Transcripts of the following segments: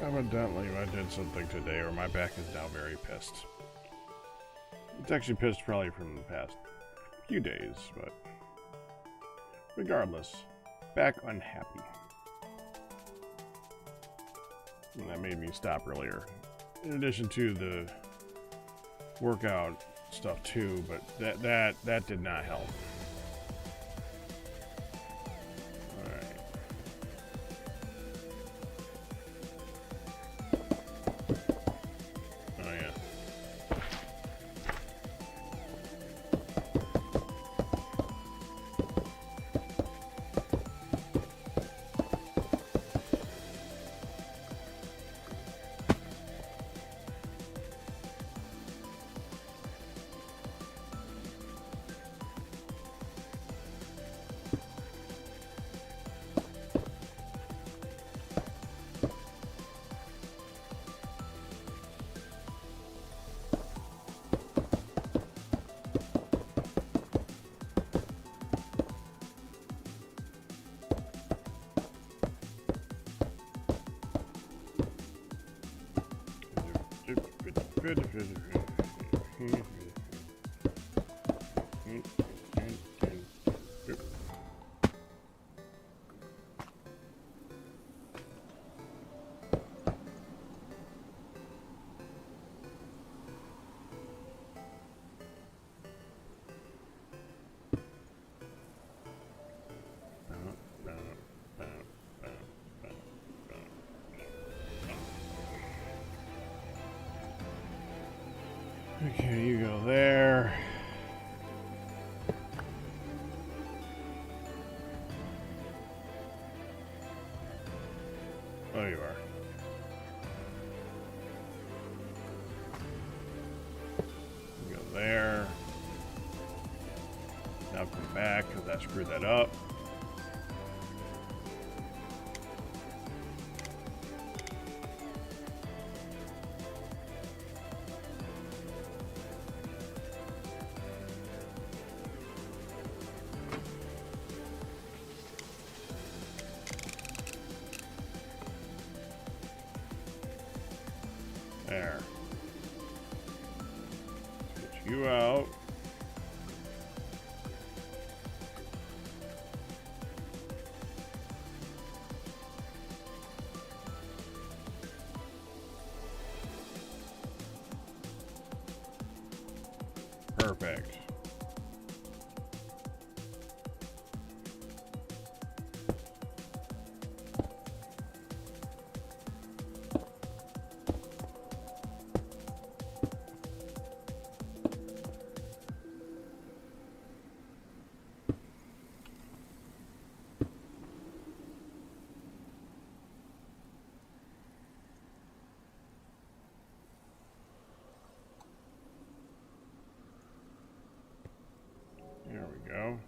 Evidently, I did something today, or my back is now very pissed. It's actually pissed probably from the past few days, but regardless, back unhappy. And that made me stop earlier. In addition to the workout stuff too, but that did not help. Okay, you go there. Oh, you are. You go there. Now come back because I screwed that up. There. Get you out. Perfect. There we go.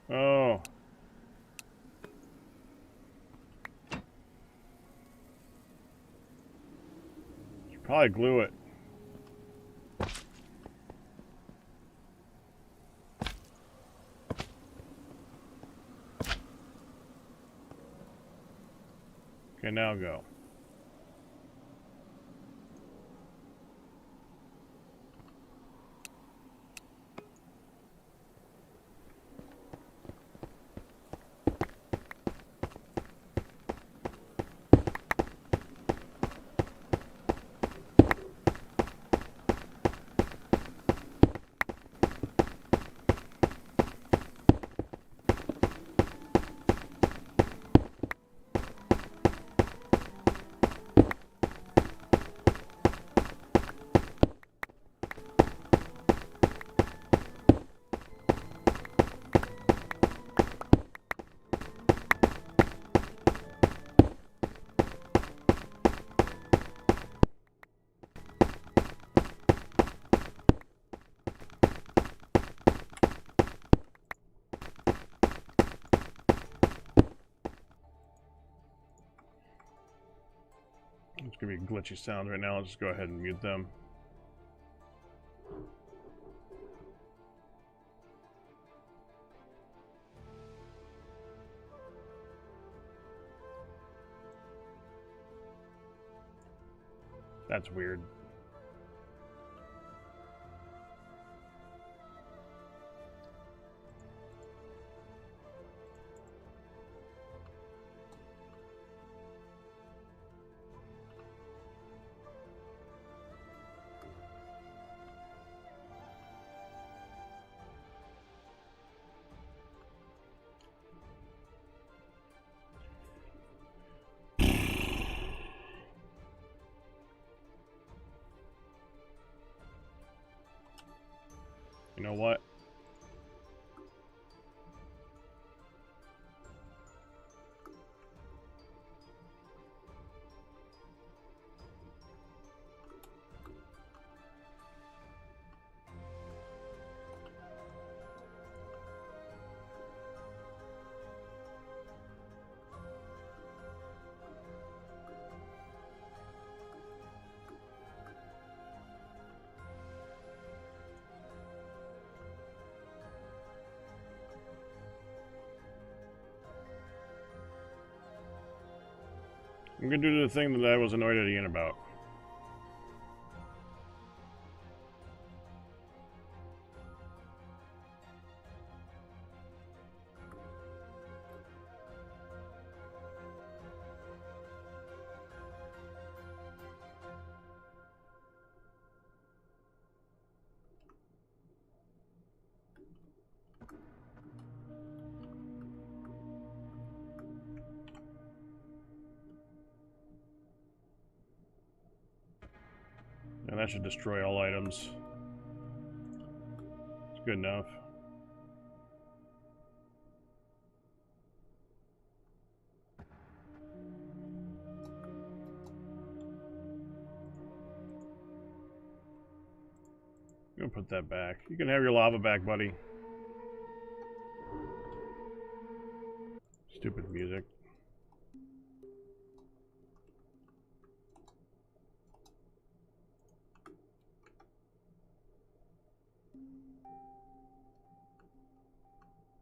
Oh. Should probably glue it. Okay, now go. It's gonna be glitchy sounds right now. Let's just go ahead and mute them. That's weird. You know what? I'm gonna do the thing that I was annoyed at Ian about. And that should destroy all items. It's good enough. I'm gonna put that back. You can have your lava back, buddy. Stupid music.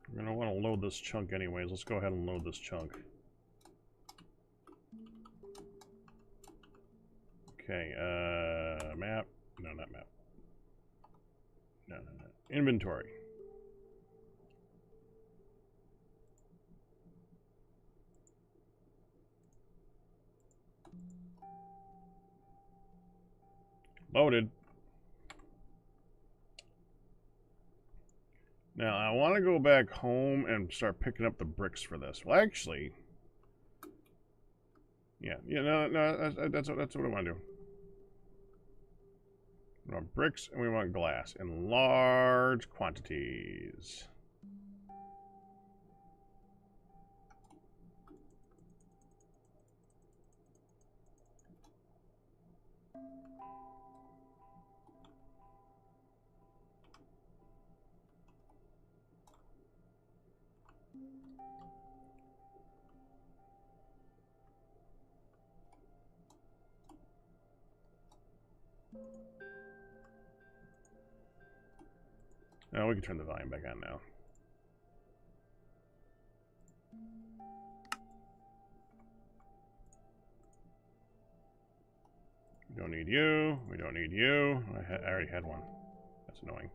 We're gonna want to load this chunk anyways. Let's go ahead and load this chunk. Okay, map. No, not map. No. Inventory. Loaded. Now, I want to go back home and start picking up the bricks for this. Well, actually... Yeah, no, that's what I want to do. We want bricks and we want glass in large quantities. Now we can turn the volume back on now. We don't need you. We don't need you. I already had one. That's annoying.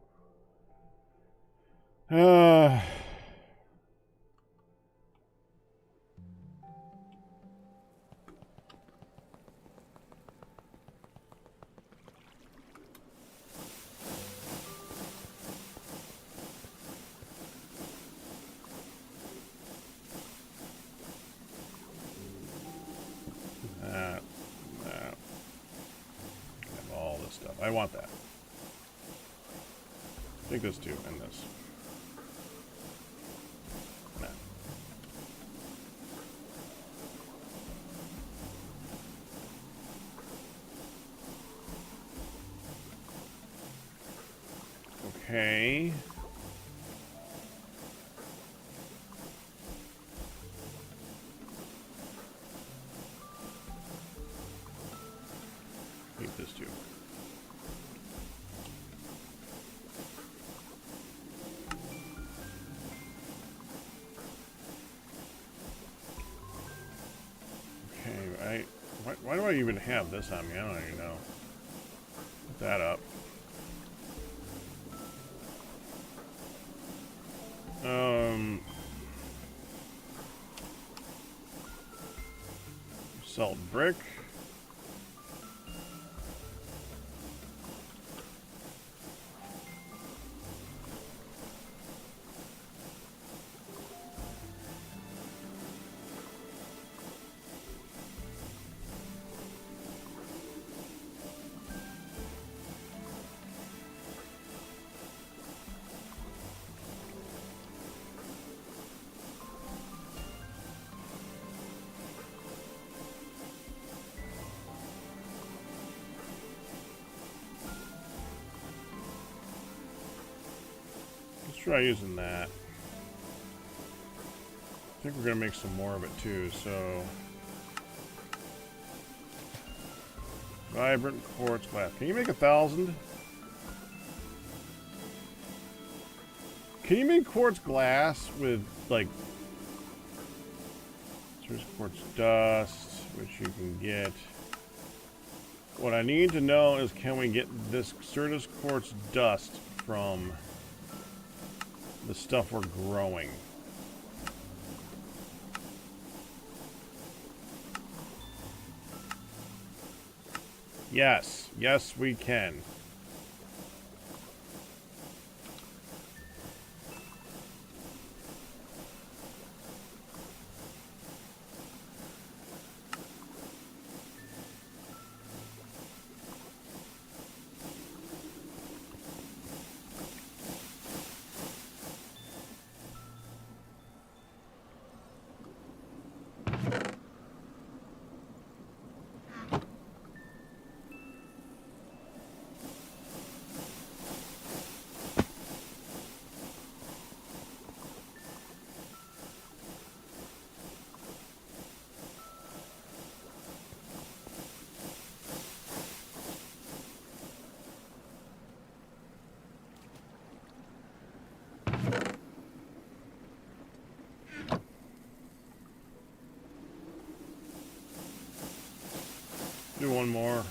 I want that. Take this too, and this. Nah. Okay. do I even have this on me? I don't even know. Put that up. Salt brick. Try using that. I think we're gonna make some more of it too, so vibrant quartz glass. Can you make 1,000? Can you make quartz glass with like there's quartz dust, which you can get. What I need to know is, can we get this Certus quartz dust from the stuff we're growing? Yes. Yes, we can. Do one more.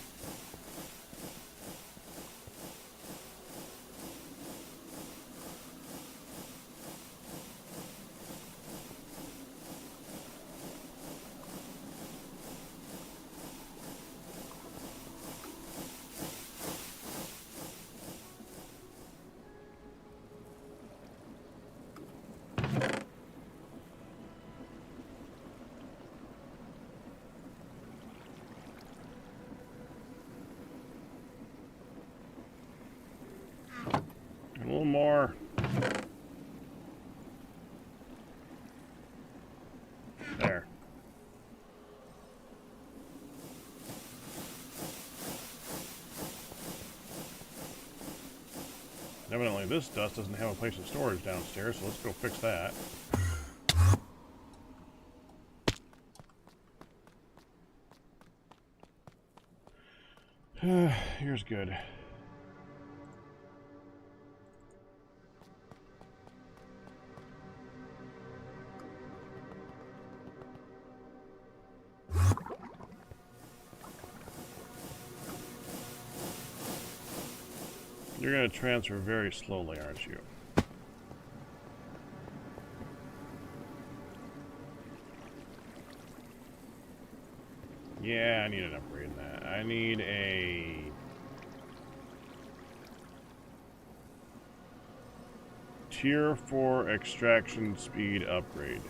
A little more. There. Evidently this dust doesn't have a place of storage downstairs, so let's go fix that. Here's good. You're going to transfer very slowly, aren't you? Yeah, I need an upgrade in that. I need a Tier 4 extraction speed upgrade.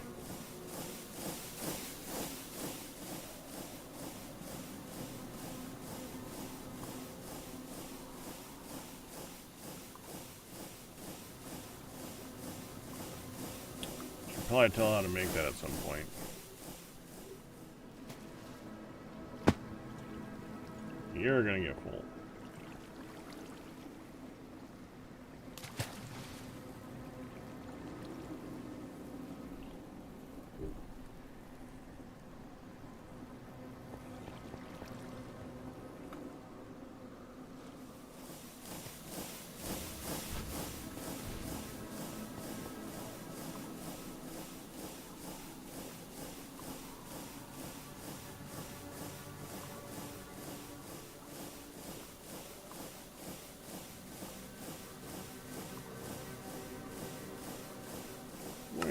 Probably tell how to make that at some point. You're gonna get full.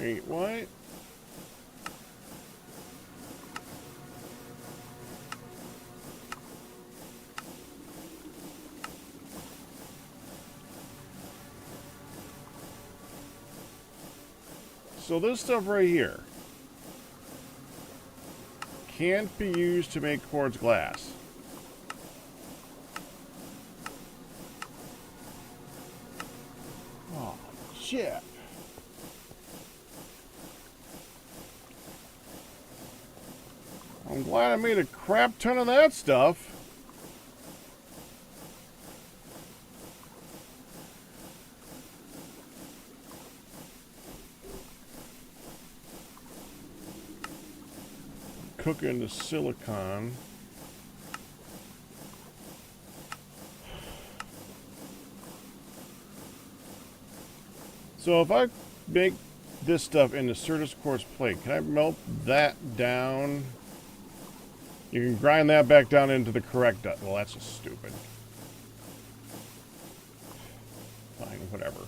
Wait, what? So this stuff right here can't be used to make quartz glass. Oh, shit. I'm glad I made a crap ton of that stuff. Cooking the silicon. So if I make this stuff into Certus quartz plate, can I melt that down? You can grind that back down into the correct dust. Well, that's just stupid. Fine, whatever.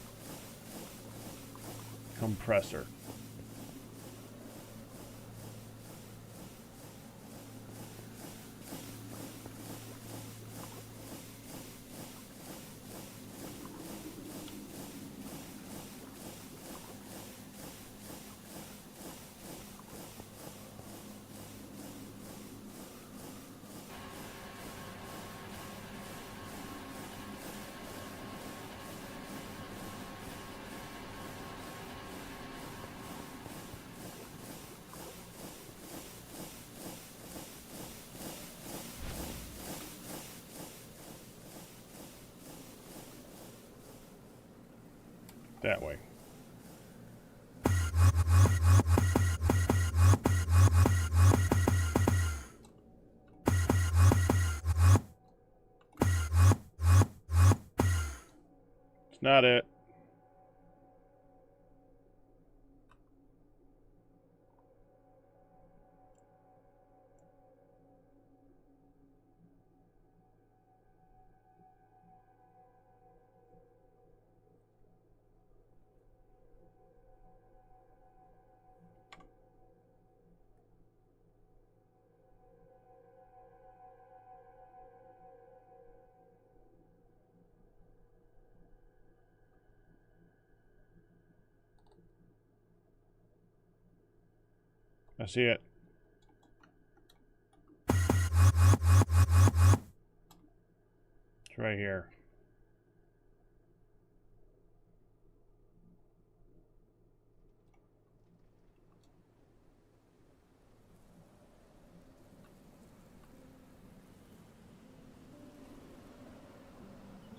Compressor. That way. It's not it. I see it. It's right here.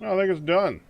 I think it's done.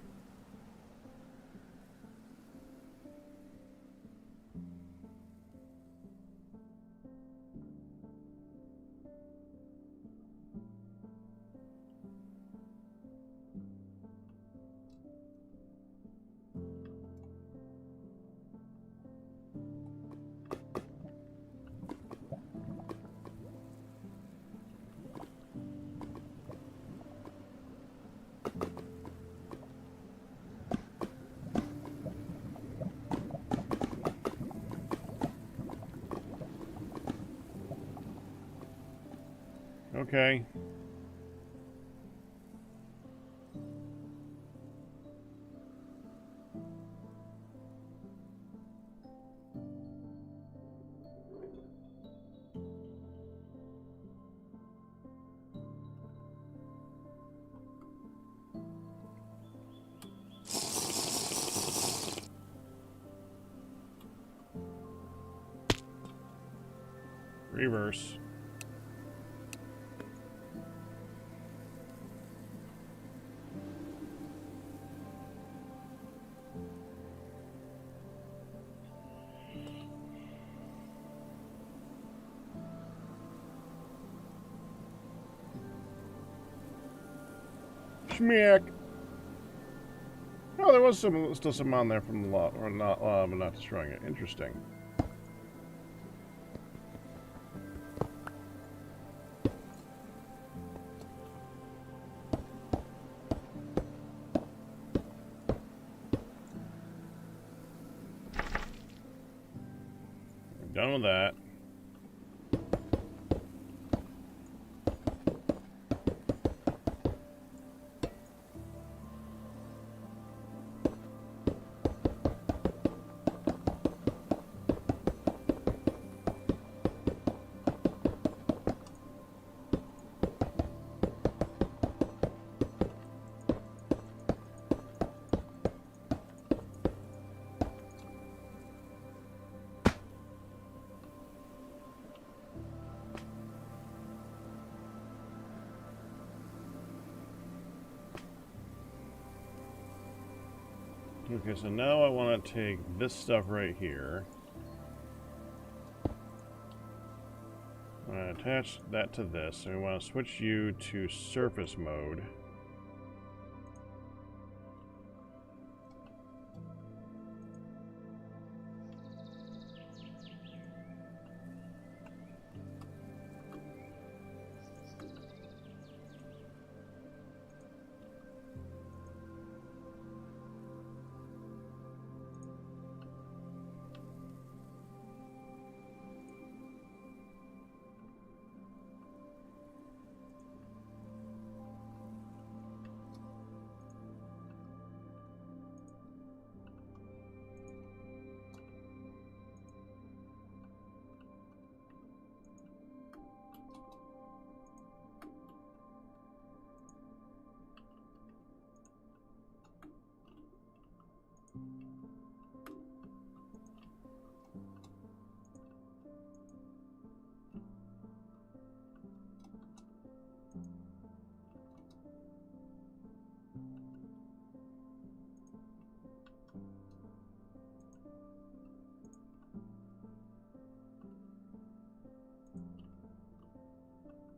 Okay. Reverse. Schmeck. Oh, there was still some on there from the lot, or not, but not destroying it. Interesting. done with that. Okay, so now I want to take this stuff right here. I'm going to attach that to this, and we want to switch you to surface mode.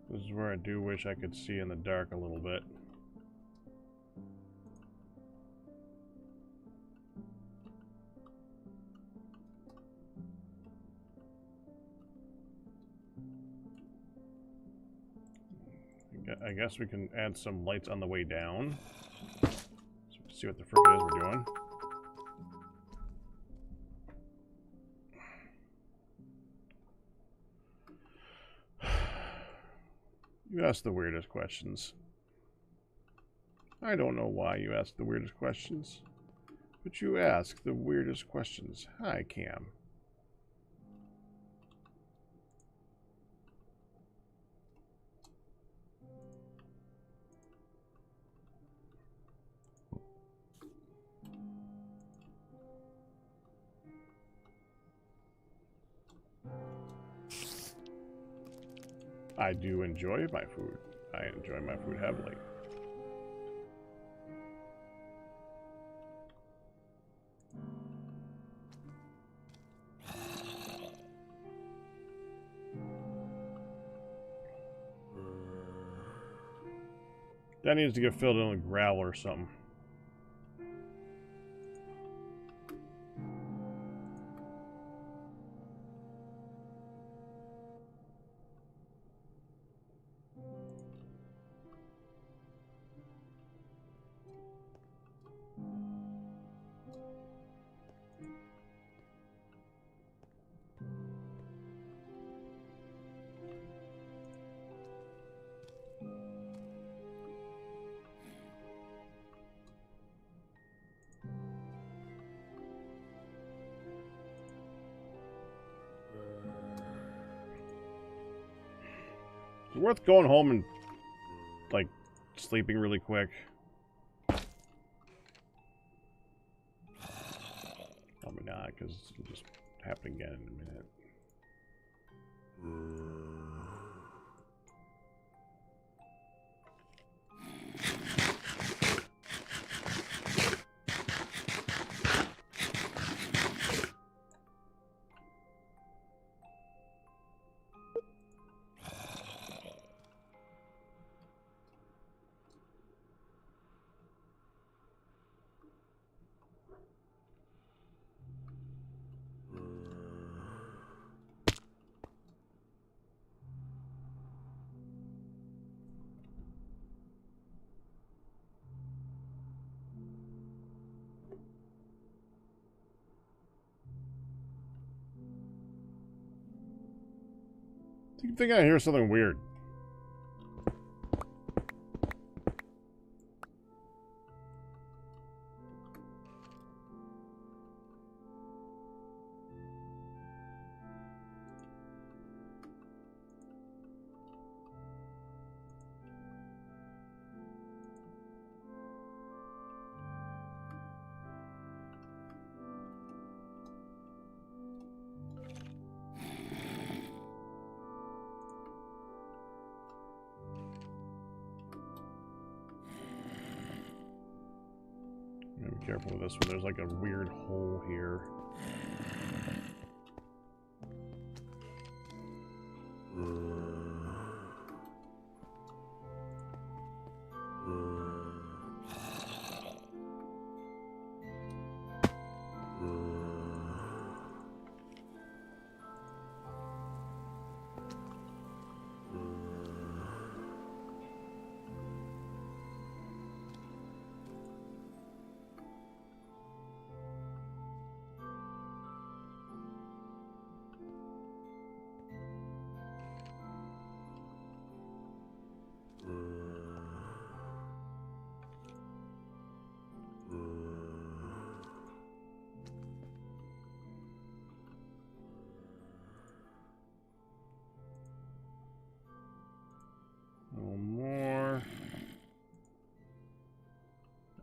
This is where I do wish I could see in the dark a little bit. I guess we can add some lights on the way down. So we can see what the frick it is we're doing. You ask the weirdest questions. I don't know why you ask the weirdest questions, but you ask the weirdest questions. Hi, Cam. I do enjoy my food. I enjoy my food heavily. That needs to get filled in with gravel or something. It's worth going home and, like, sleeping really quick. Probably not, because it'll just happen again in a minute. I think I hear something weird. Be careful with this one. There's like a weird hole here.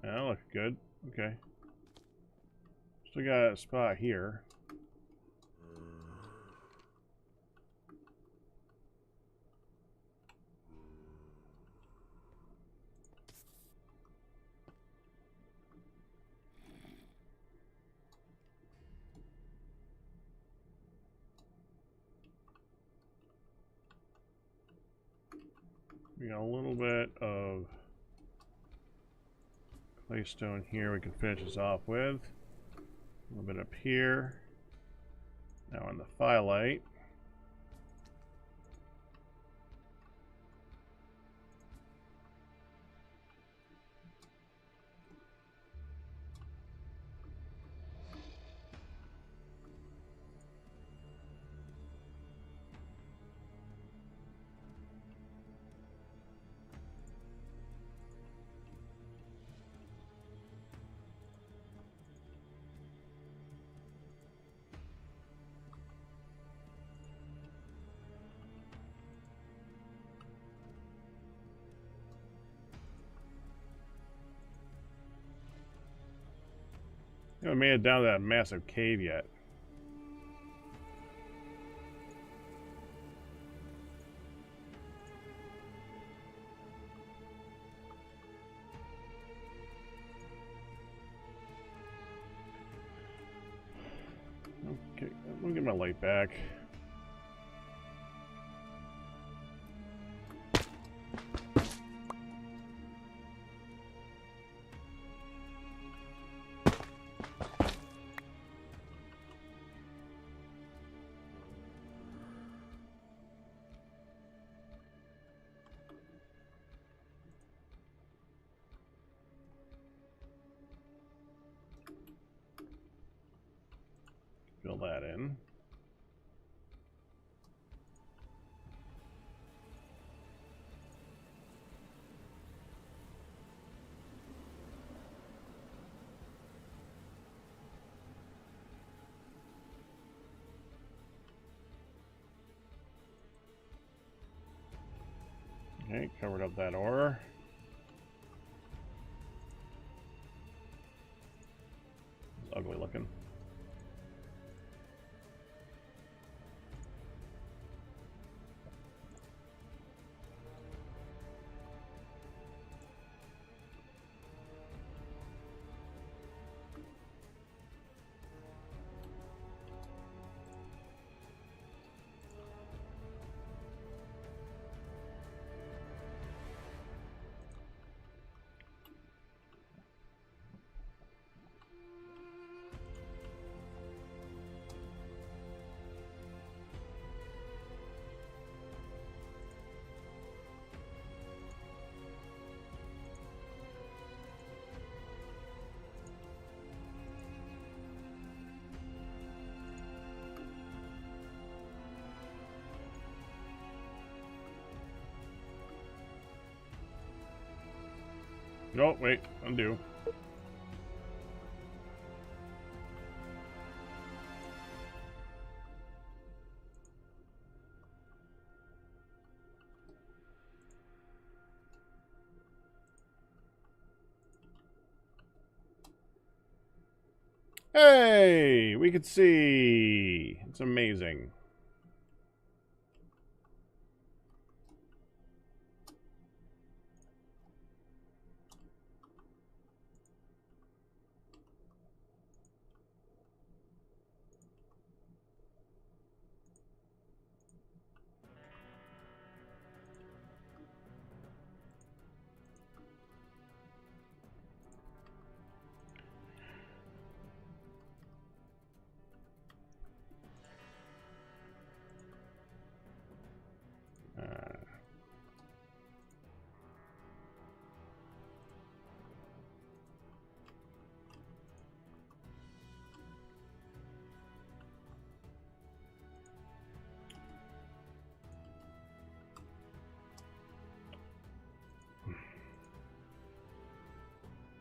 That looks good. Okay. Still got a spot here. We got a little bit of claystone here we can finish this off with. A little bit up here. Now on the firelight. I haven't made it down to that massive cave yet. Okay, let me get my light back. Fill that in. Okay, covered up that ore. It's ugly looking. Oh, wait. Undo. Hey! We can see! It's amazing.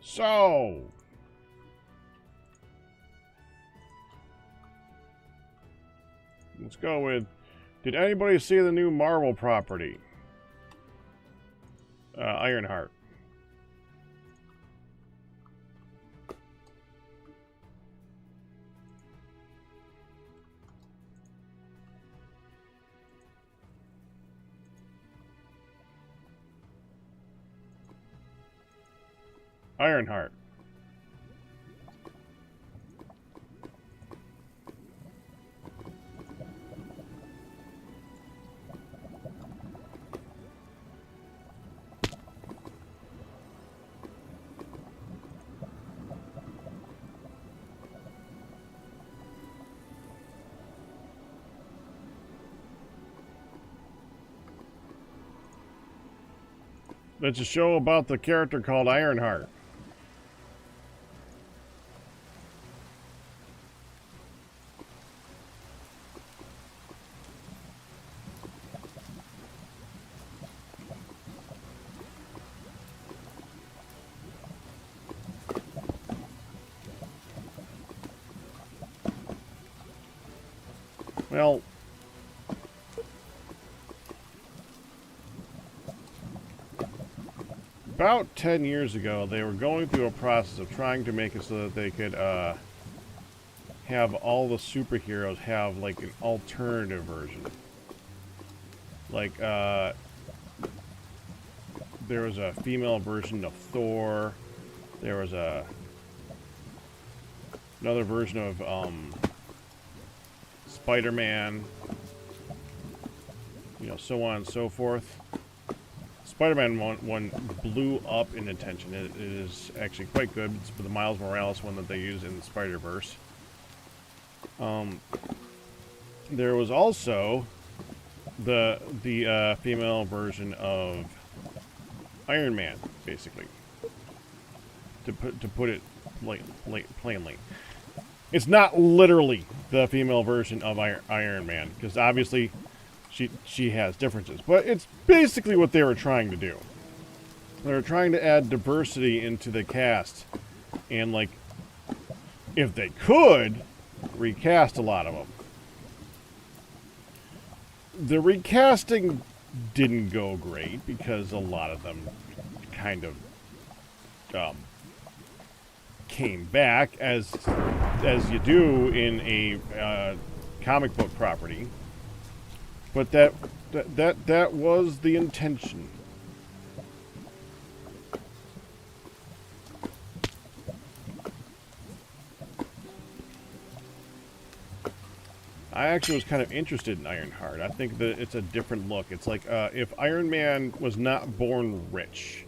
So, let's go with, did anybody see the new Marvel property? Ironheart. Ironheart. It's a show about the character called Ironheart. Well, about 10 years ago, they were going through a process of trying to make it so that they could have all the superheroes have like an alternative version. Like, there was a female version of Thor. There was another version of Spider-Man. You know, so on and so forth. Spider-Man one blew up in attention. It is actually quite good. It's the Miles Morales one that they use in the Spider-Verse. There was also the female version of Iron Man, basically. To put it plainly, it's not literally the female version of Iron Man, because obviously she has differences, but it's basically what they were trying to do. They were trying to add diversity into the cast, and like, if they could, recast a lot of them. The recasting didn't go great because a lot of them kind of came back as you do in a comic book property. But that was the intention. I actually was kind of interested in Ironheart. I think that it's a different look. It's like if Iron Man was not born rich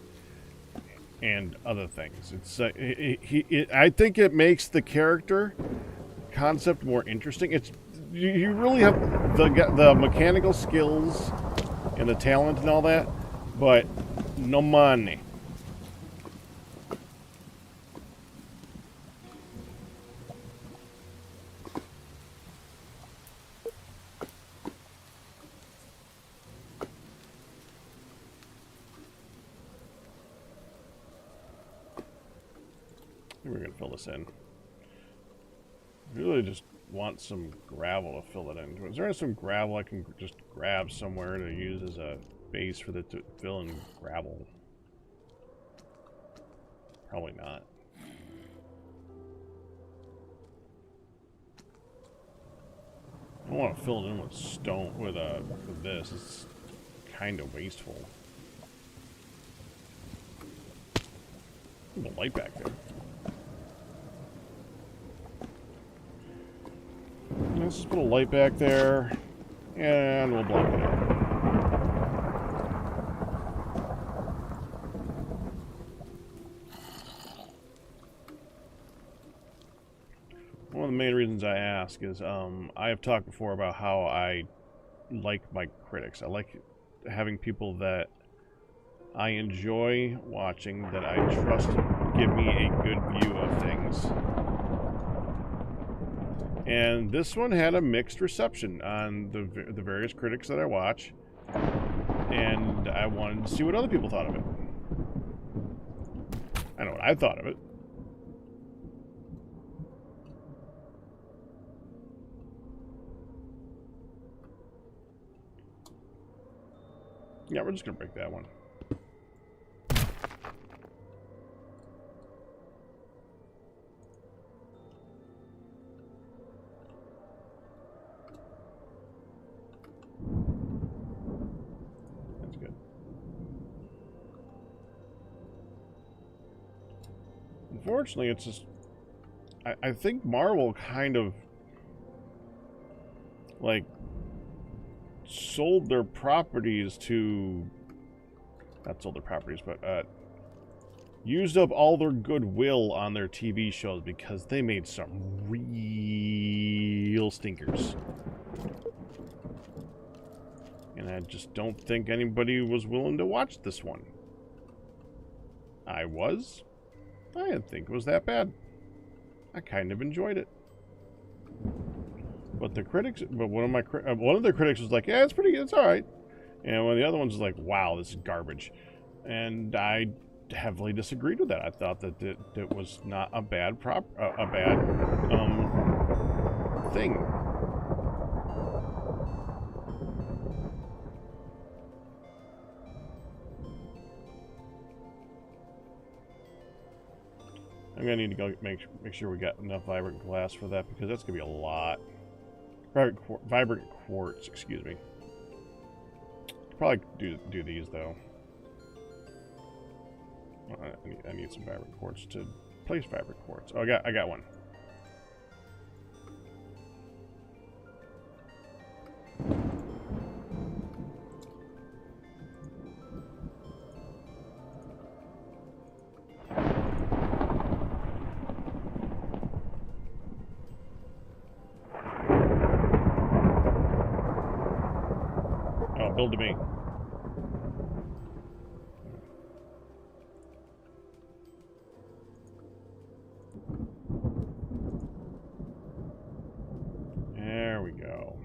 and other things. It's I think it makes the character concept more interesting. It's you really have the mechanical skills and the talent and all that, but no money. We're gonna fill this in. I really just want some gravel to fill it in. Is there some gravel I can just grab somewhere to use as a base for the to fill in gravel? Probably not. I don't want to fill it in with stone with this. It's kind of wasteful. There's a light back there. Let's just put a light back there, and we'll block it out. One of the main reasons I ask is I have talked before about how I like my critics. I like having people that I enjoy watching, that I trust give me a good view of things. And this one had a mixed reception on the various critics that I watch, and I wanted to see what other people thought of it. I know what I thought of it. Yeah, we're just gonna break that one. That's good. Unfortunately, it's just... I think Marvel kind of... like... sold their properties to... not sold their properties, but used up all their goodwill on their TV shows because they made some real stinkers. And I just don't think anybody was willing to watch this one. I was. I didn't think it was that bad. I kind of enjoyed it. But the critics, but one of the critics was like, "Yeah, it's pretty good, it's all right," and one of the other ones was like, "Wow, this is garbage," and I heavily disagreed with that. I thought that it was not a bad thing. I'm gonna need to go make sure we got enough vibrant glass for that, because that's gonna be a lot. Vibrant quartz, excuse me. Probably do these though. I need some vibrant quartz to place vibrant quartz. Oh, I got one. Build to me. There we go.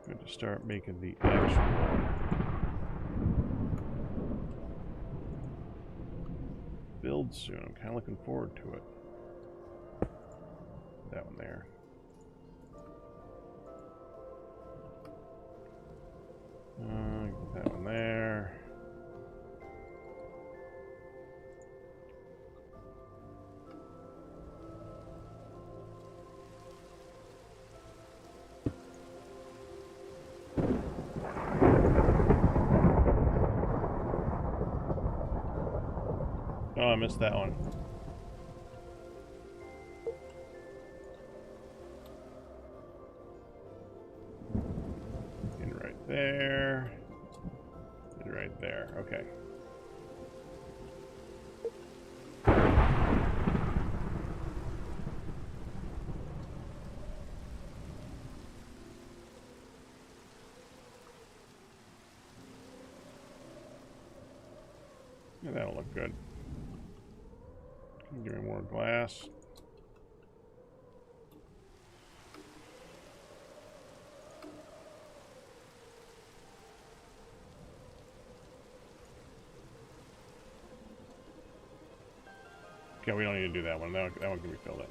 Good to start making the actual build soon. I'm kind of looking forward to it. That one there. Get that one there. Oh, I missed that one. And right there. And right there. Okay. Yeah, that'll look good. Give me more glass. Okay, we don't need to do that one. That one can be filled in.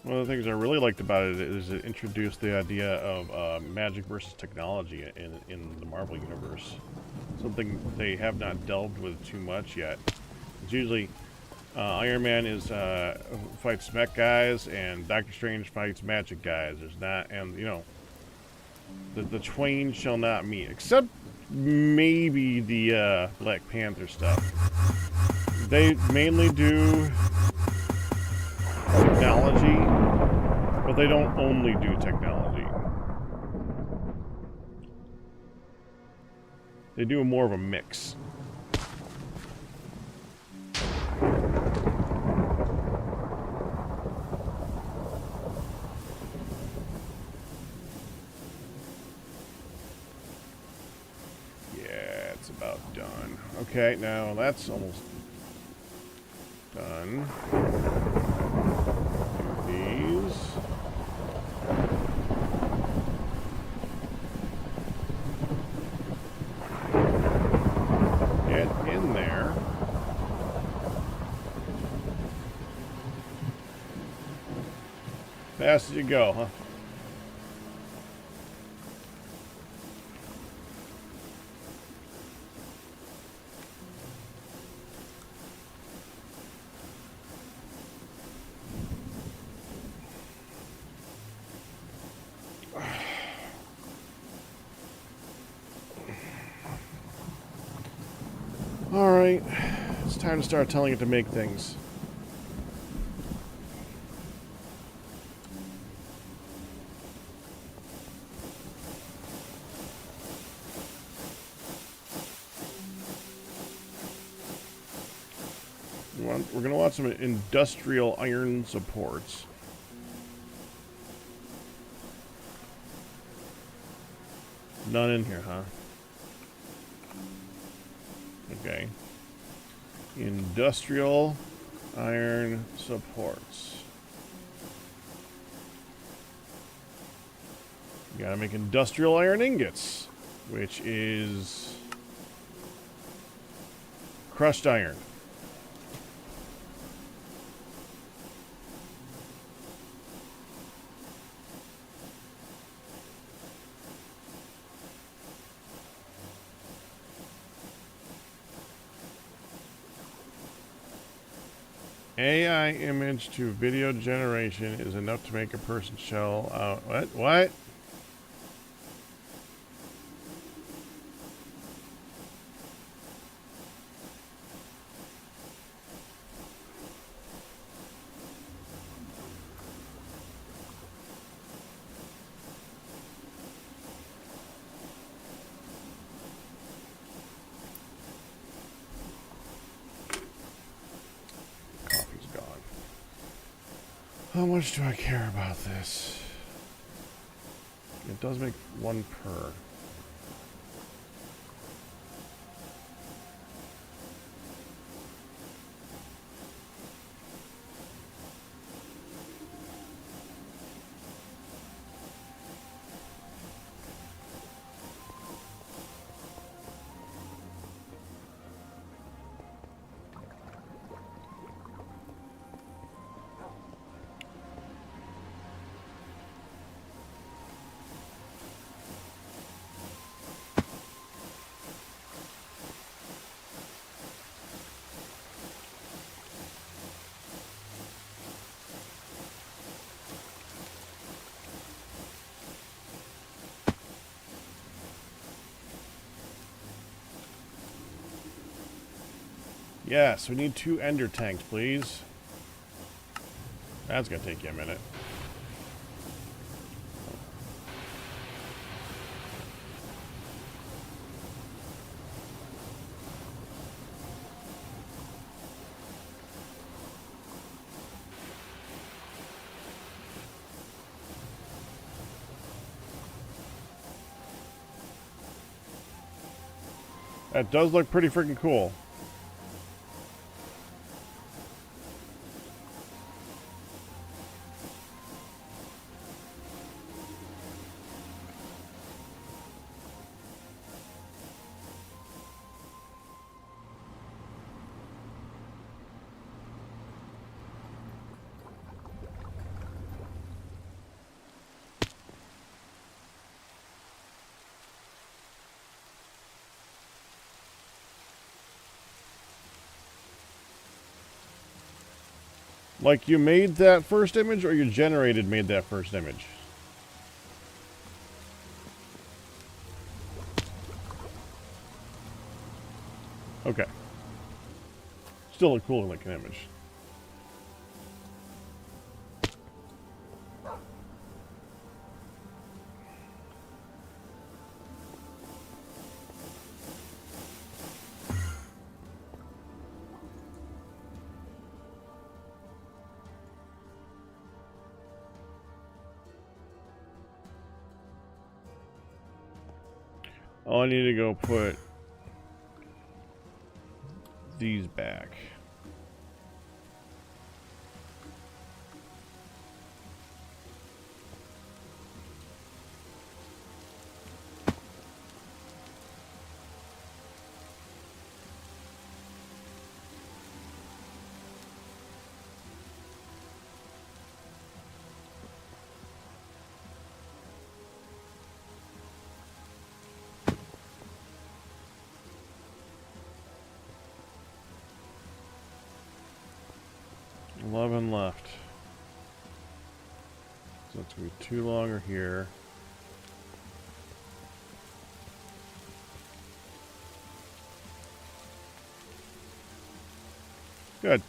One of the things I really liked about it is it introduced the idea of magic versus technology in the Marvel universe. Something they have not delved with too much yet. It's usually Iron Man is fights mech guys, and Doctor Strange fights magic guys. There's not, and you know, the twain shall not meet, except maybe the Black Panther stuff. They mainly do technology, but they don't only do technology. They do more of a mix. Yeah, it's about done. Okay, now that's almost done. These. Get in there. Fast as you go, huh? Alright, it's time to start telling it to make things. We're going to want some industrial iron supports. None in here, huh? Okay. Industrial iron supports. You gotta make industrial iron ingots, which is crushed iron. AI image to video generation is enough to make a person shell out. What? What? How much do I care about this? It does make one per. Yes, we need 2 ender tanks, please. That's gonna take you a minute. That does look pretty freaking cool. Like you made that first image, or you made that first image? Okay. Still a cool looking image. Oh, I need to go put these back. Left. So it's going to be 2 longer here. Good.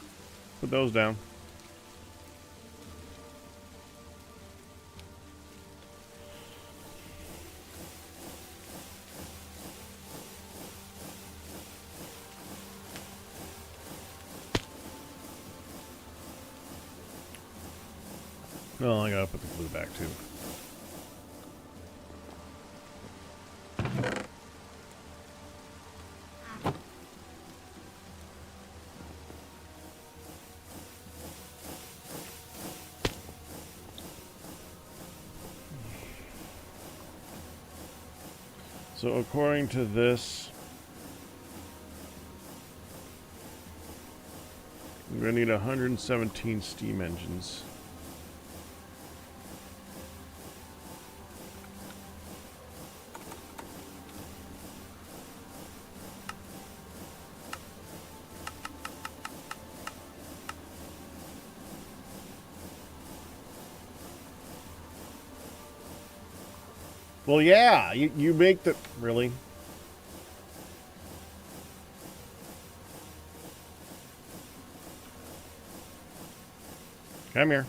Put those down. Oh, I gotta put the glue back too. So according to this, we're gonna need 117 steam engines. Well, yeah, you make the... Really? Come here.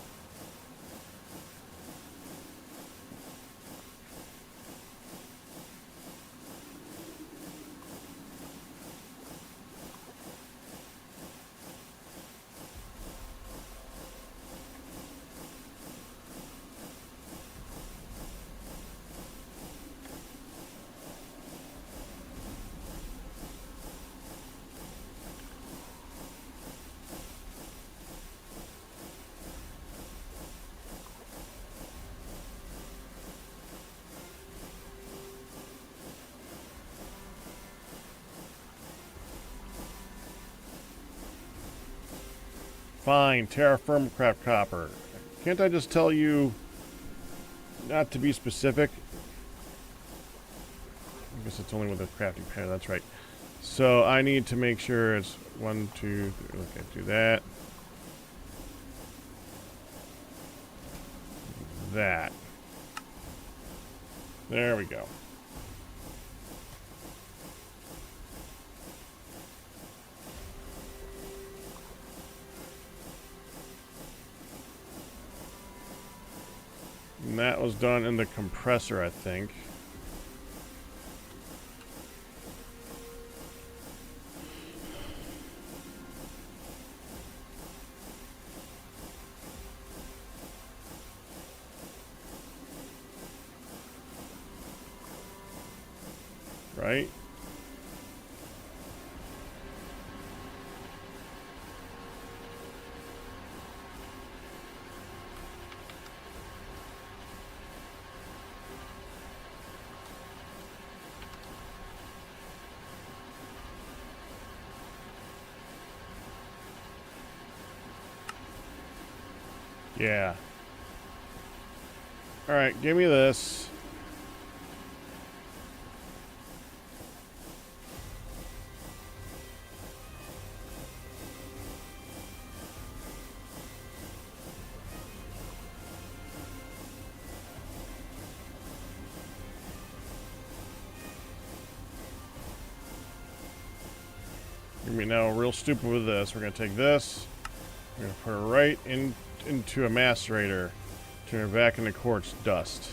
Fine, terra firma craft copper. Can't I just tell you not to be specific? I guess it's only with a crafting panel, that's right. So I need to make sure it's 1, 2, 3, okay, do that. That. There we go. And that was done in the compressor, I think. Right? Yeah. Alright, give me this. We're gonna be now real stupid with this. We're gonna take this. We're gonna put it right into a macerator. Turn it back into quartz dust.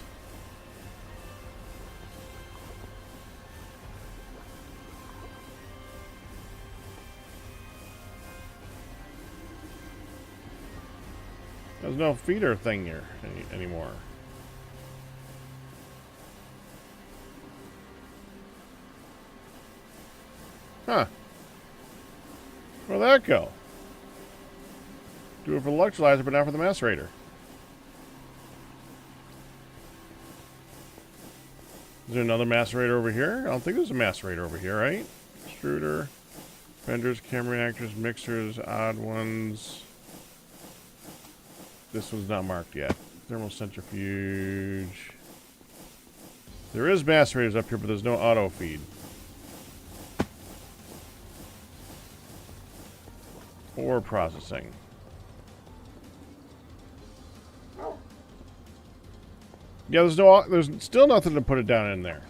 There's no feeder thing here anymore. Huh. Where'd that go? Do it for the electrolyzer, but not for the macerator. Is there another macerator over here? I don't think there's a macerator over here, right? Extruder, benders, camera reactors, mixers, odd ones. This one's not marked yet. Thermal centrifuge. There is macerators up here, but there's no auto feed. Or processing. Yeah, there's still nothing to put it down in there.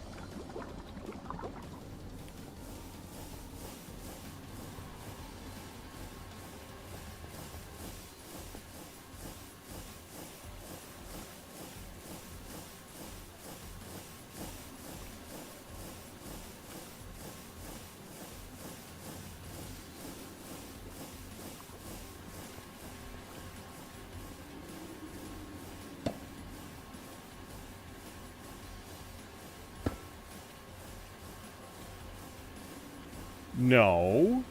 No.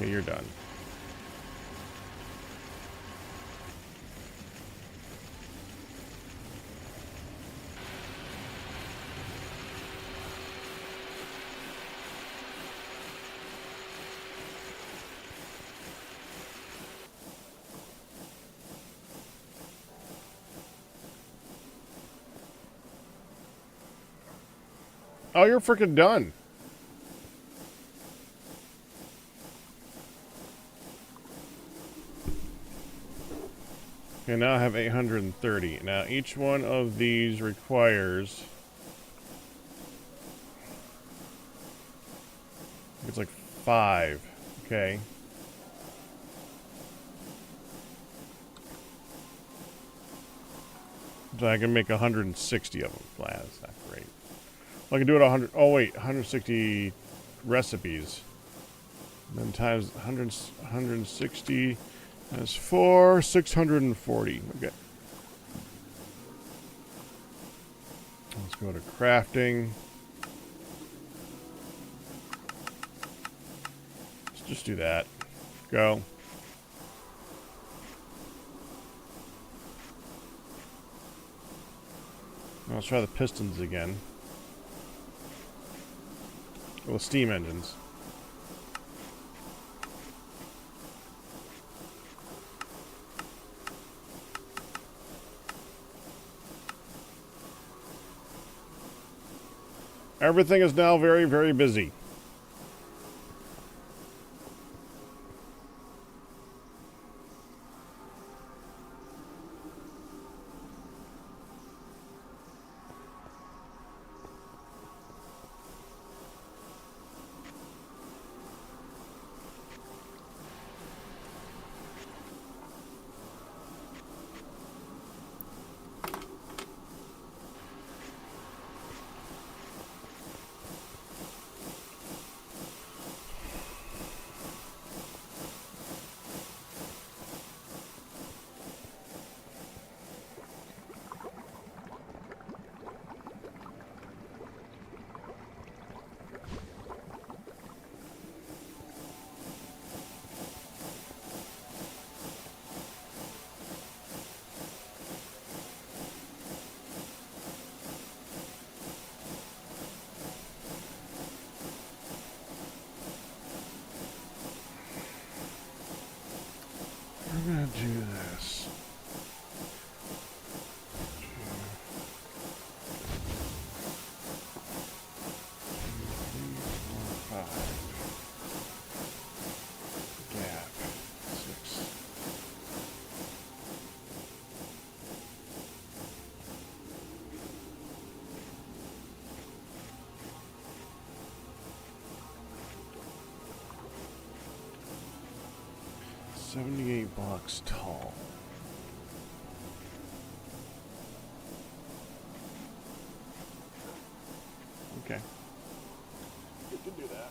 Okay, you're done. Oh, you're freaking done. Okay, now I have 830. Now each one of these requires... it's like 5. Okay. So I can make 160 of them. Wow, that's not great. Well, I can do it 100... oh, wait. 160 recipes. And then times 160... that's 4, 640. Okay. Let's go to crafting. Let's just do that. Go. Let's try the pistons again. Well, the steam engines. Everything is now very, very busy. 78 blocks tall. Okay. We can do that.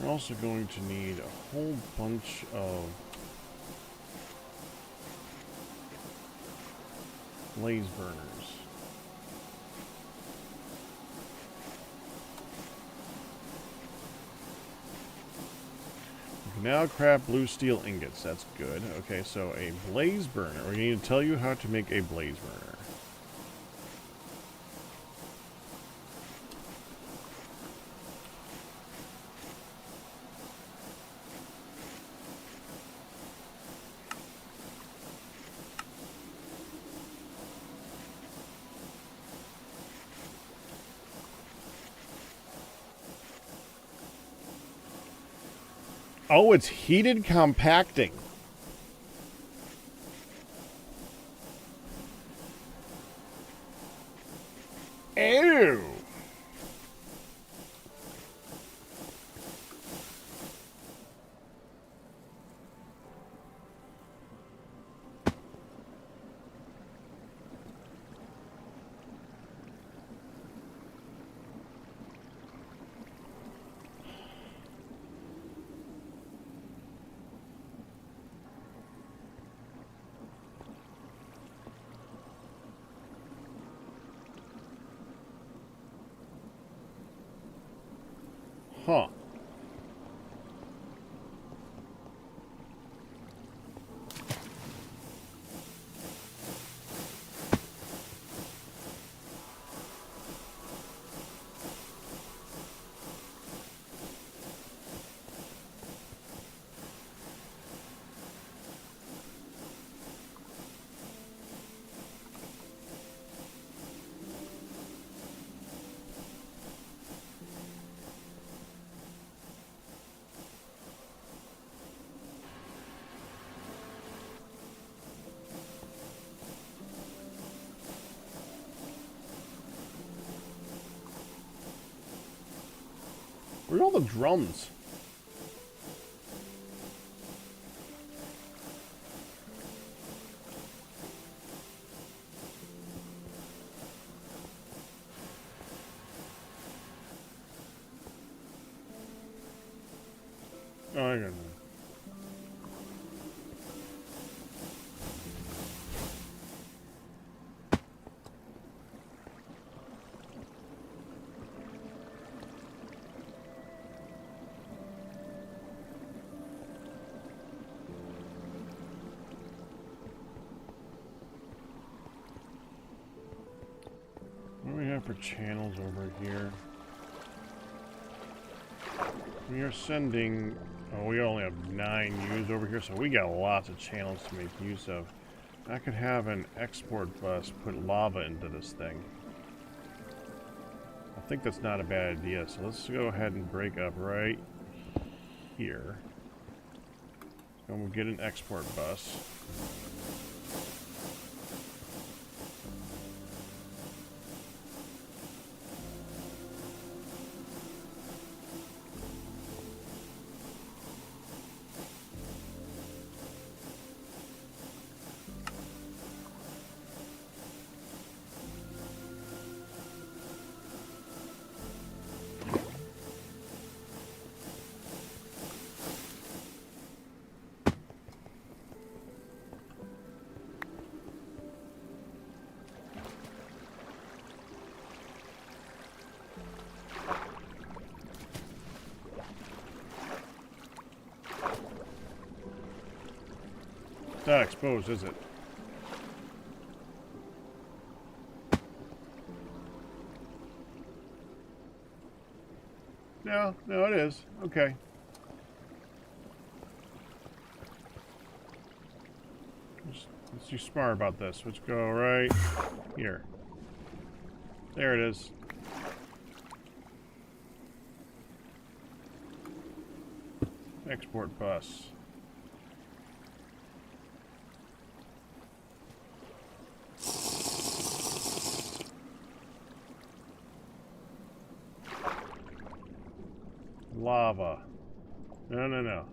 We're also going to need a whole bunch of blaze burners. We can now craft blue steel ingots. That's good. Okay, so a blaze burner. We need to tell you how to make a blaze burner. Oh, it's heated compacting. Ew. Huh. Where are all the drums? Oh, I got it. What do we have for channels over here? We are sending... Oh, we only have 9 used over here, so we got lots of channels to make use of. I could have an export bus put lava into this thing. I think that's not a bad idea, so let's go ahead and break up right here. And we'll get an export bus. It's not exposed, is it? No, no, it is. Okay. Let's be smart about this. Let's go right here. There it is. export bus. Lava. No, no, no.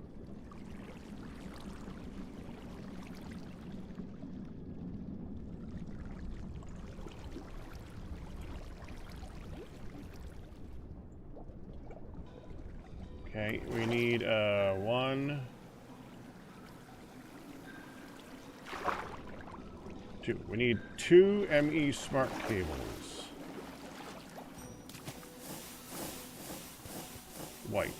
Okay, we need 1, 2. We need 2 ME smart cables. White.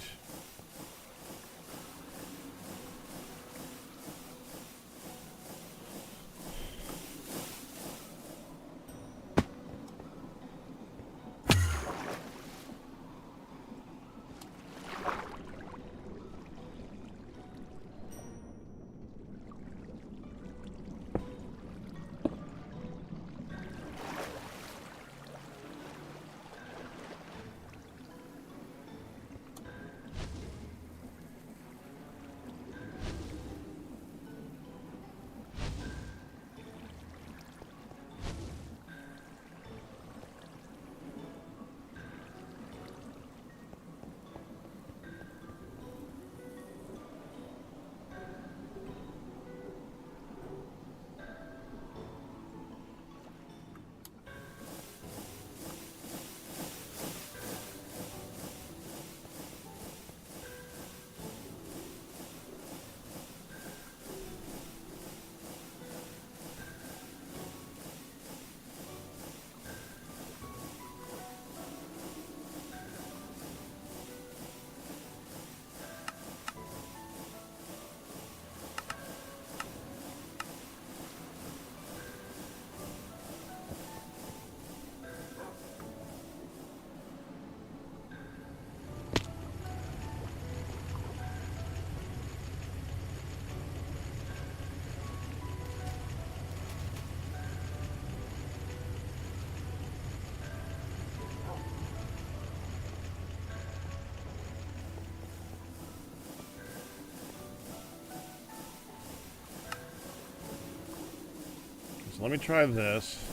So let me try this.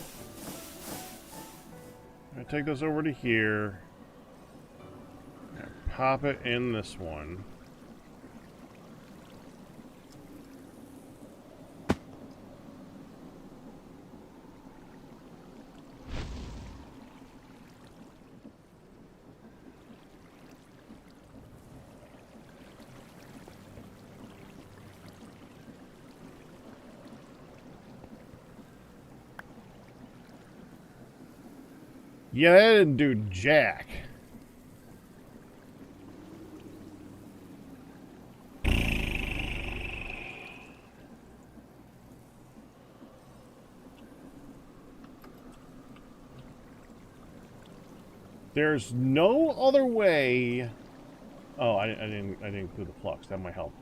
I take this over to here. Pop it in this one. Yeah, that didn't do jack. There's no other way. Oh, I didn't include the flux. That might help.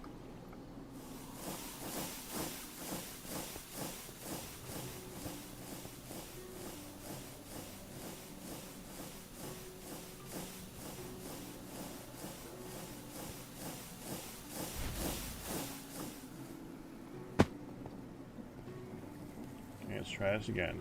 Okay, let's try this again.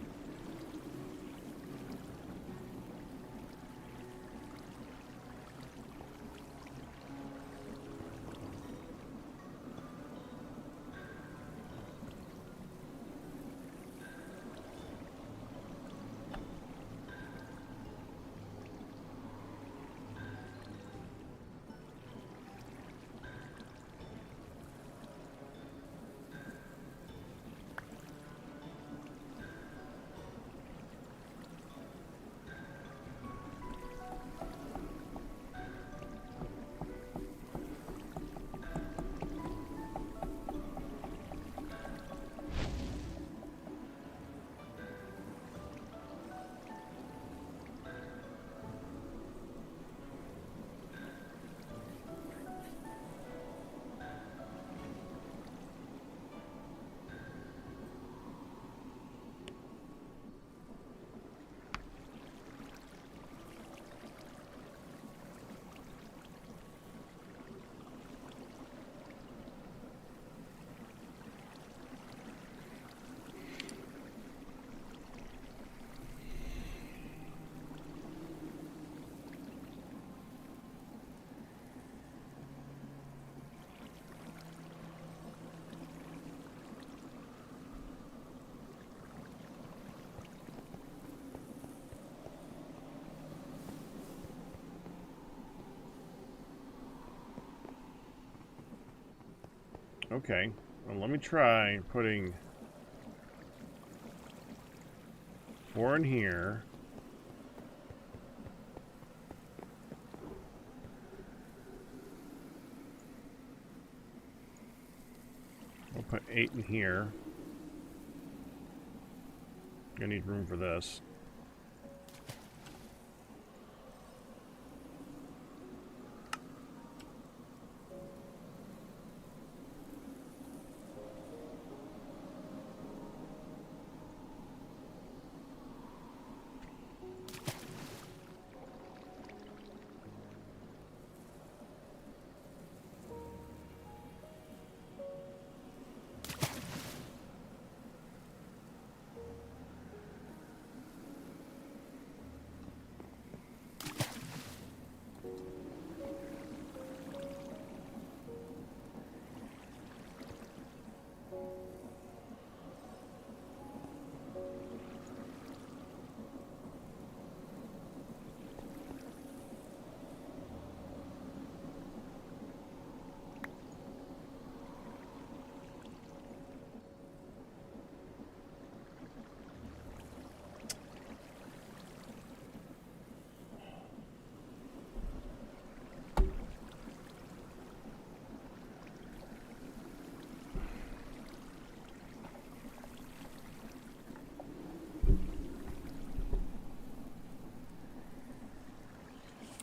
Okay. Well, let me try putting 4 in here. We'll put 8 in here. Gonna need room for this.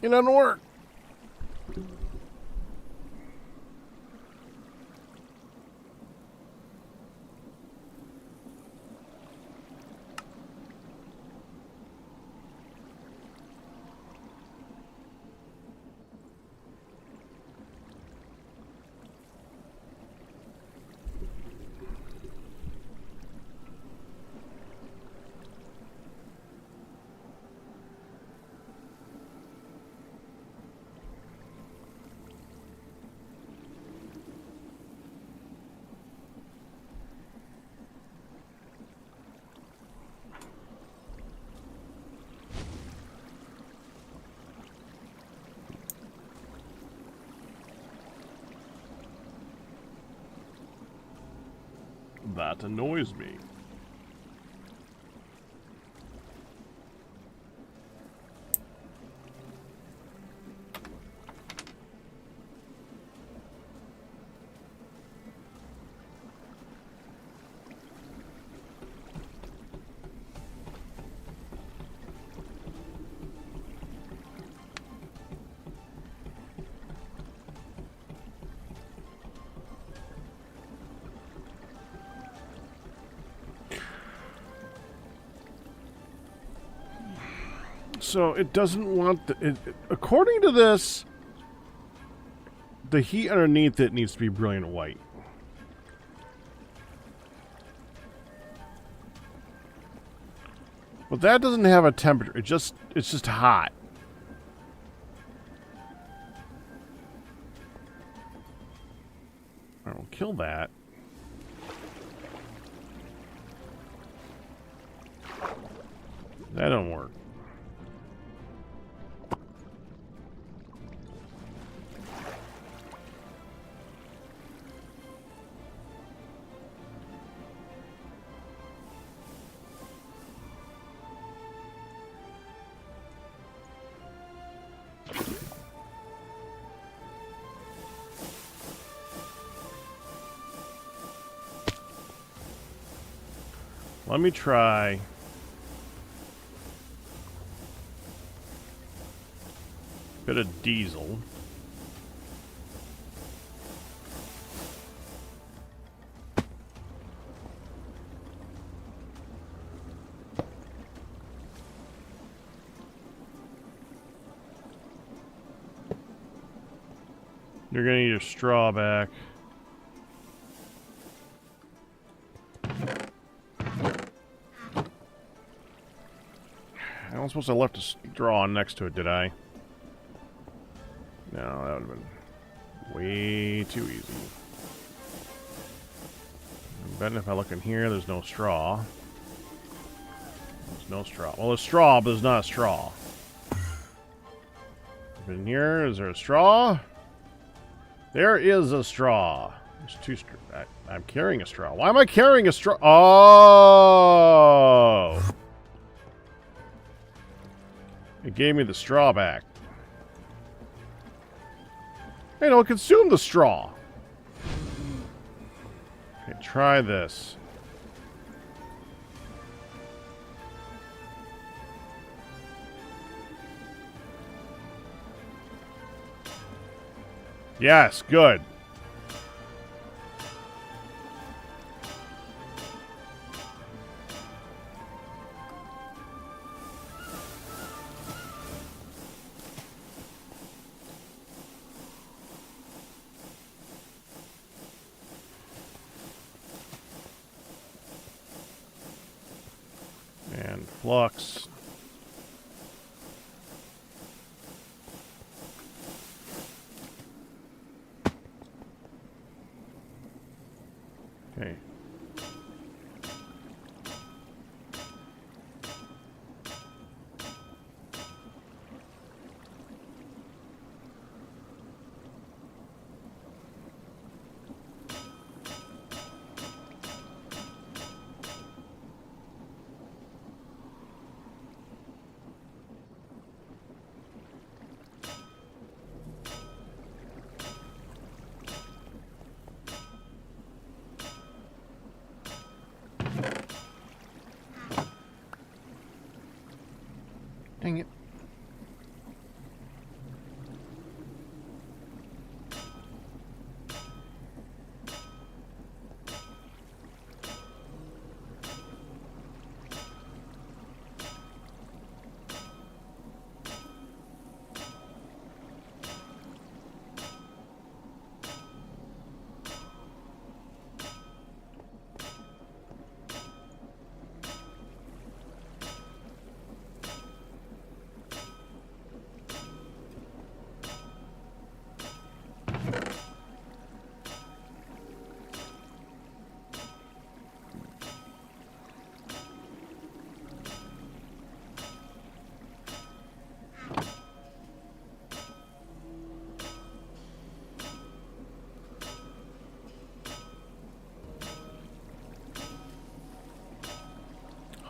It doesn't work. That annoys me. So it doesn't want the... according to this, the heat underneath it needs to be brilliant white. But that doesn't have a temperature. It's just hot. I will kill that. That don't work. Let me try. Bit of diesel. You're gonna need your straw back. I was supposed to have left a straw next to it, did I? No, that would have been way too easy. I'm betting if I look in here, there's no straw. There's no straw. Well, there's straw, but there's not a straw. In here, is there a straw? There is a straw. There's two straw. I'm carrying a straw. Why am I carrying a straw? Oh! It gave me the straw back. Hey, no, consume the straw. Okay, try this. Yes, good. And flux. Okay. Dang it.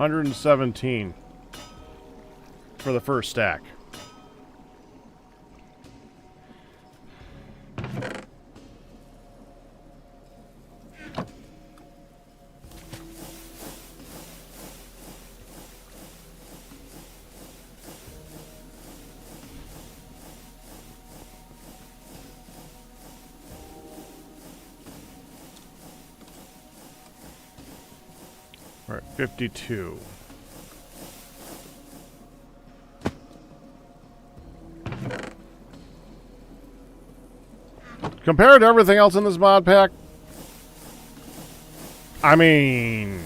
$117 for the first stack. We're at 52. Compared to everything else in this mod pack, I mean,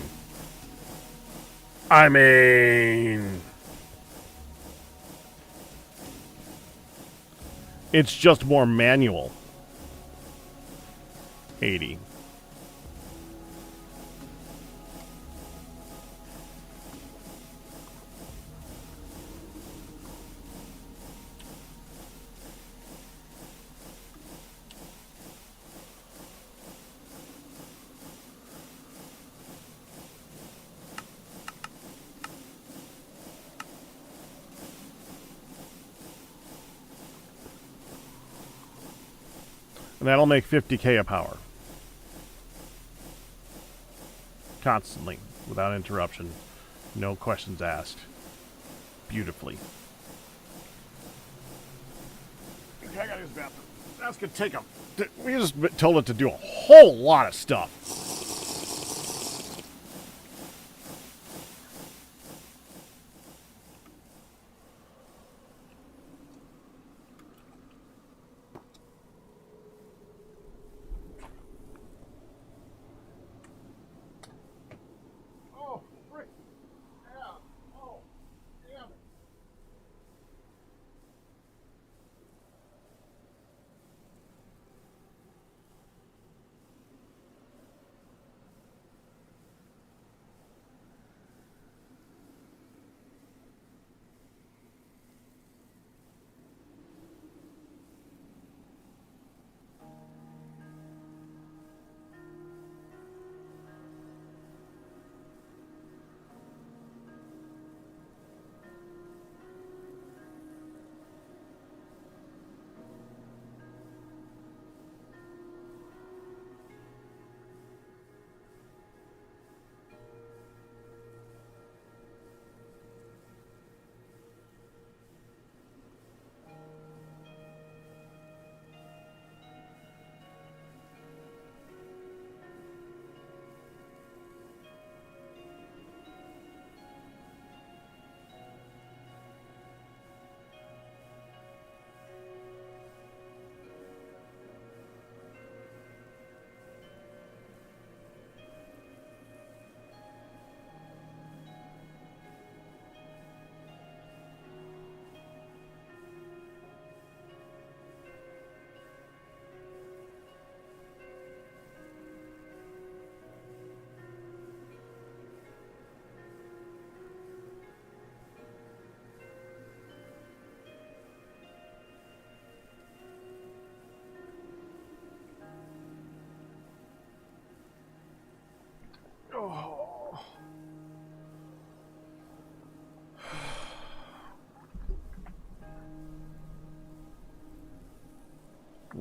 it's just more manual. 80. And that'll make 50k of power. Constantly, without interruption. No questions asked. Beautifully. Okay, I gotta use the bathroom. That's gonna take a... We just told it to do a whole lot of stuff.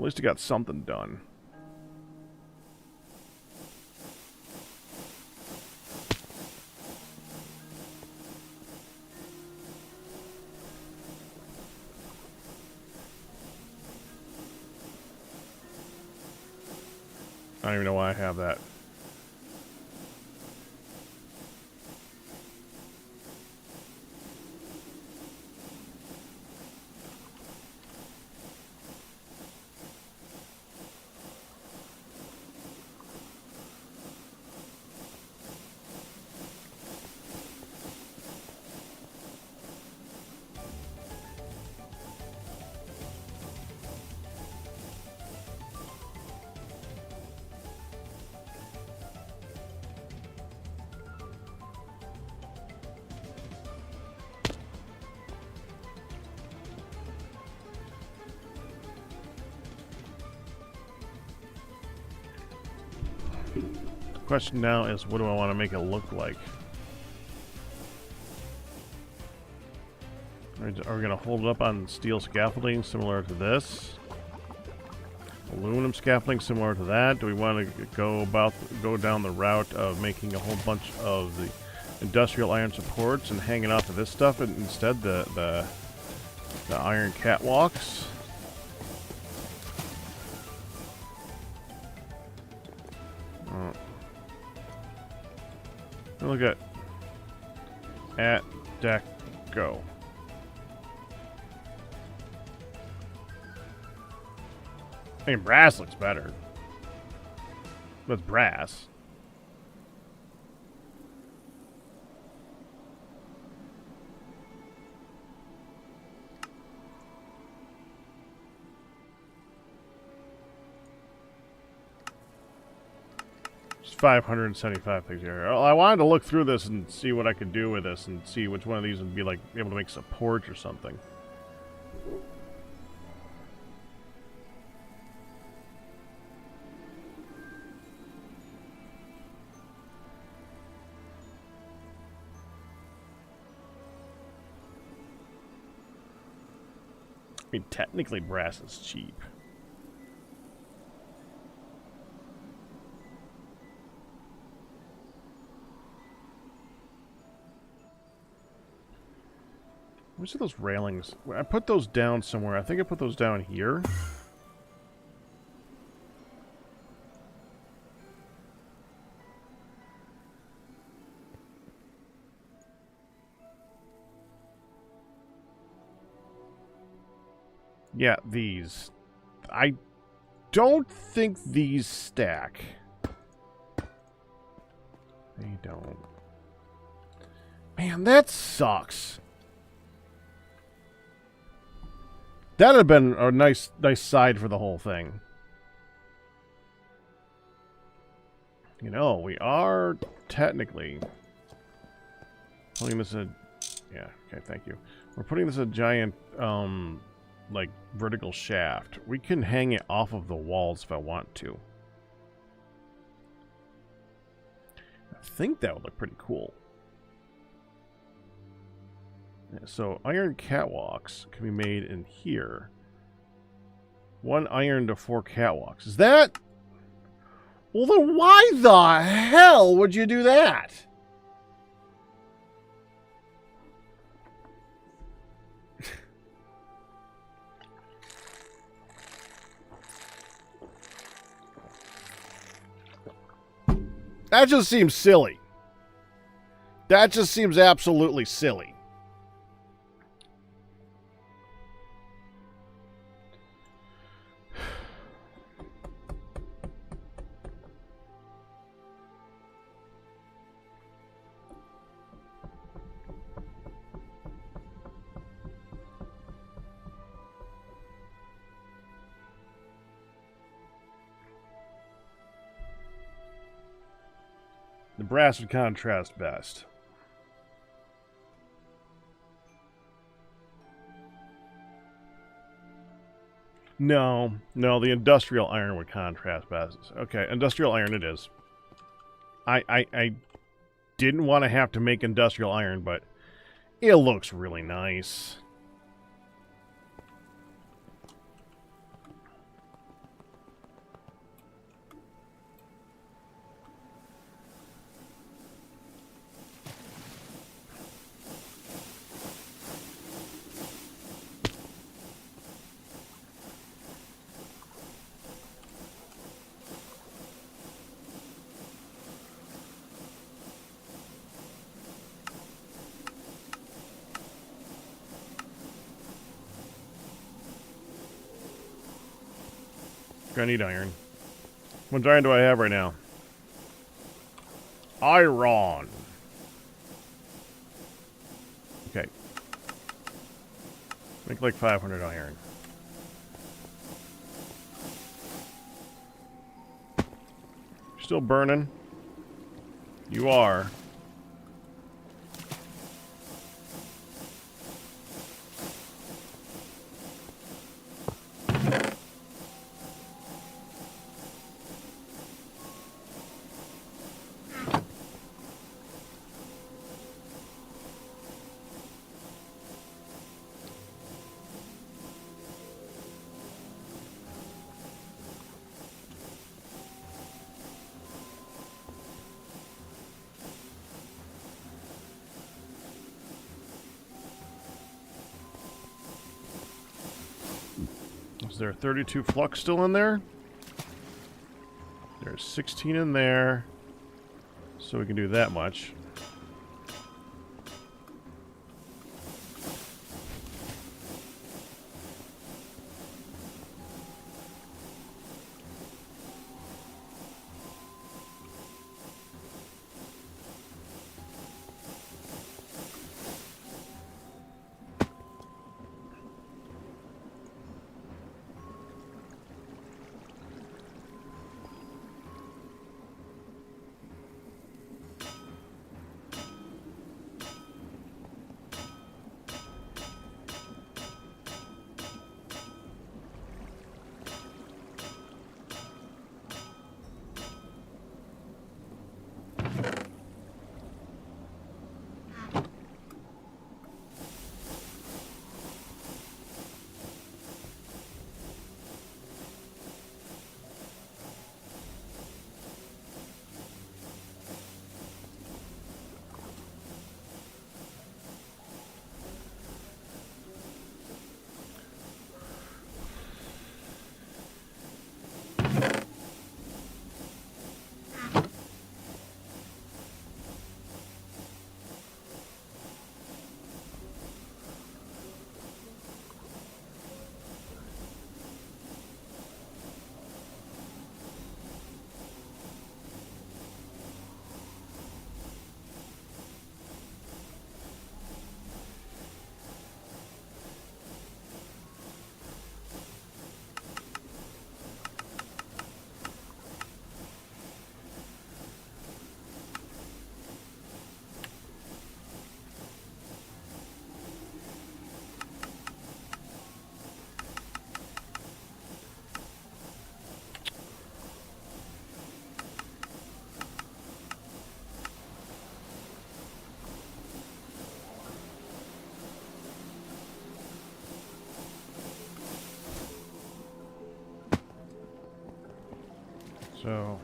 least he got something done. I don't even know why I have that. The question now is, what do I want to make it look like? Are we going to hold it up on steel scaffolding similar to this? Aluminum scaffolding similar to that? Do we want to go down the route of making a whole bunch of the industrial iron supports and hanging off of this stuff, and instead the iron catwalks? Look at deck go. I mean, brass looks better. That's brass. Just 575 things here. Well, I wanted to look through this and see what I could do with this and see which one of these would be like able to make support or something. I mean, technically brass is cheap. Which are those railings? I put those down somewhere. I think I put those down here. Yeah, these. I don't think these stack. They don't. Man, that sucks. That'd have been a nice side for the whole thing. You know, we are technically putting this in. Yeah, okay, thank you. We're putting this in a giant, like, vertical shaft. We can hang it off of the walls if I want to. I think that would look pretty cool. So, iron catwalks can be made in here. 1 iron to 4 catwalks. Is that... Well, then why the hell would you do that? That just seems silly. That just seems absolutely silly. The brass would contrast best. No, the industrial iron would contrast best. Okay, industrial iron it is. I didn't want to have to make industrial iron, but it looks really nice. Gonna need iron. How much iron do I have right now? Iron. Okay. Make like 500 iron. Still burning? You are. Is there 32 flux still in there? There's 16 in there. So we can do that much. So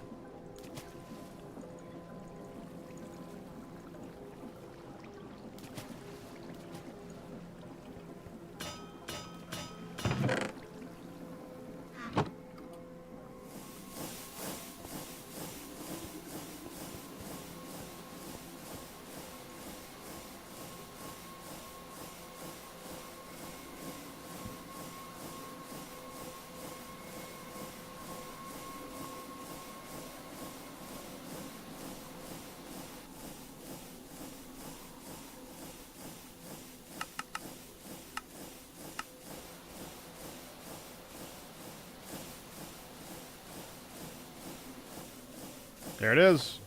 there it is.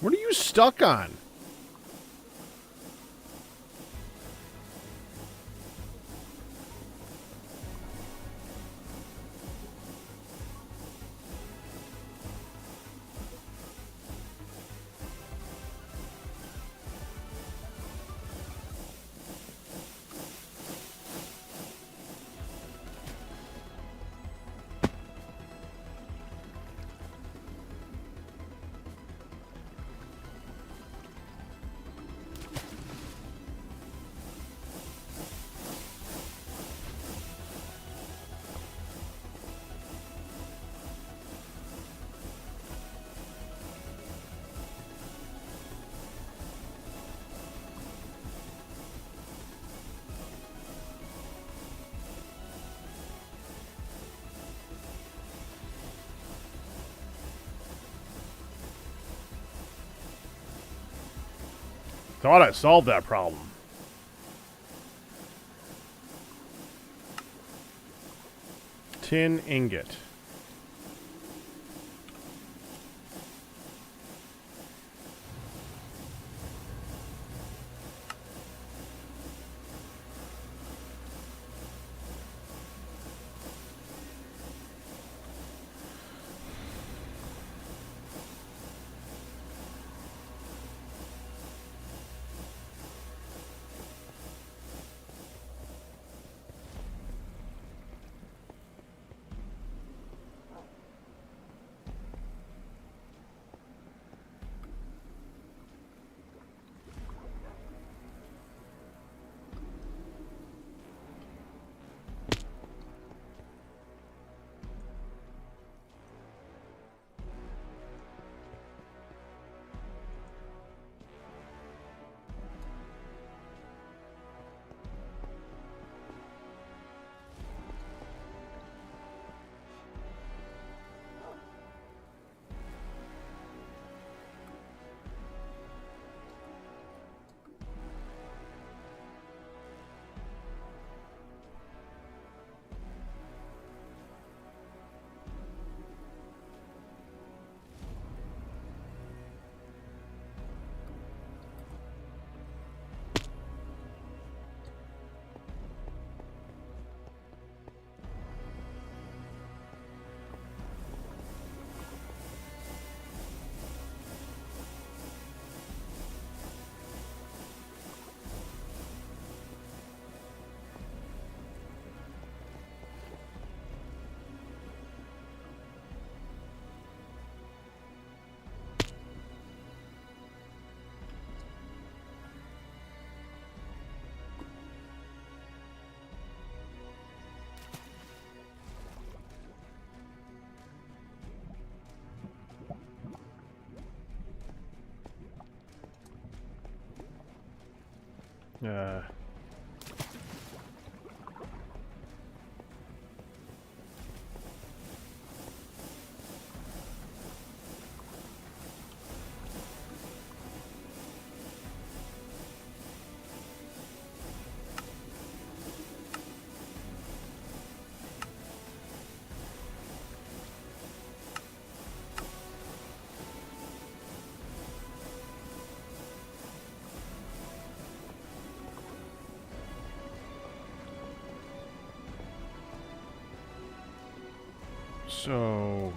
What are you stuck on? Thought I solved that problem. Tin ingot. Uh, so...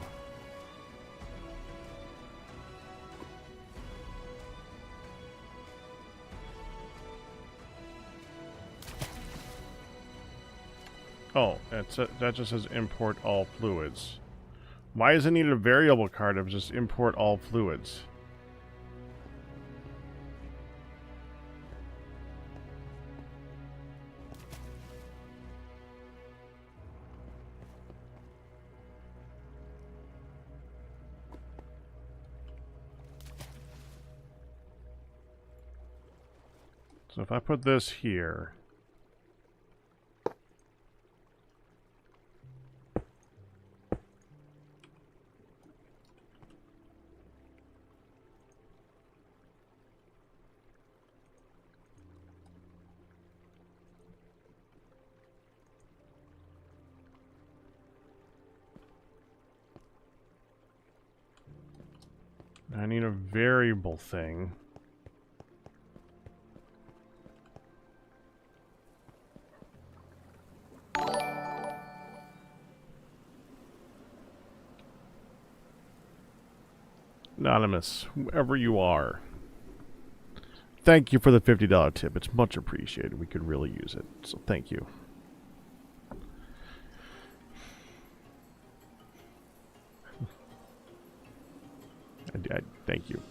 Oh, that just says import all fluids. Why does it need a variable card of just import all fluids? So if I put this here... I need a variable thing. Anonymous, whoever you are. Thank you for the $50 tip. It's much appreciated. We could really use it. So thank you. Thank you.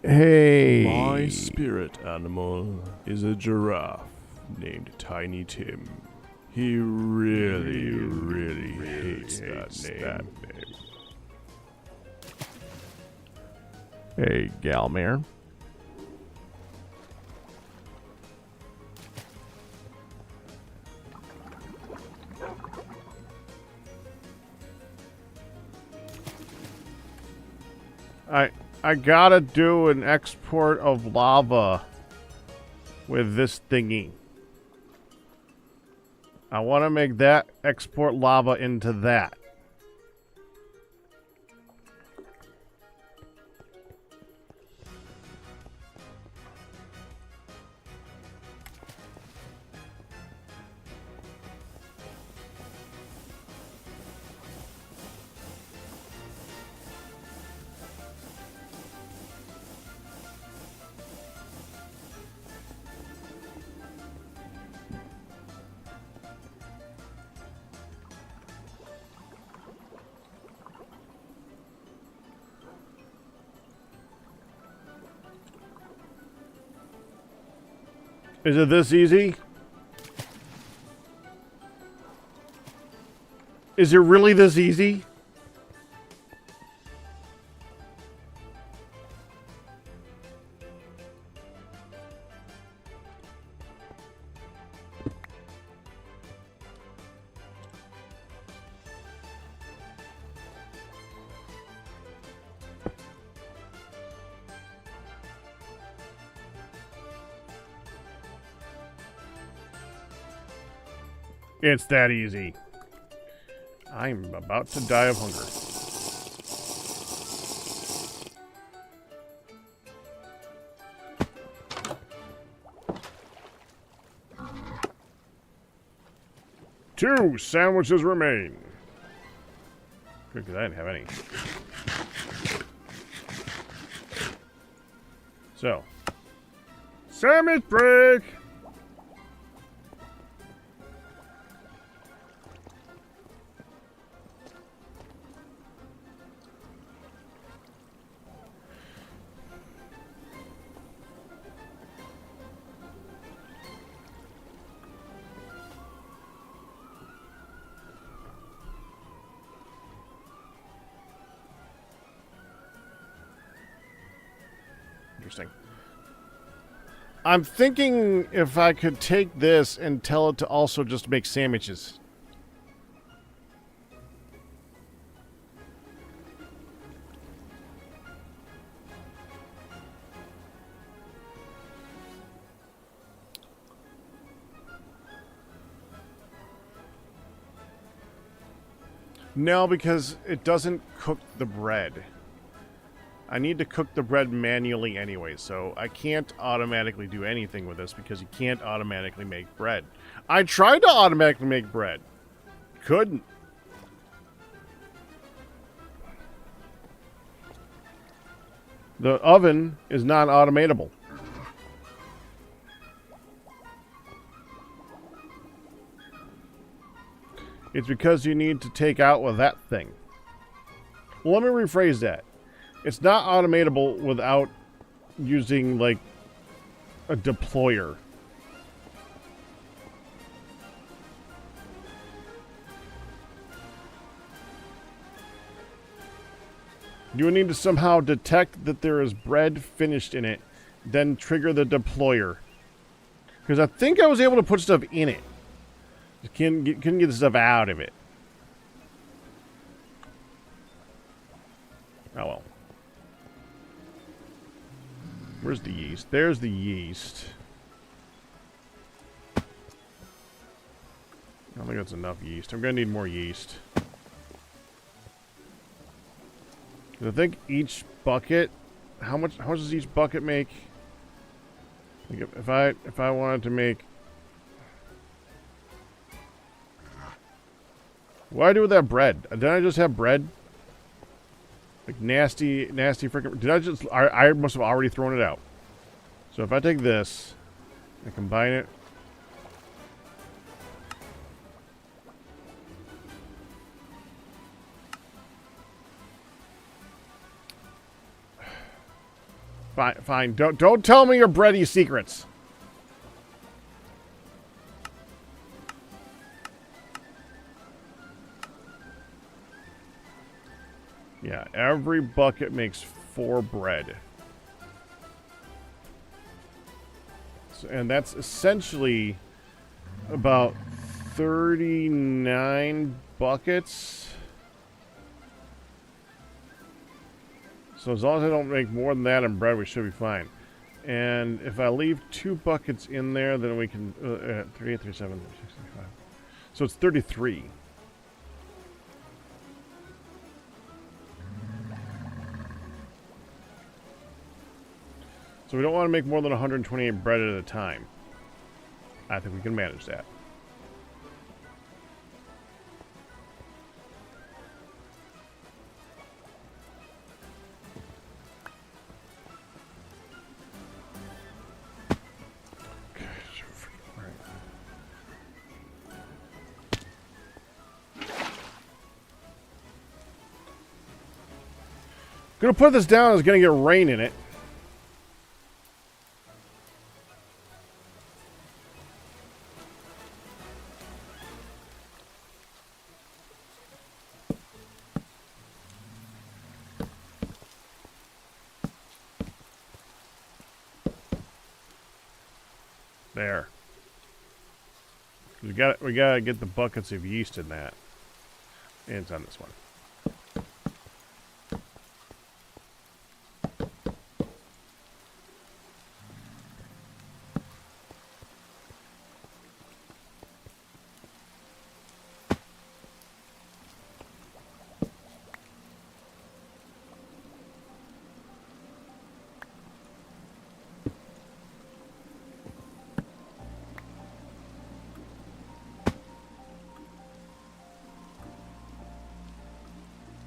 Hey. My spirit animal is a giraffe named Tiny Tim. He really hates that name. Hey, Galmare. I gotta do an export of lava with this thingy. I want to make that export lava into that. Is it this easy? Is it really this easy? It's that easy. I'm about to die of hunger. Two sandwiches remain. Good, because I didn't have any. So, sandwich break! Interesting. I'm thinking if I could take this and tell it to also just make sandwiches. No, because it doesn't cook the bread. I need to cook the bread manually anyway, so I can't automatically do anything with this because you can't automatically make bread. I tried to automatically make bread. Couldn't. The oven is not automatable. It's because you need to take out with that thing. Well, let me rephrase that. It's not automatable without using, like, a deployer. You would need to somehow detect that there is bread finished in it, then trigger the deployer. Because I think I was able to put stuff in it. Couldn't get the stuff out of it. Oh well. Where's the yeast? There's the yeast. I don't think that's enough yeast. I'm going to need more yeast. I think each bucket... How much does each bucket make? Like if I wanted to make... What do I do with that bread? Did I just have bread? Like nasty freaking... Did I just... I must have already thrown it out. So if I take this and combine it... Fine. Don't tell me your bready secrets. Yeah, every bucket makes 4 bread. So, and that's essentially about 39 buckets. So as long as I don't make more than that in bread, we should be fine. And if I leave 2 buckets in there, then we can... 38, 37, 65. So it's 33. So we don't want to make more than 128 bread at a time. I think we can manage that. Gonna put this down. It's gonna get rain in it. There. We gotta get the buckets of yeast in that. And it's on this one.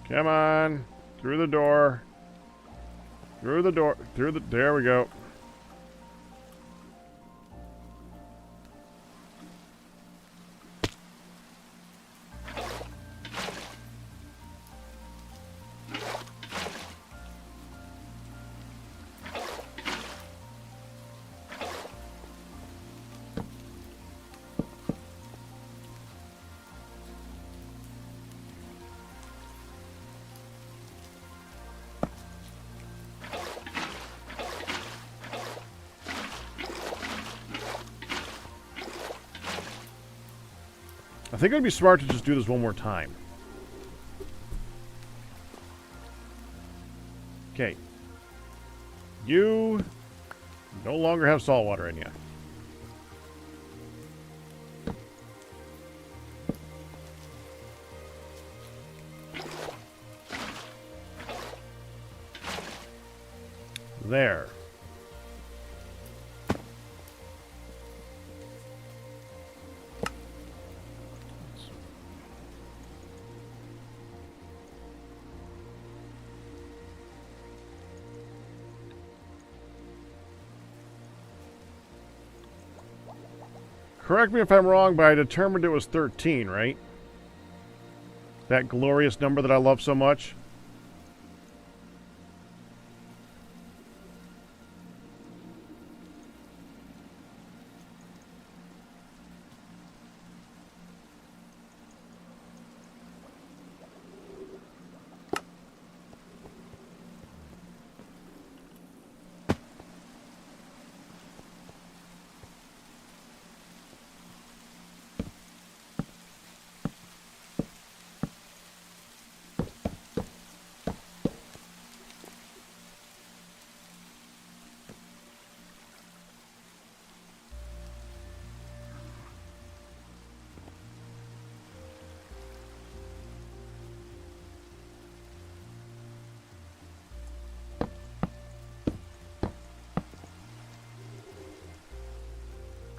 Come on. Through the door. Through the door. There we go. I think it would be smart to just do this one more time. Okay. You no longer have salt water in you. There. Correct me if I'm wrong, but I determined it was 13, right? That glorious number that I love so much.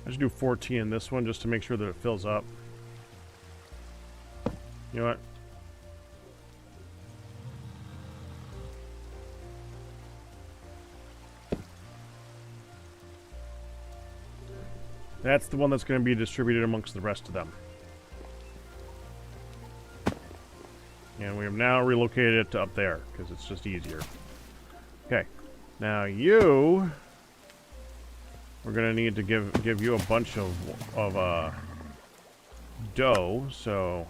I should do 14 in this one just to make sure that it fills up. You know what? That's the one that's going to be distributed amongst the rest of them. And we have now relocated it to up there because it's just easier. Okay. Now you... We're gonna need to give you a bunch of dough, so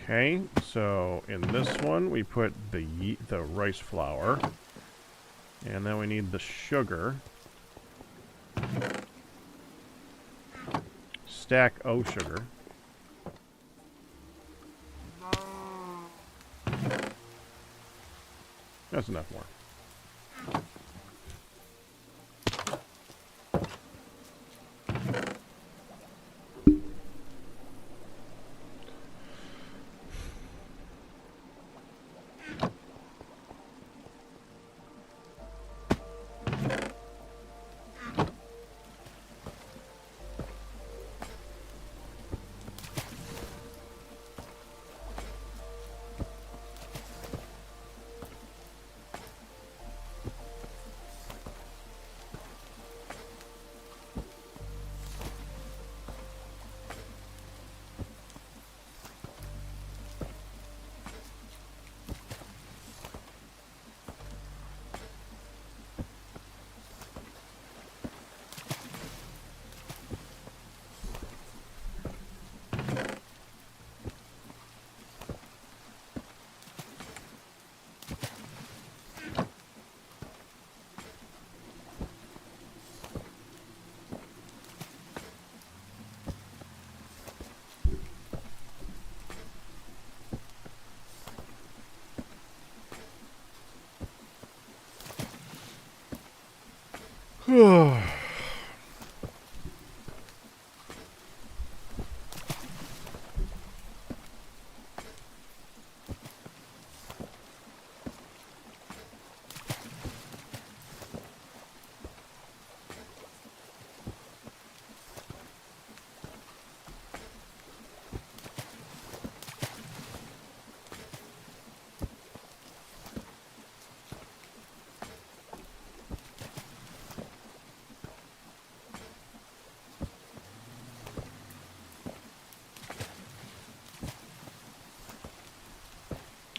Okay, so in this one we put the rice flour, and then we need the sugar. Stack O sugar. That's enough more.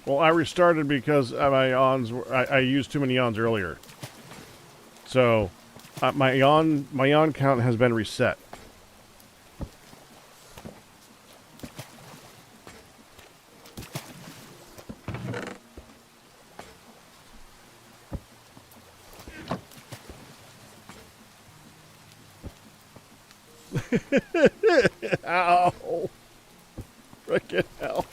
Well, I restarted because my yawns. I used too many yawns earlier, so my yawn count has been reset. Ow! Frickin' hell!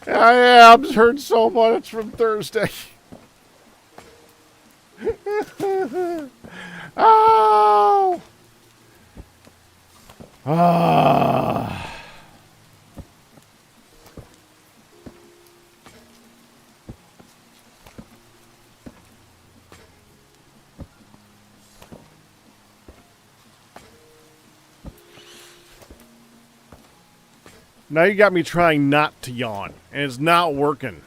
My abs hurt so much from Thursday. Ow! Ah! Now you got me trying not to yawn, and it's not working.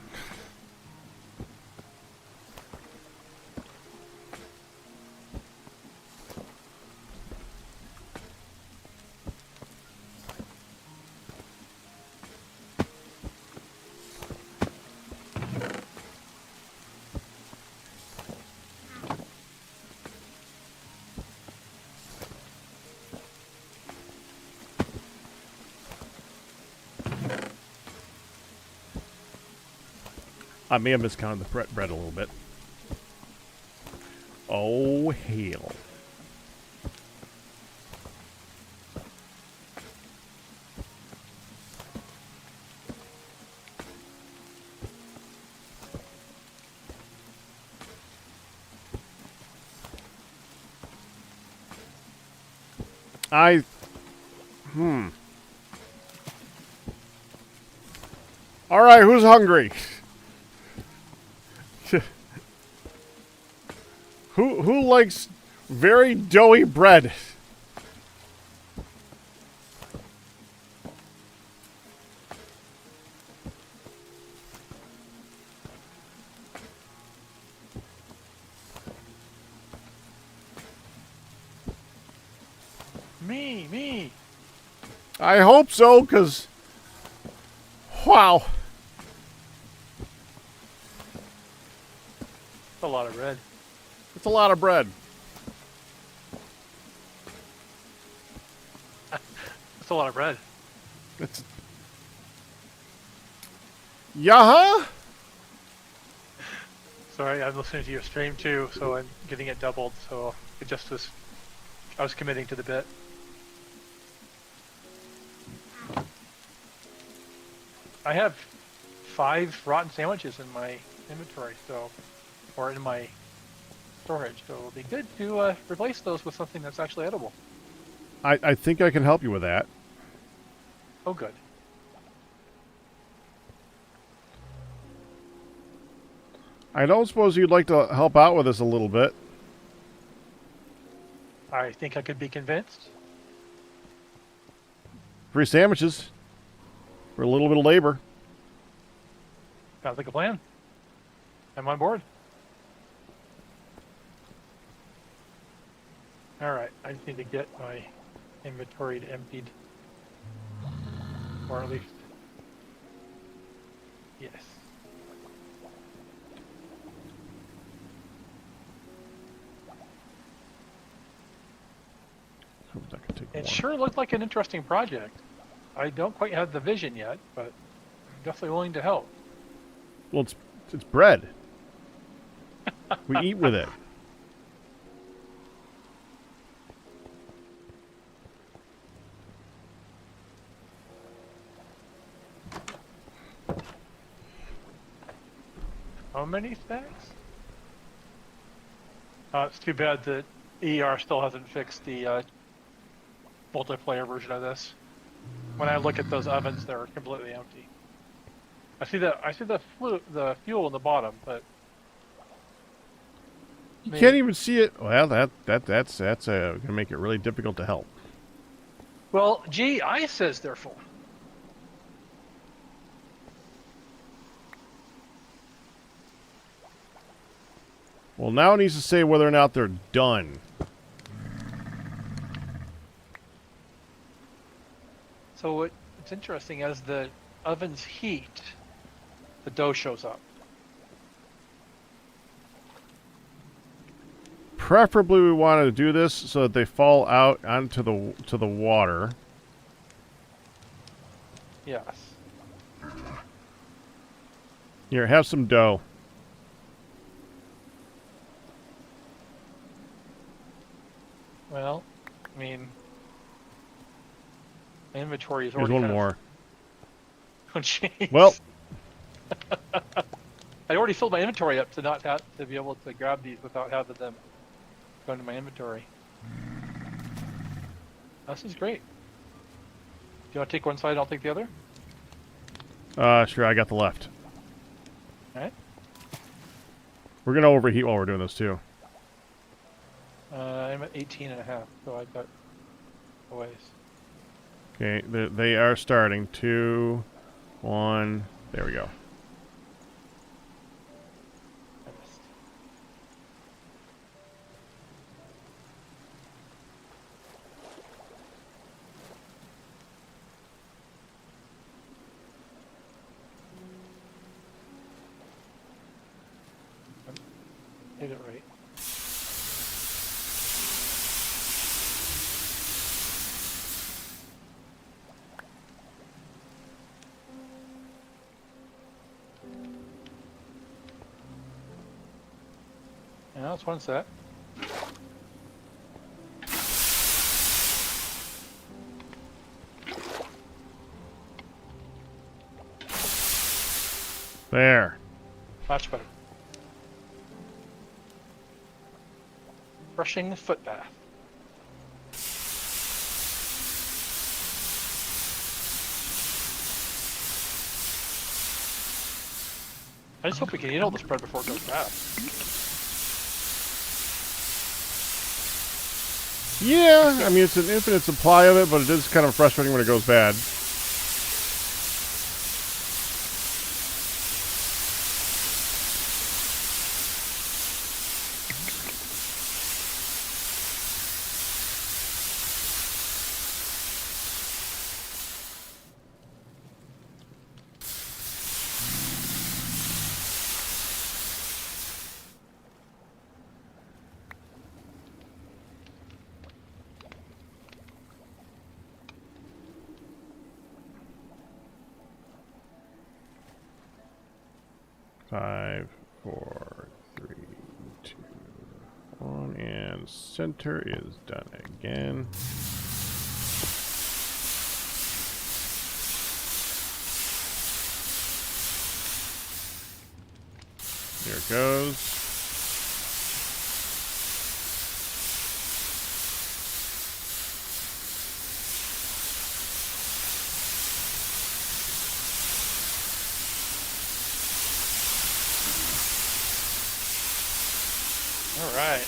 I may have miscounted the bread a little bit. Oh, hell. All right, who's hungry? Who likes very doughy bread? Me. I hope so, because wow. That's a lot of bread. It's a lot of bread. That's a lot of bread. It's Yaha? Sorry, I'm listening to your stream too, so I'm getting it doubled. So it just was, I was committing to the bit. I have 5 rotten sandwiches in my inventory, so, or in my storage. So it'll be good to replace those with something that's actually edible. I think I can help you with that. Oh, good. I don't suppose you'd like to help out with this a little bit. I think I could be convinced. Free sandwiches. For a little bit of labor. Sounds like a plan. I'm on board. Alright, I just need to get my inventory emptied. Or at least... Yes. That could take a It while. sure looked like an interesting project. I don't quite have the vision yet, but I'm definitely willing to help. Well, it's bread. We eat with it. How many stacks? It's too bad that ER still hasn't fixed the multiplayer version of this. When I look at those ovens, they're completely empty. I see the fuel in the bottom, but You can't even see it. Well, that's gonna make it really difficult to help. well, GI says they're full. Well, now it needs to say whether or not they're done. So what's interesting, as the ovens heat, the dough shows up. Preferably, we want to do this so that they fall out onto the water. Yes. Here, have some dough. Well, I mean, my inventory is Here's already one kind of- more. Oh, jeez. Well, I already filled my inventory up to not have to be able to grab these without having them go into my inventory. This is great. Do you want to take one side? I'll take the other. sure, I got the left. All right. We're gonna overheat while we're doing this too. I'm at 18 and a half, so I've got a ways. Okay, they are starting. 2, 1. There we go. I missed. Hit it right. Yeah, that's one set. There. Much better. Brushing the foot bath. I just hope we can eat all this bread before it goes bad. Yeah, I mean, it's an infinite supply of it, but it is kind of frustrating when it goes bad. 5, 4, 3, 2, 1, and center is done again. There it goes. All right.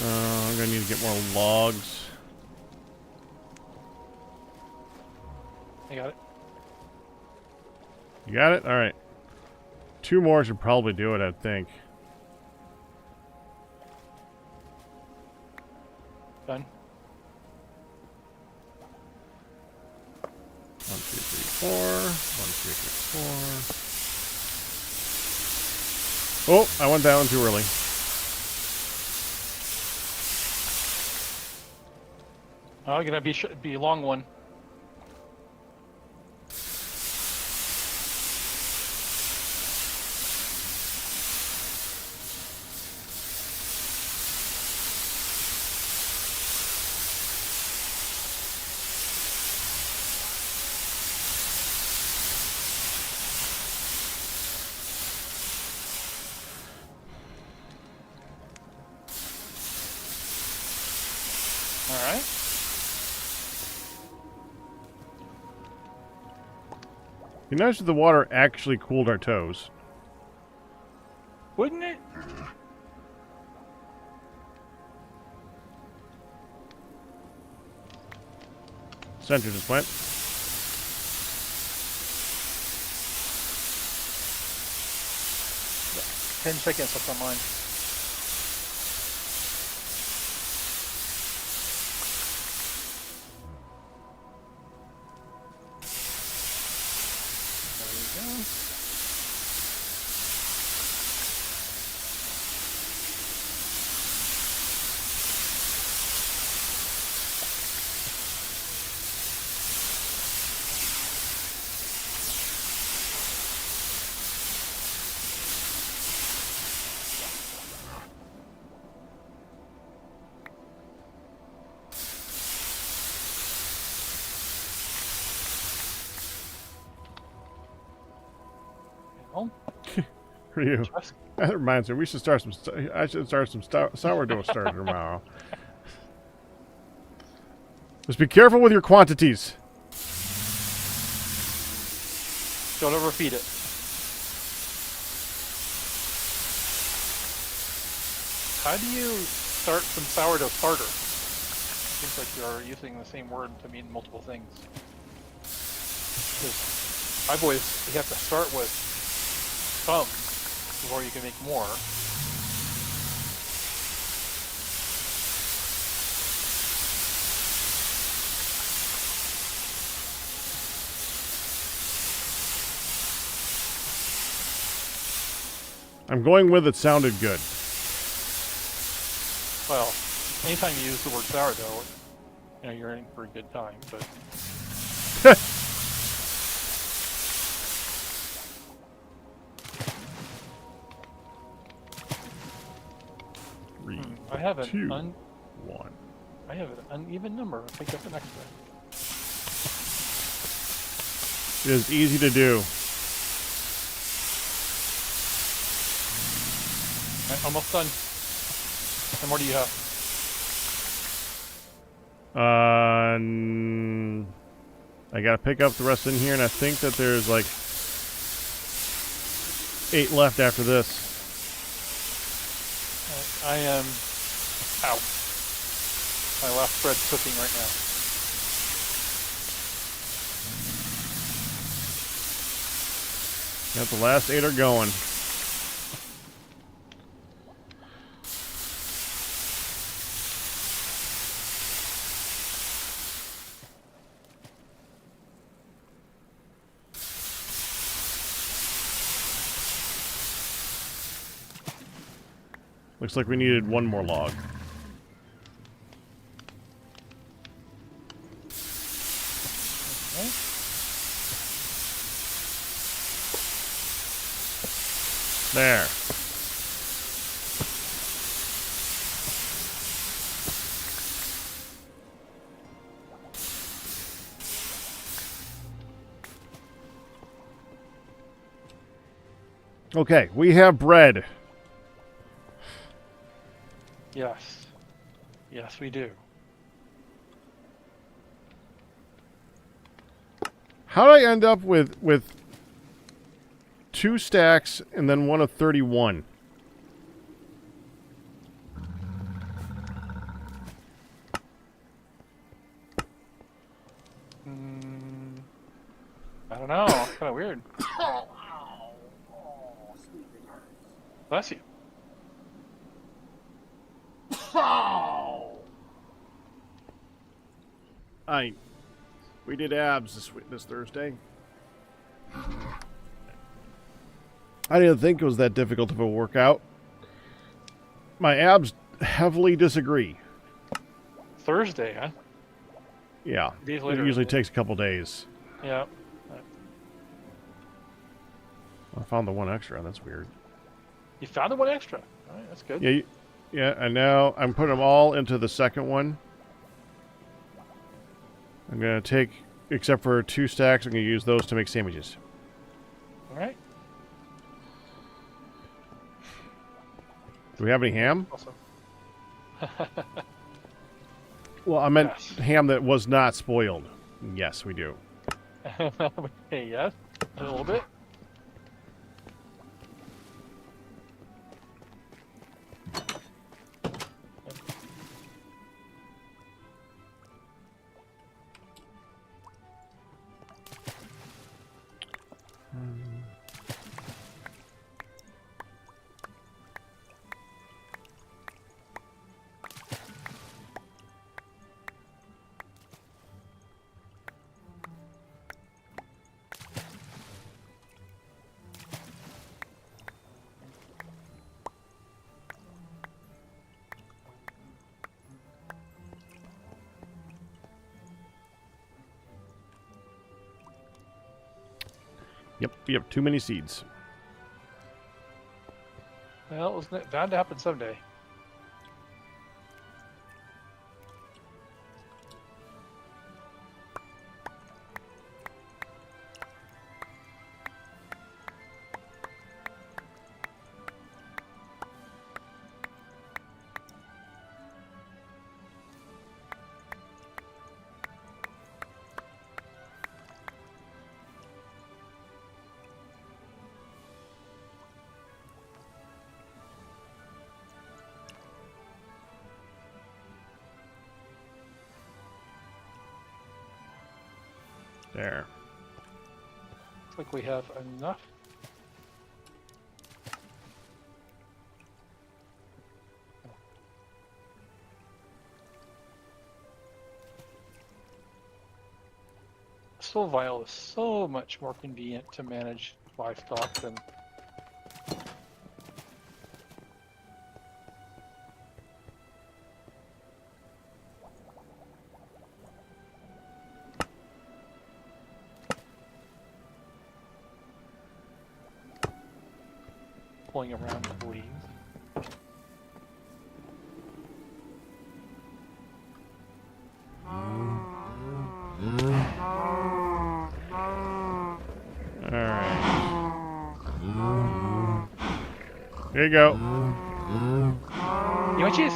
I'm gonna need to get more logs. I got it. You got it? Alright. 2 more should probably do it, I think. Done. 1, 2, 3, 4. 1, 2, 3, 4. Oh, I went down too early. Oh, gonna be a long one. All right. You notice that the water actually cooled our toes. Wouldn't it? Center just went. Yeah. 10 seconds left on mine. There we go. Well, For you. just That reminds me, we should start some. I should start some sourdough starter tomorrow. Just be careful with your quantities. don't overfeed it. How do you start some sourdough starter? Seems like you're using the same word to mean multiple things. 'Cause I've always, you have to start with some before you can make more. I'm going with it sounded good. Well, anytime you use the word sourdough, you know, you're in for a good time, but 3, I have 2, an 1. I have an uneven number. I'll pick up the next one. It is easy to do. Alright, almost done. How more do you have? I gotta pick up the rest in here, and I think that there's like 8 left after this. I am out. My last bread's cooking right now. Got the last 8 are going. Looks like we needed one more log. Okay. There. Okay, we have bread. Yes. Yes, we do. How did I end up with 2 stacks and then one of 31? I don't know. It's kind of weird. Bless you. We did abs this Thursday. I didn't think it was that difficult of a workout. My abs heavily disagree. Thursday, huh? Yeah, Days it later. usually takes a couple days. Yeah. I found the one extra. That's weird. You found the one extra. All right, that's good. Yeah, yeah. And now I'm putting them all into the second one. I'm gonna take, except for 2 stacks, I'm gonna use those to make sandwiches. All right. Do we have any ham? Awesome. Well, I meant Yes. ham that was not spoiled. Yes, we do. Hey, yes, a little bit. Yep, we have too many seeds. Well, wasn't it bound to happen someday? There. Looks like we have enough. Soul vial is so much more convenient to manage livestock than pulling around with leaves. Alright. There you go. You want cheese?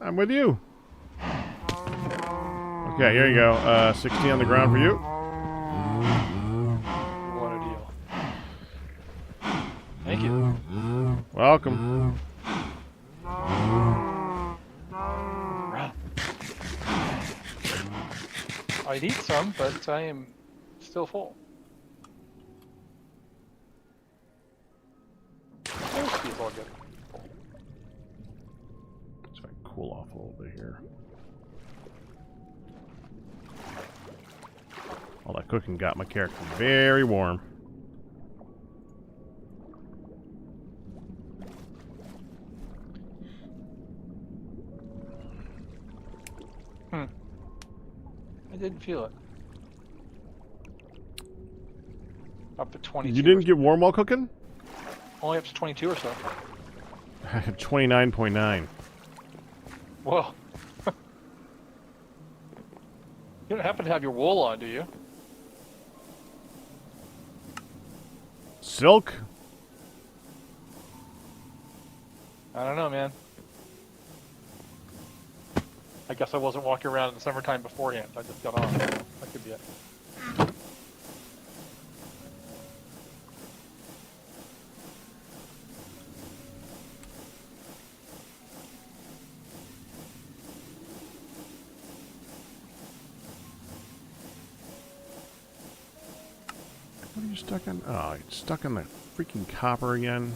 I'm with you. Okay, here you go. 60 on the ground for you. What a deal. Thank you. Welcome. Wow. I'd eat some, but I am still full. It's all good. So I can cool off a little bit here. All that cooking got my character very warm. didn't feel it. Up to 22. You didn't get warm while cooking? Only up to 22 or so. 29.9. Whoa. You don't happen to have your wool on, do you? Silk? I don't know, man. I guess I wasn't walking around in the summertime beforehand. I just got on. That could be it. What are you stuck on? Oh, you're stuck on the freaking copper again.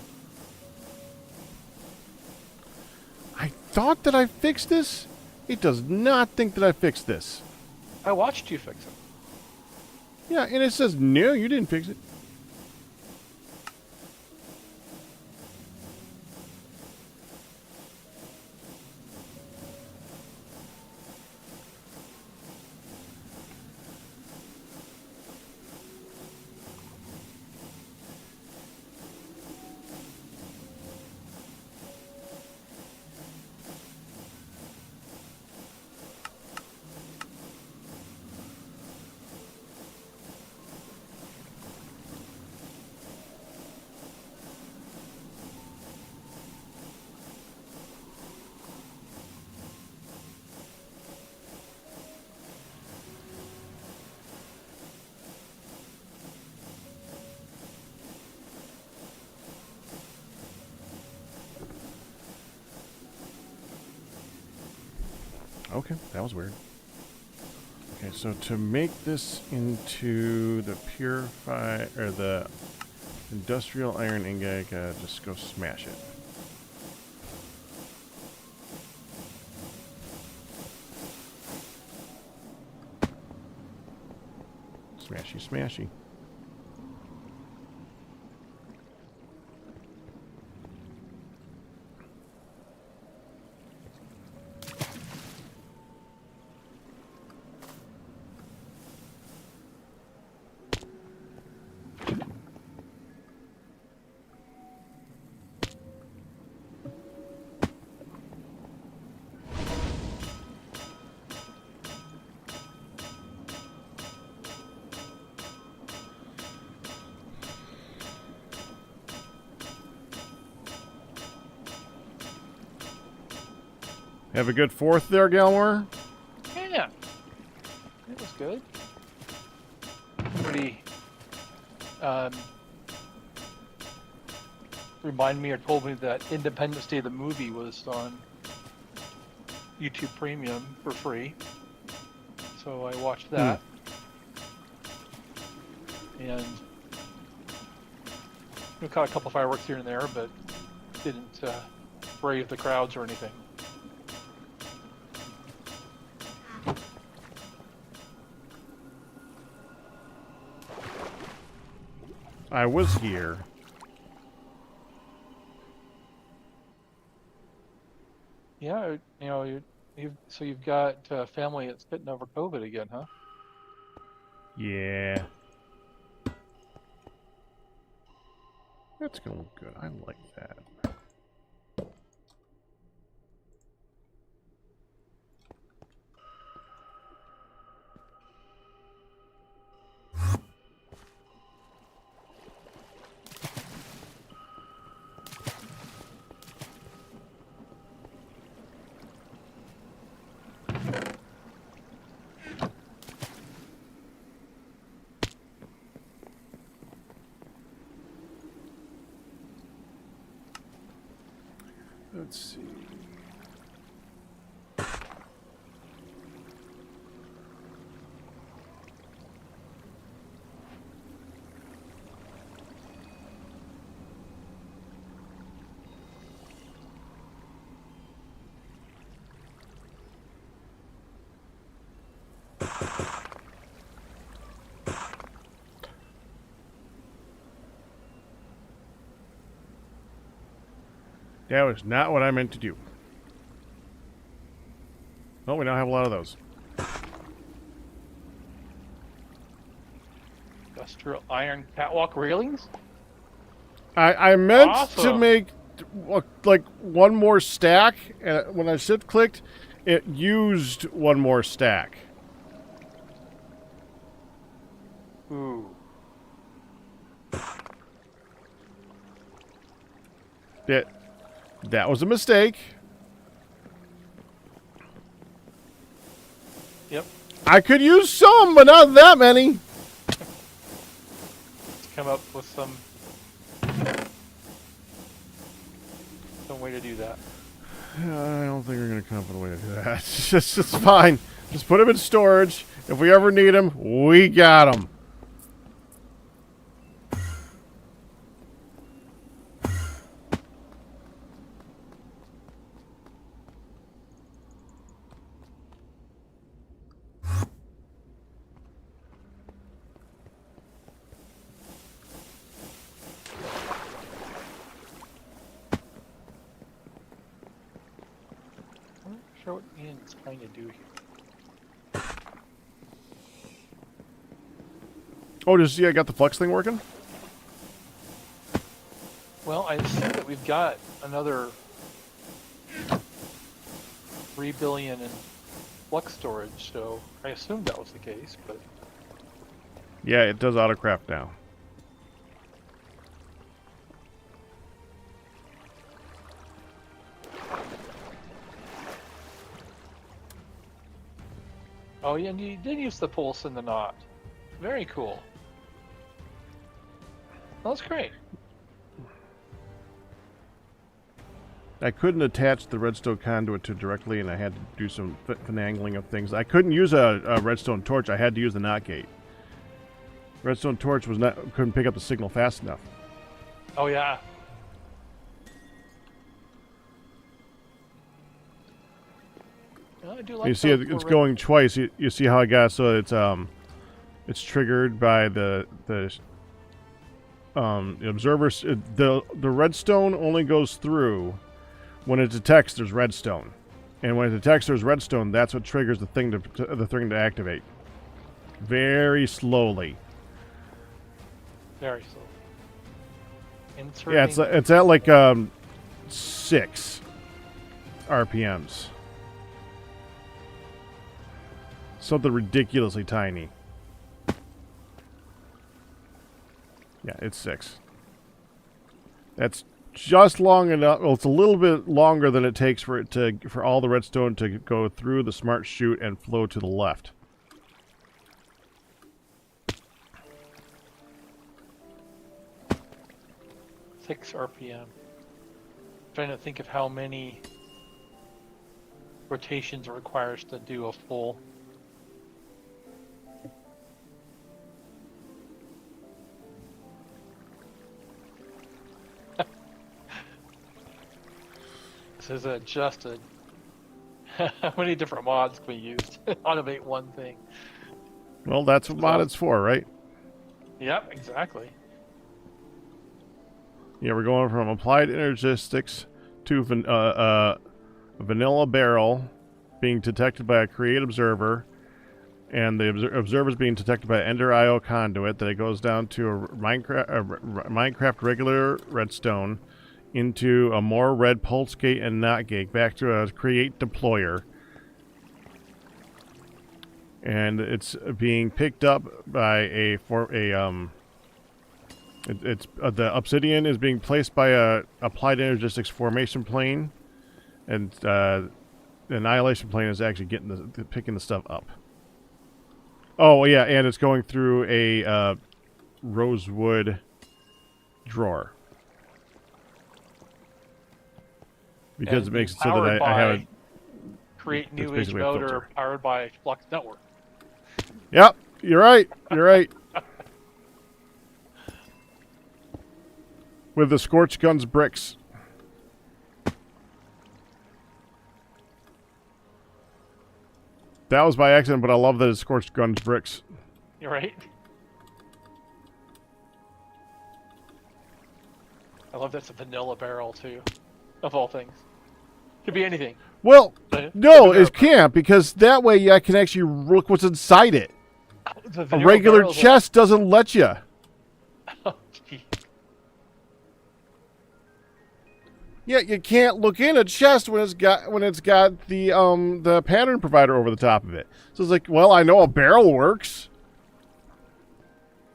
I thought that I fixed this. It does not think that I fixed this. I watched you fix it. Yeah, and it says, no, you didn't fix it. Okay, that was weird. Okay, so to make this into the purify or the industrial iron ingot, just go smash it. Smashy, smashy. Have a good 4th there, Galmore? Yeah. It was good. Somebody reminded me or told me that Independence Day the movie was on YouTube Premium for free. So I watched that. And we caught a couple fireworks here and there, but didn't brave the crowds or anything. I was here. Yeah, you know, you've got a family that's getting over COVID again, huh? Yeah. That's going good. I like that. Let's see. That was not what I meant to do. Oh, we now have a lot of those. industrial iron catwalk railings. I meant to Awesome. make like one more stack, and when I shift clicked, it used one more stack. Ooh. That was a mistake. Yep. I could use some, but not that many. Come up with some way to do that. I don't think we're gonna come up with a way to do that. It's fine. Just put them in storage. If we ever need them, we got them. I'm not sure what Ian's trying to do here. Oh, did you see I got the flex thing working? Well, I see that we've got another 3 billion in flux storage, so I assumed that was the case, but Yeah, it does autocraft now. oh yeah, and you did use the pulse and the knot. Very cool. Well, that's great. I couldn't attach the redstone conduit to directly, and I had to do some finagling of things. I couldn't use a redstone torch. I had to use the NOT gate. Redstone torch couldn't pick up the signal fast enough. Oh yeah. Well, I do like You see, the it's going twice. You see how I got so it's triggered by the observers. The redstone only goes through when it detects there's redstone, and when it detects there's redstone, that's what triggers the thing to activate. Very slowly. Very slow. Inserting. Yeah, it's at like 6 RPMs. Something ridiculously tiny. Yeah, it's 6. That's just long enough. Well, it's a little bit longer than it takes for all the redstone to go through the smart chute and flow to the left. Six RPM. Trying to think of how many rotations it requires to do a full. This is adjusted. How many different mods can we use to automate one thing? Well, that's what mod it's for, right? Yep, exactly. Yeah, we're going from applied energistics to vanilla barrel being detected by a create observer, and the observer is being detected by an Ender IO conduit. That it goes down to a Minecraft regular redstone, into a more red pulse gate and NOT gate, back to a create deployer, and it's being picked up by the obsidian is being placed by a applied energistics formation plane, and the annihilation plane is actually picking the stuff up. Oh yeah, and it's going through a rosewood drawer. Because it makes it so that I have a create new age basically a motor filter. powered by Flux Network. Yep, you're right. You're right. With the Scorch Guns bricks. That was by accident, but I love that it's Scorched Guns bricks. You're right. I love that's a vanilla barrel too, of all things. Could be anything. Well, The no, vanilla it can't, because that way I can actually look what's inside it. The A vanilla regular barrel's chest doesn't let you. Oh, gee. Yeah, you can't look in a chest when it's got the pattern provider over the top of it. So it's like, well, I know a barrel works,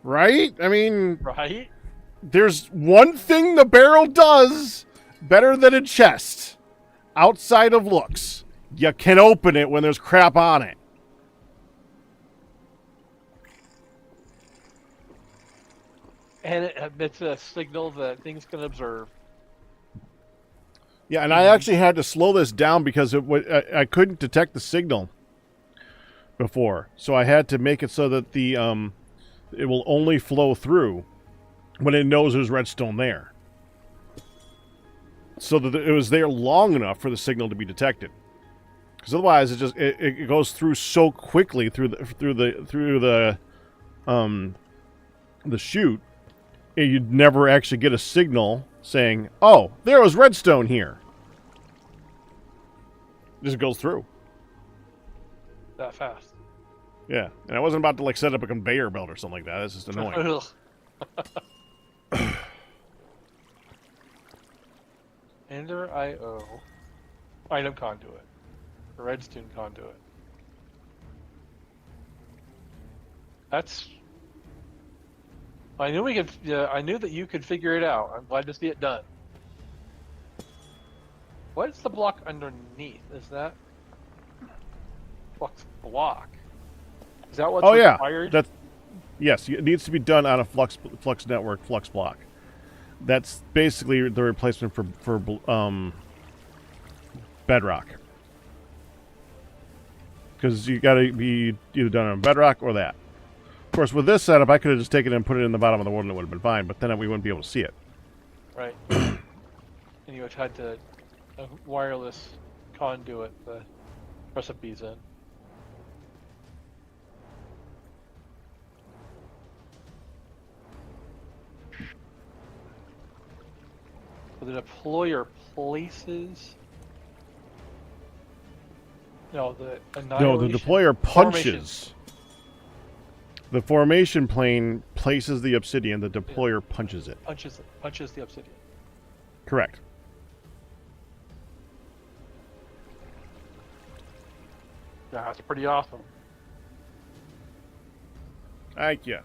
right? I mean, Right? there's one thing the barrel does better than a chest, outside of looks. You can open it when there's crap on it. And it emits a signal that things can observe. Yeah, and I actually had to slow this down because I couldn't detect the signal before, so I had to make it so that it will only flow through when it knows there's redstone there, so that it was there long enough for the signal to be detected. Because otherwise, it goes through so quickly through the chute, you'd never actually get a signal saying, "Oh, there was redstone here." It just goes through. That fast. Yeah, and I wasn't about to like set up a conveyor belt or something like that. That's just annoying. Ender IO. Item conduit. Redstone conduit. That's. I knew we could. I knew that you could figure it out. I'm glad to see it done. What's the block underneath? Is that flux block? Is that what's required? Yeah. Yes. It needs to be done on a flux network flux block. That's basically the replacement for bedrock. Because you got to be either done on bedrock or that. Of course, with this setup, I could have just taken it and put it in the bottom of the world and it would have been fine, but then we wouldn't be able to see it. Right. And you would have had to wireless conduit the recipes in. So the deployer places. No, the annihilation. No, the deployer punches. The formation plane places the obsidian. The deployer punches it. Punches the obsidian. Correct. Yeah, that's pretty awesome. Thank you.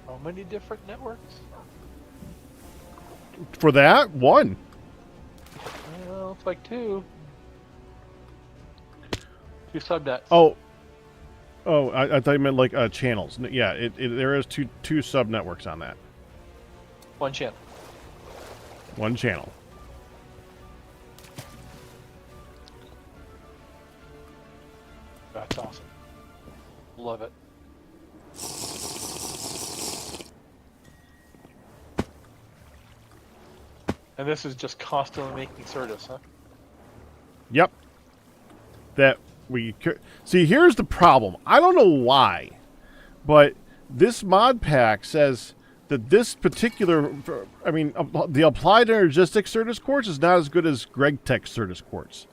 How many different networks? For that, one. Well, it's like two. Two subnets. Oh, I thought you meant like channels. Yeah, there is two sub networks on that. One channel. One channel. That's awesome. Love it. And this is just constantly making Certus, huh? Yep. That we could see. Here's the problem. I don't know why, but this mod pack says that this particular, the applied energistic Certus quartz is not as good as GregTech Certus quartz.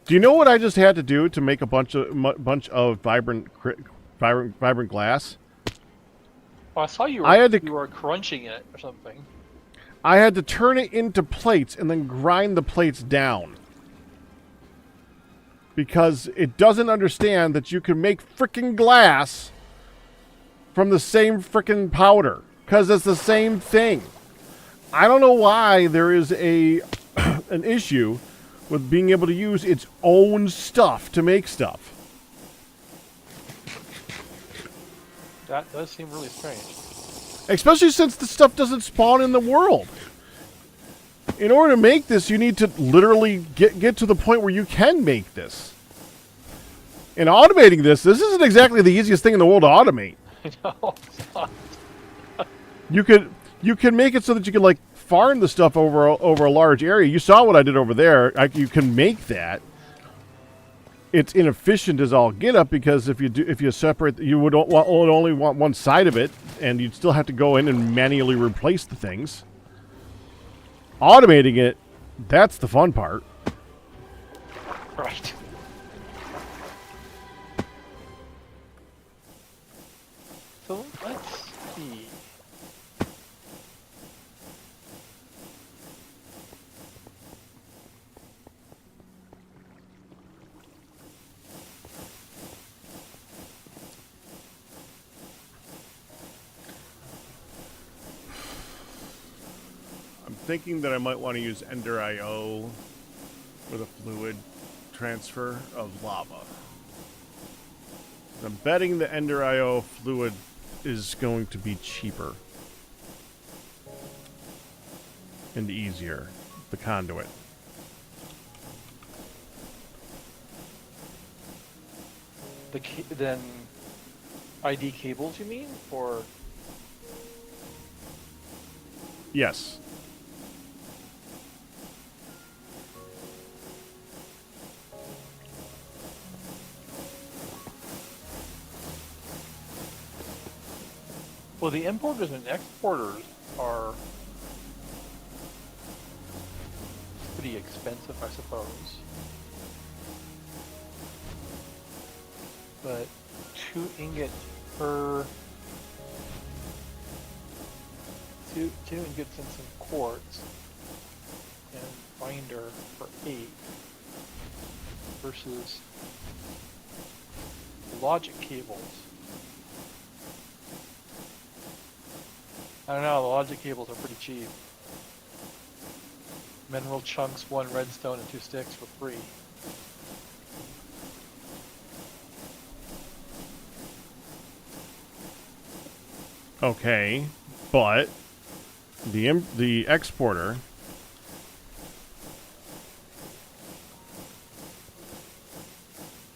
Do you know what I just had to do to make a bunch of vibrant glass? Well, I saw you were crunching it or something. I had to turn it into plates and then grind the plates down. Because it doesn't understand that you can make frickin' glass from the same frickin' powder. Because it's the same thing. I don't know why there is an issue with being able to use its own stuff to make stuff. That does seem really strange. Especially since the stuff doesn't spawn in the world. In order to make this, you need to literally get to the point where you can make this. And automating this isn't exactly the easiest thing in the world to automate. No, it's not. You can make it so that you can like farm the stuff over a large area. You saw what I did over there. You can make that. it's inefficient as all get up, because if you separate, you would only want one side of it, and you'd still have to go in and manually replace the things. Automating it, that's the fun part. Right. So let's see. I'm thinking that I might want to use Ender IO with a fluid transfer of lava. I'm betting the Ender IO fluid is going to be cheaper and easier, the conduit. Then ID cables, you mean? Or Yes. well, the importers and exporters are pretty expensive, I suppose. But 2 ingots per 2 ingots and some quartz and binder for 8 versus logic cables. I don't know, the logic cables are pretty cheap. Mineral chunks, 1 redstone, and 2 sticks for free. Okay, but the exporter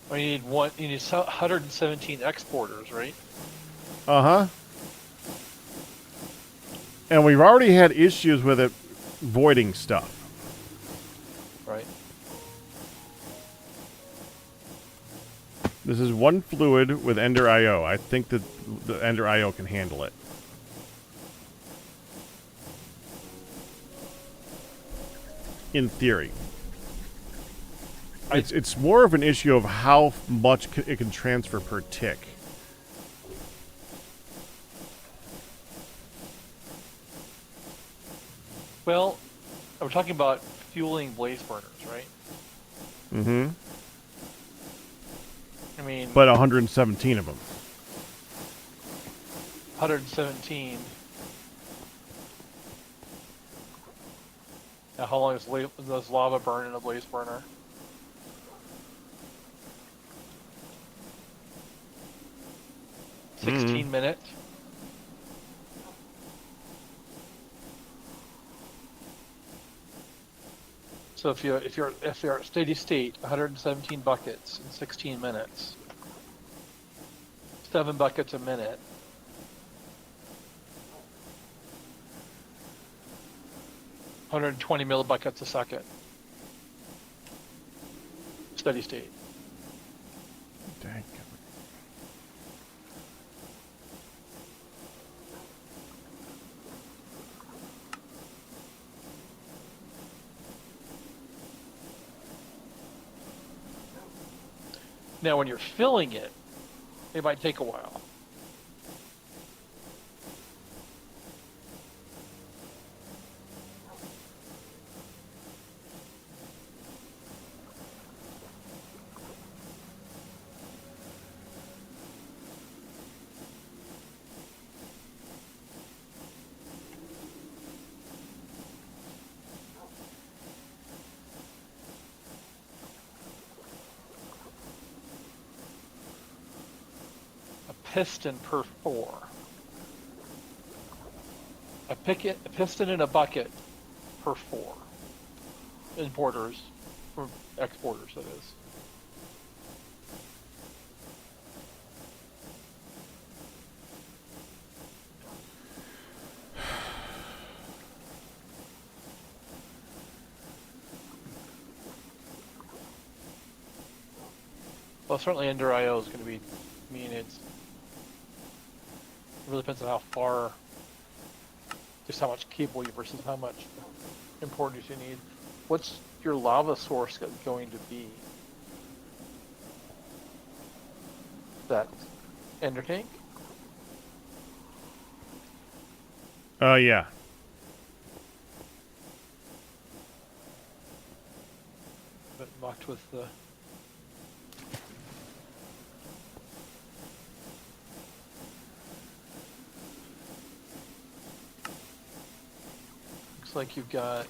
Well, you need 117 exporters, right? Uh-huh. And we've already had issues with it voiding stuff. Right. This is 1 fluid with Ender IO. I think that the Ender IO can handle it. In theory. It's more of an issue of how much it can transfer per tick. Well, we're talking about fueling blaze burners, right? Mm-hmm. I mean, But 117 of them. 117. Now, how long does lava burn in a blaze burner? Mm-hmm. 16 minutes. So if you're at steady state, 117 buckets in 16 minutes, 7 buckets a minute. $120 millibuckets a second. Steady state. Dang. Now, when you're filling it, it might take a while. Piston per 4. A piston in a bucket per 4. Importers, or exporters, that is. Well, certainly Ender IO is going to be. I mean, it really depends on how far, just how much cable you versus how much importance you need. What's your lava source going to be? That Ender tank? Yeah. But locked with the. Looks like you've got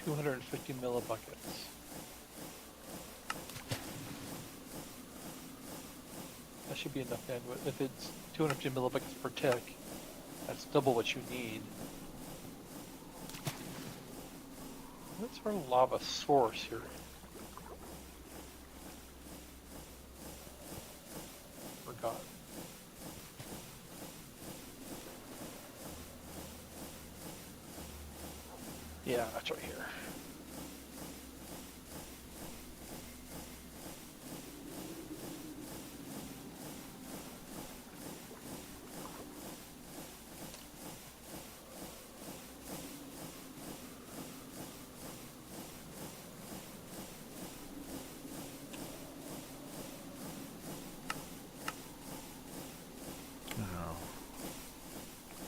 250 millibuckets. That should be enough bandwidth. If it's 250 millibuckets per tick, that's double what you need. What's our lava source here? Forgot. Yeah, that's right here.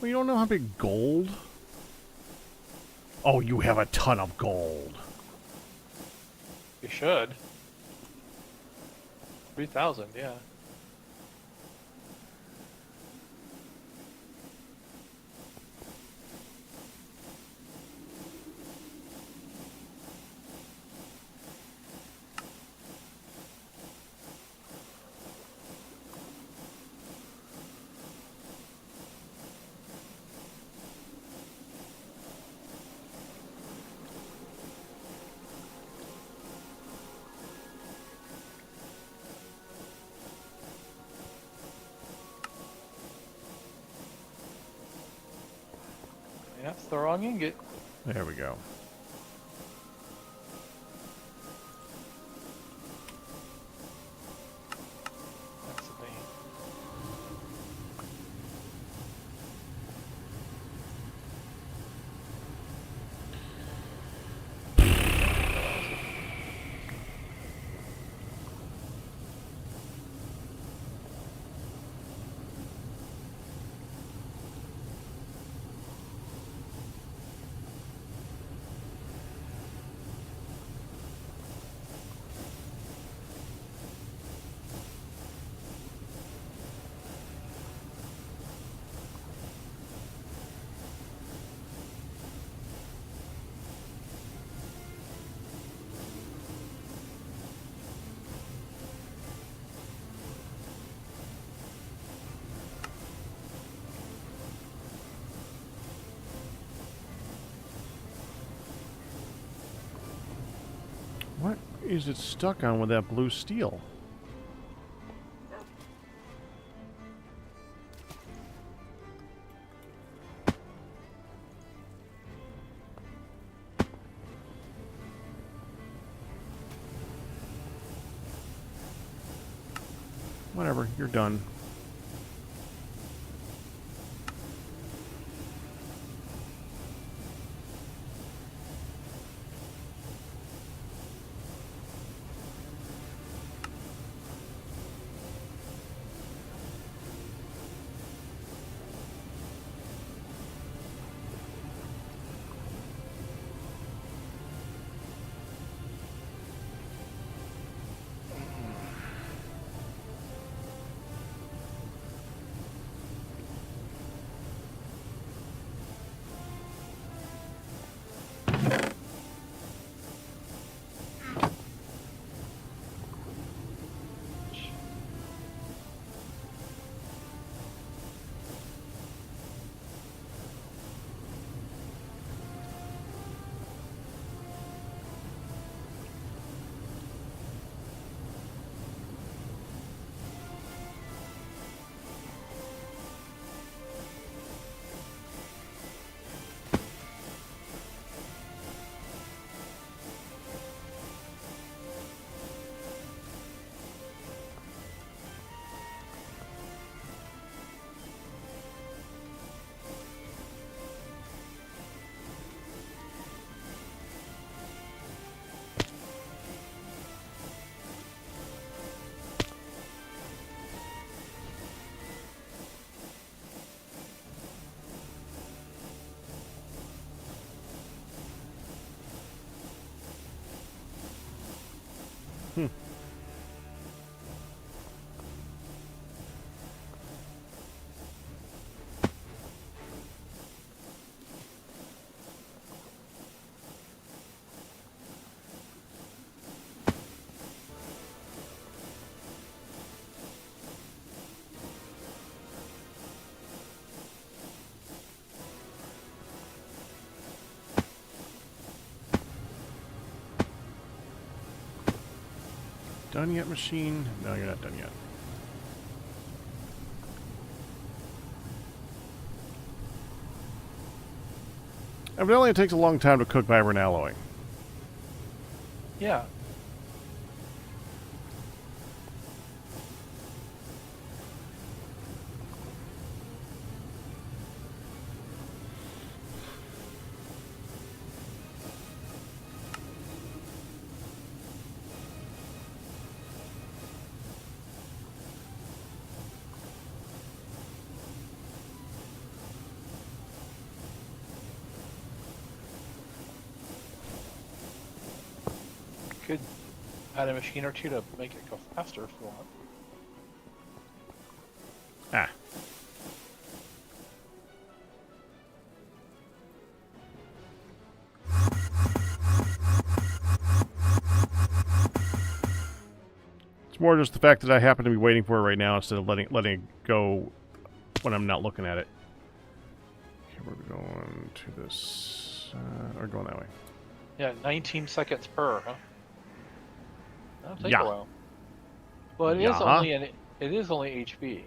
Well, you don't know how big gold? Oh, you have a ton of gold. You should. 3,000, yeah. Yeah, it's the wrong ingot. There we go. That's the thing. What is it stuck on with that blue steel? Whatever, you're done. Done yet, machine? No, you're not done yet. Evidently, it takes a long time to cook vibrant alloy. Yeah. Could add a machine or two to make it go faster if you want. Ah. It's more just the fact that I happen to be waiting for it right now instead of letting it go when I'm not looking at it. Okay, we're going to this, or going that way. Yeah, 19 seconds per, huh? That'll take Yeah. a while. Well, it is Yeah. only HV.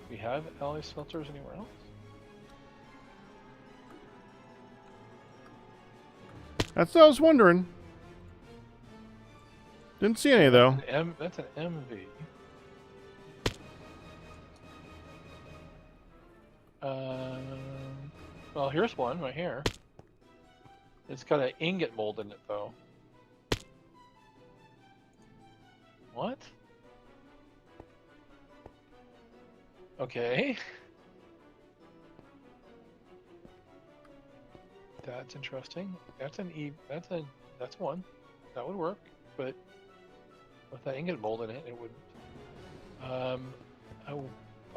We have alloy smelters anywhere else? That's what I was wondering. Didn't see any though. That's an MV. Well, here's one right here. It's got an ingot mold in it, though. What? Okay. That's interesting. That's that's one. That would work, but with that ingot mold in it, it wouldn't.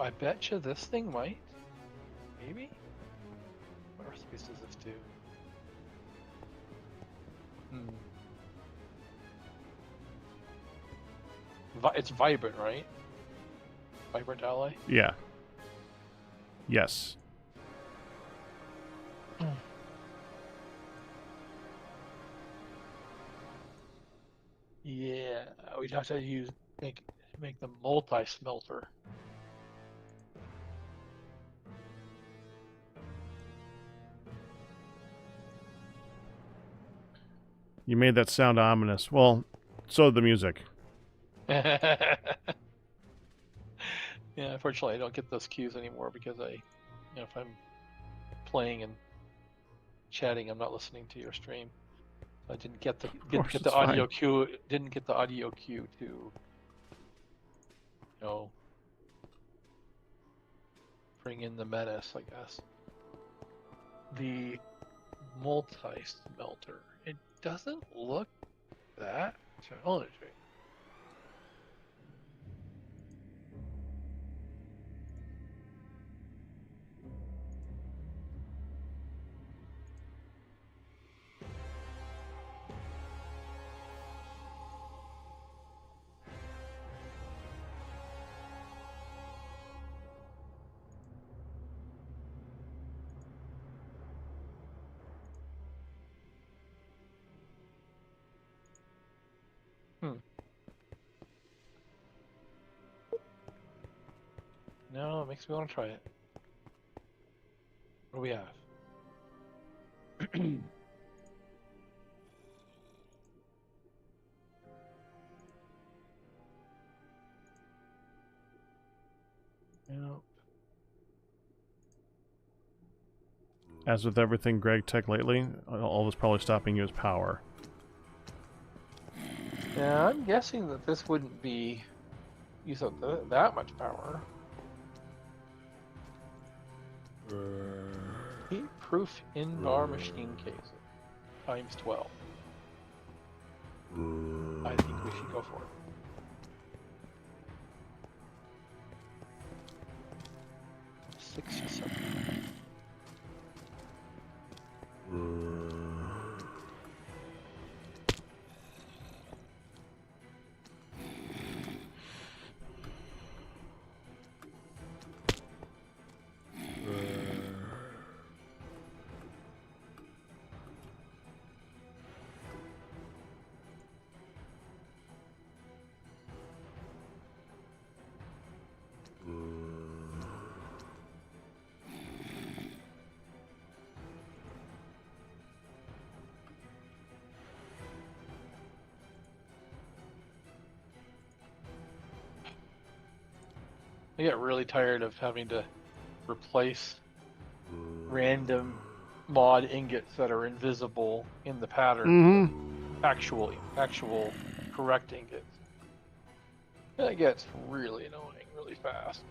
I bet you this thing might. Maybe? What recipes does this do? It's vibrant, right? Vibrant alloy? Yeah. Yes. Yeah, we'd have to make the multi-smelter. You made that sound ominous. Well, so did the music. Yeah, unfortunately, I don't get those cues anymore because if I'm playing and chatting, I'm not listening to your stream. I didn't get the audio cue. Didn't get the audio cue to, bring in the menace. I guess the multi-smelter. It doesn't look that challenging. No, it makes me want to try it. What do we have? No. As with everything Greg Tech lately, all that's probably stopping you is power. Yeah, I'm guessing that this wouldn't be use up that much power. Heat-proof in-bar machine case times 12. I think we should go for it. Six or seven. I get really tired of having to replace random mod ingots that are invisible in the pattern with actual correct ingots. That gets really annoying really fast.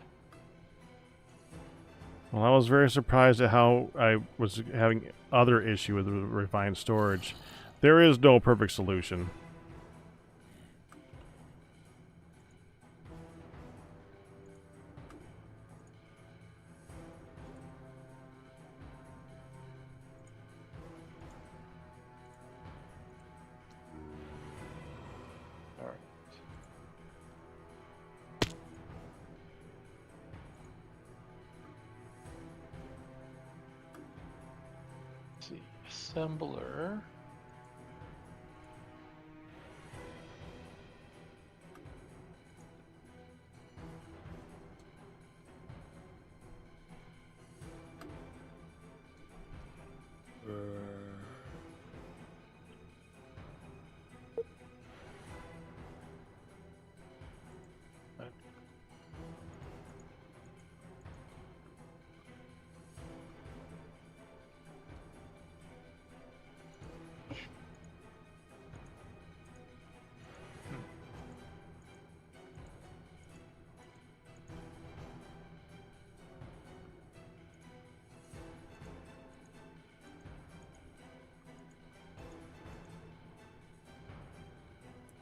Well, I was very surprised at how I was having other issue with the refined storage. There is no perfect solution. All right. Let's see, assembler.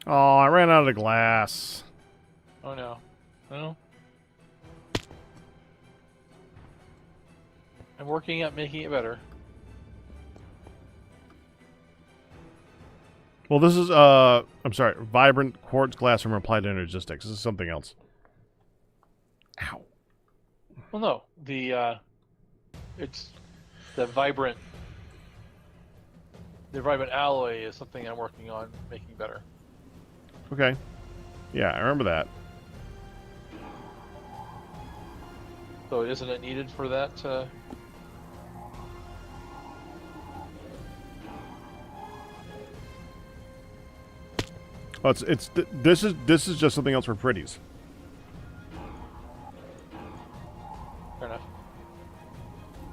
Oh, I ran out of glass. Oh no. No. I'm working at making it better. Well, this is, I'm sorry, vibrant quartz glass from applied energistics. This is something else. Ow. Well, no. It's the vibrant alloy is something I'm working on making better. Okay. Yeah, I remember that. So isn't it needed for that? Oh, this is just something else for pretties. Fair enough.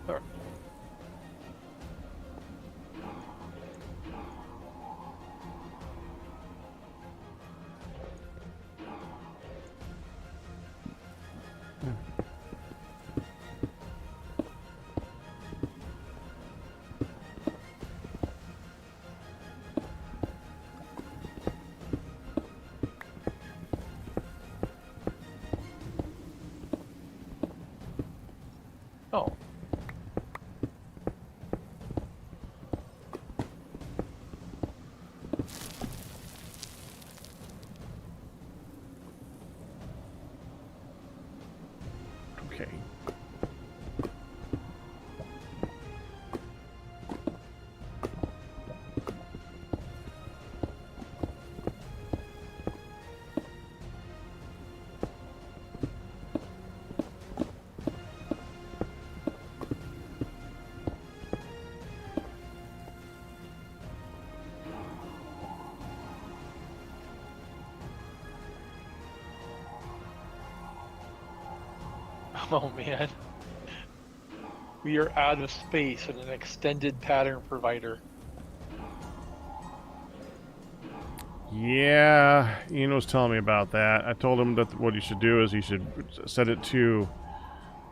All right. Oh. Okay. Oh man. We are out of space in an extended pattern provider. Yeah, Ian was telling me about that. I told him that what he should do is he should set it to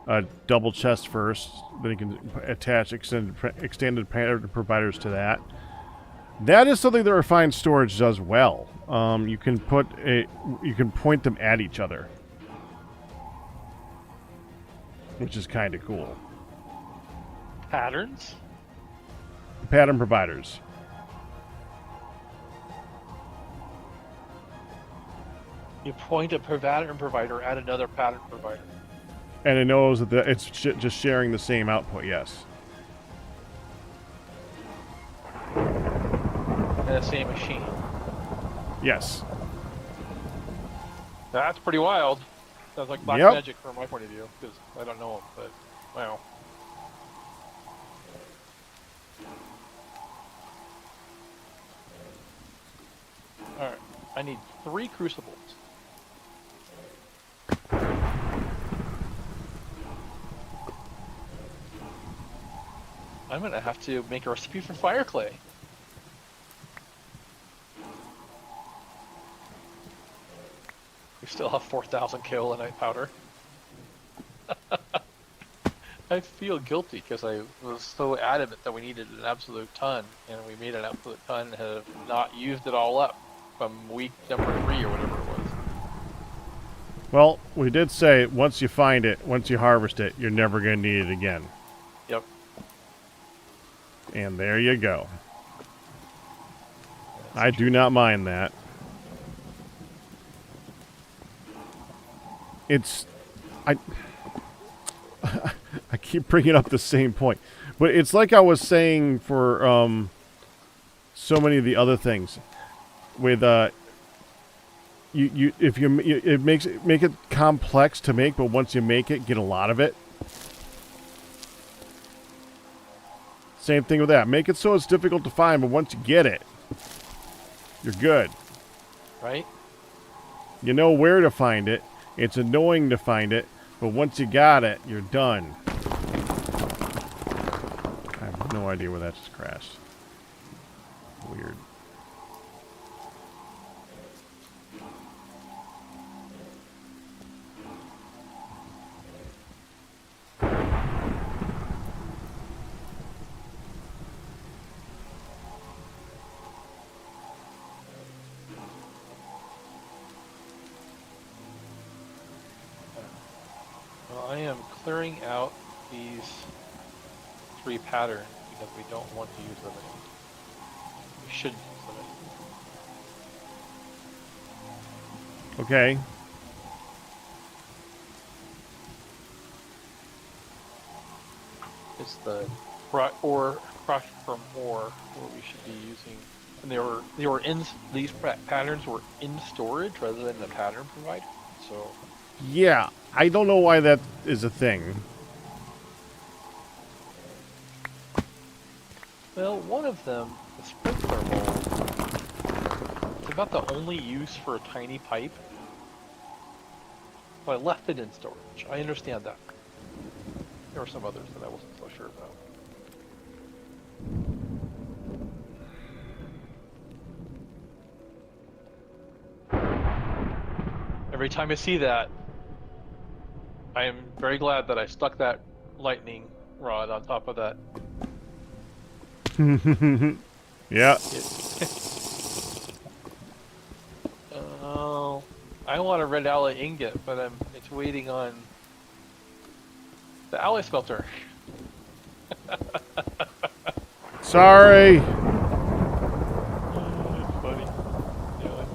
a double chest first. Then he can attach extended pattern providers to that. That is something that refined storage does well. You can point them at each other, which is kind of cool. Patterns? Pattern providers. You point a pattern provider at another pattern provider. And it knows that it's just sharing the same output, yes. In the same machine. Yes. That's pretty wild. Sounds like black Yep. magic from my point of view, because I don't know him, but wow. Alright, I need 3 crucibles. I'm gonna have to make a recipe for fire clay. We still have 4,000 kaolinite powder. I feel guilty because I was so adamant that we needed an absolute ton, and we made an absolute ton and have not used it all up from week number 3 or whatever it was. Well, we did say once you find it, once you harvest it, you're never going to need it again. Yep. And there you go. I do not mind that. It's... I keep bringing up the same point. But it's like I was saying for so many of the other things. With... it makes it complex to make, but once you make it, get a lot of it. Same thing with that. Make it so it's difficult to find, but once you get it, you're good. Right? You know where to find it. It's annoying to find it, but once you got it, you're done. I have no idea where that just crashed. Weird. Well, I am clearing out these 3 patterns because we don't want to use them anymore. We shouldn't use them anymore. Okay. It's the or crush from ore where we should be using. And they were in these patterns were in storage rather than the pattern provider. So Yeah, I don't know why that is a thing. well, one of them, the sprinkler mold, it's about the only use for a tiny pipe. So I left it in storage. I understand that. There were some others that I wasn't so sure about. Every time I see that, I am very glad that I stuck that lightning rod on top of that. Yeah. Oh, I want a red alloy ingot, but it's waiting on the alloy smelter. Sorry. It's funny. Yeah,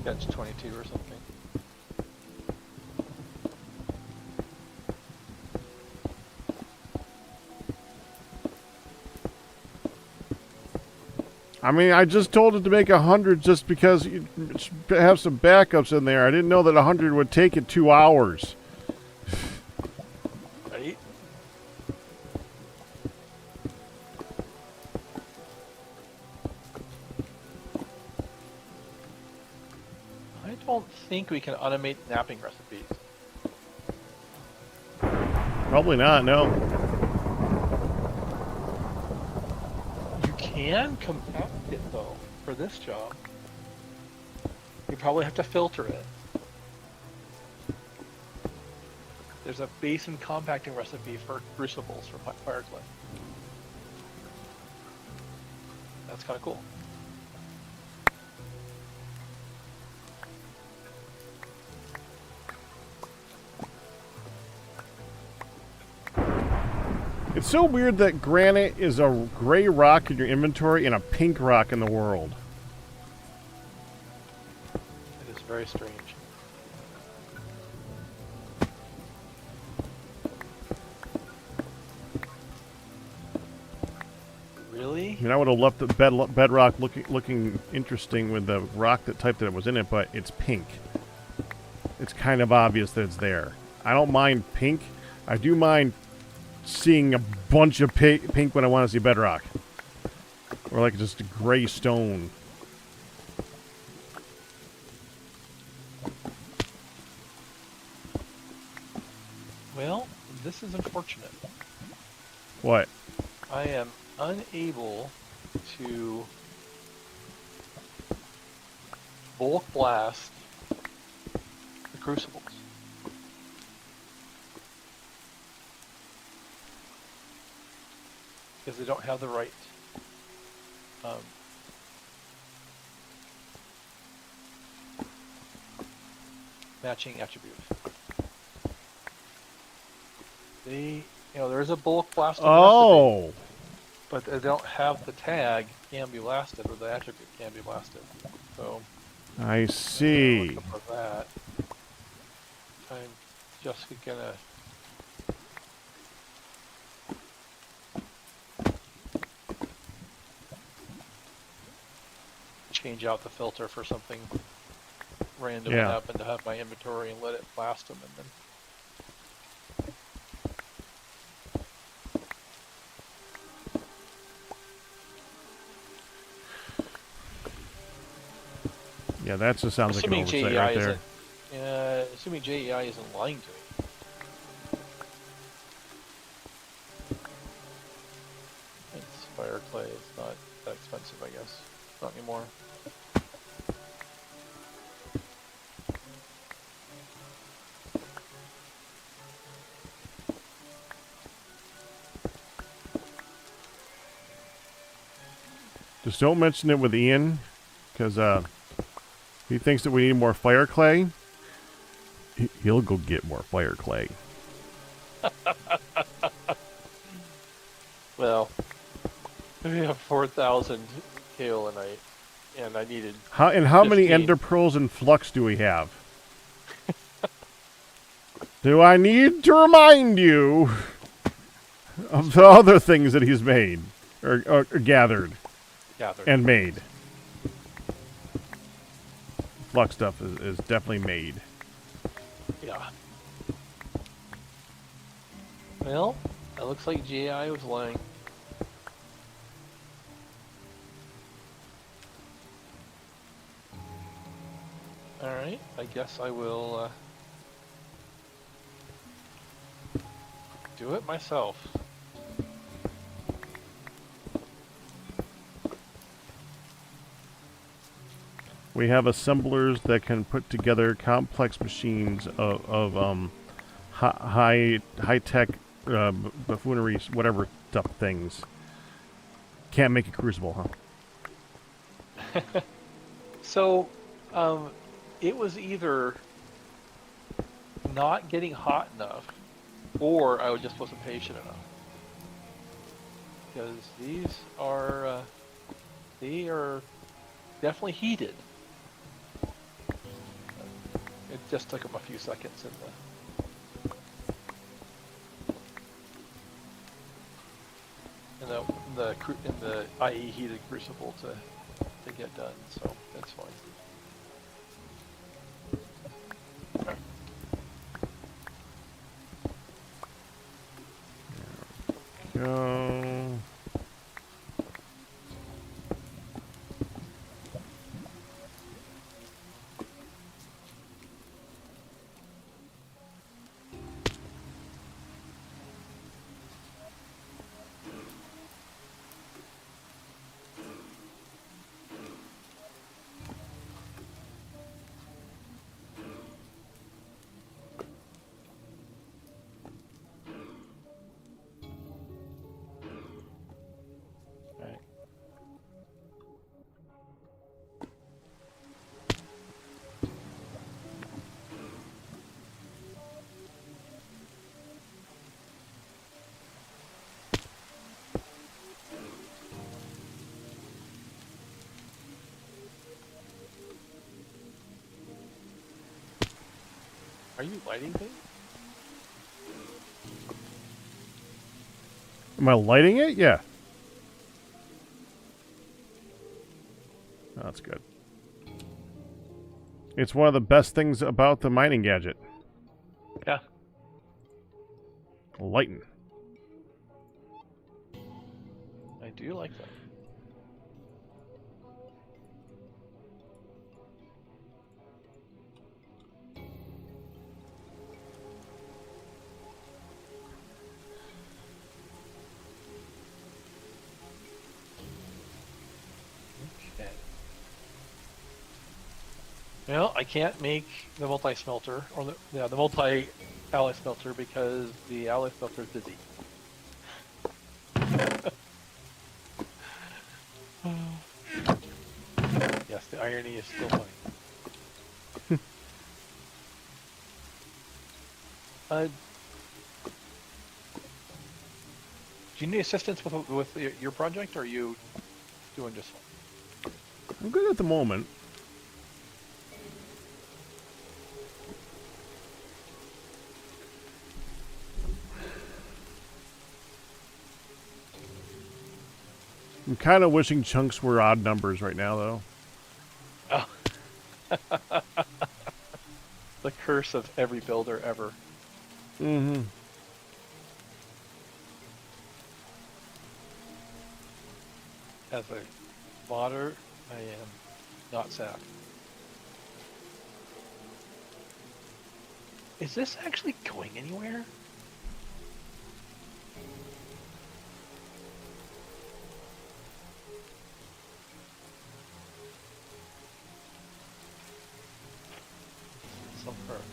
catch 22 or something. I mean, I just told it to make 100 just because you have some backups in there. I didn't know that 100 would take it 2 hours. Right? I don't think we can automate napping recipes. Probably not, no. You can compact it though for this job. You probably have to filter it. There's a base and compacting recipe for crucibles for fire clay. That's kind of cool. It's so weird that granite is a gray rock in your inventory and a pink rock in the world. It is very strange. Really? I mean, I would have left the bedrock looking interesting with the rock that type that it was in it, but it's pink. It's kind of obvious that it's there. I don't mind pink. I do mind seeing a bunch of pink when I want to see bedrock. Or like just a gray stone. Well, this is unfortunate. What? I am unable to bulk blast the crucibles. Because they don't have the right matching attribute. They, there is a bulk blasting recipe, Oh! but they don't have the tag can be blasted or the attribute can be blasted. So I see. look up for that. I'm just gonna change out the filter for something random that happened to have my inventory and let it blast them, and then Yeah, that just sounds like an assuming oversight JEI right there. assuming JEI isn't lying to me. It's fire clay. It's not that expensive, I guess. Not anymore. Just don't mention it with Ian, because he thinks that we need more fire clay. He'll go get more fire clay. Well, we have 4,000 kaolinite, and I needed. How many 15. ender pearls and flux do we have? Do I need to remind you of the other things that he's made or gathered and made? Flux stuff is definitely made. Yeah. Well, it looks like JI was lying. Alright, I guess I will do it myself. We have assemblers that can put together complex machines of high tech buffoonery, whatever stuff things. Can't make a crucible, huh? So, it was either not getting hot enough, or I just wasn't patient enough. Because these are, they are definitely heated. It just took them a few seconds in the IE heated crucible to get done. So that's fine. Go. you lighting things? Am I lighting it? Yeah. Oh, that's good. It's one of the best things about the mining gadget. Yeah. Lighting. I do like that. Okay. Well, I can't make the multi-smelter, or the multi-alloy smelter, because the alloy smelter is busy. Yes, the irony is still funny. Do you need assistance with your project, or are you doing just fine? I'm good at the moment. I'm kind of wishing chunks were odd numbers right now, though. Oh. The curse of every builder ever. Mm-hmm. As a modder, I am not sad. Is this actually going anywhere? Some parts.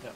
Yeah.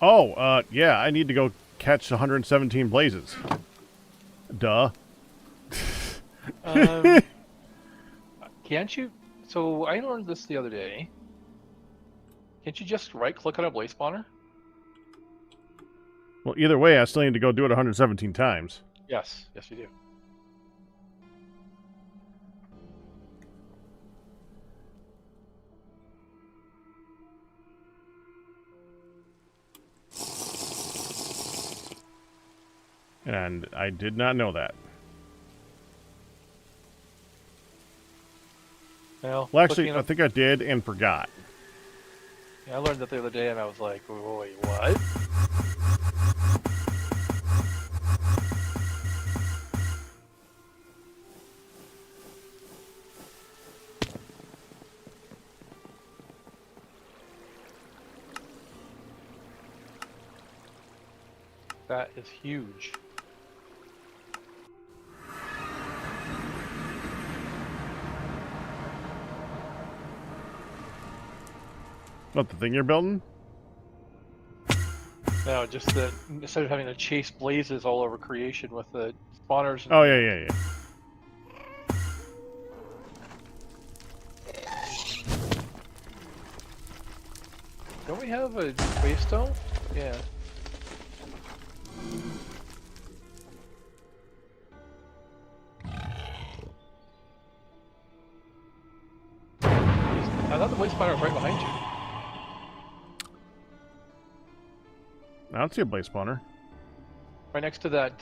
Oh, yeah, I need to go catch 117 blazes. Duh. Can't you? So I learned this the other day. Can't you just right-click on a blaze spawner? Well, either way, I still need to go do it 117 times. Yes, yes, you do. And I did not know that. Well, Actually, I think I did and forgot. I learned that the other day, and I was like, "Wait, what?" That is huge. What, the thing you're building? No, just that instead of having to chase blazes all over creation with the spawners. And Oh, yeah. Don't we have a waystone? Yeah. I thought the waste spawner was right behind you. I don't see a blaze spawner. Right next to that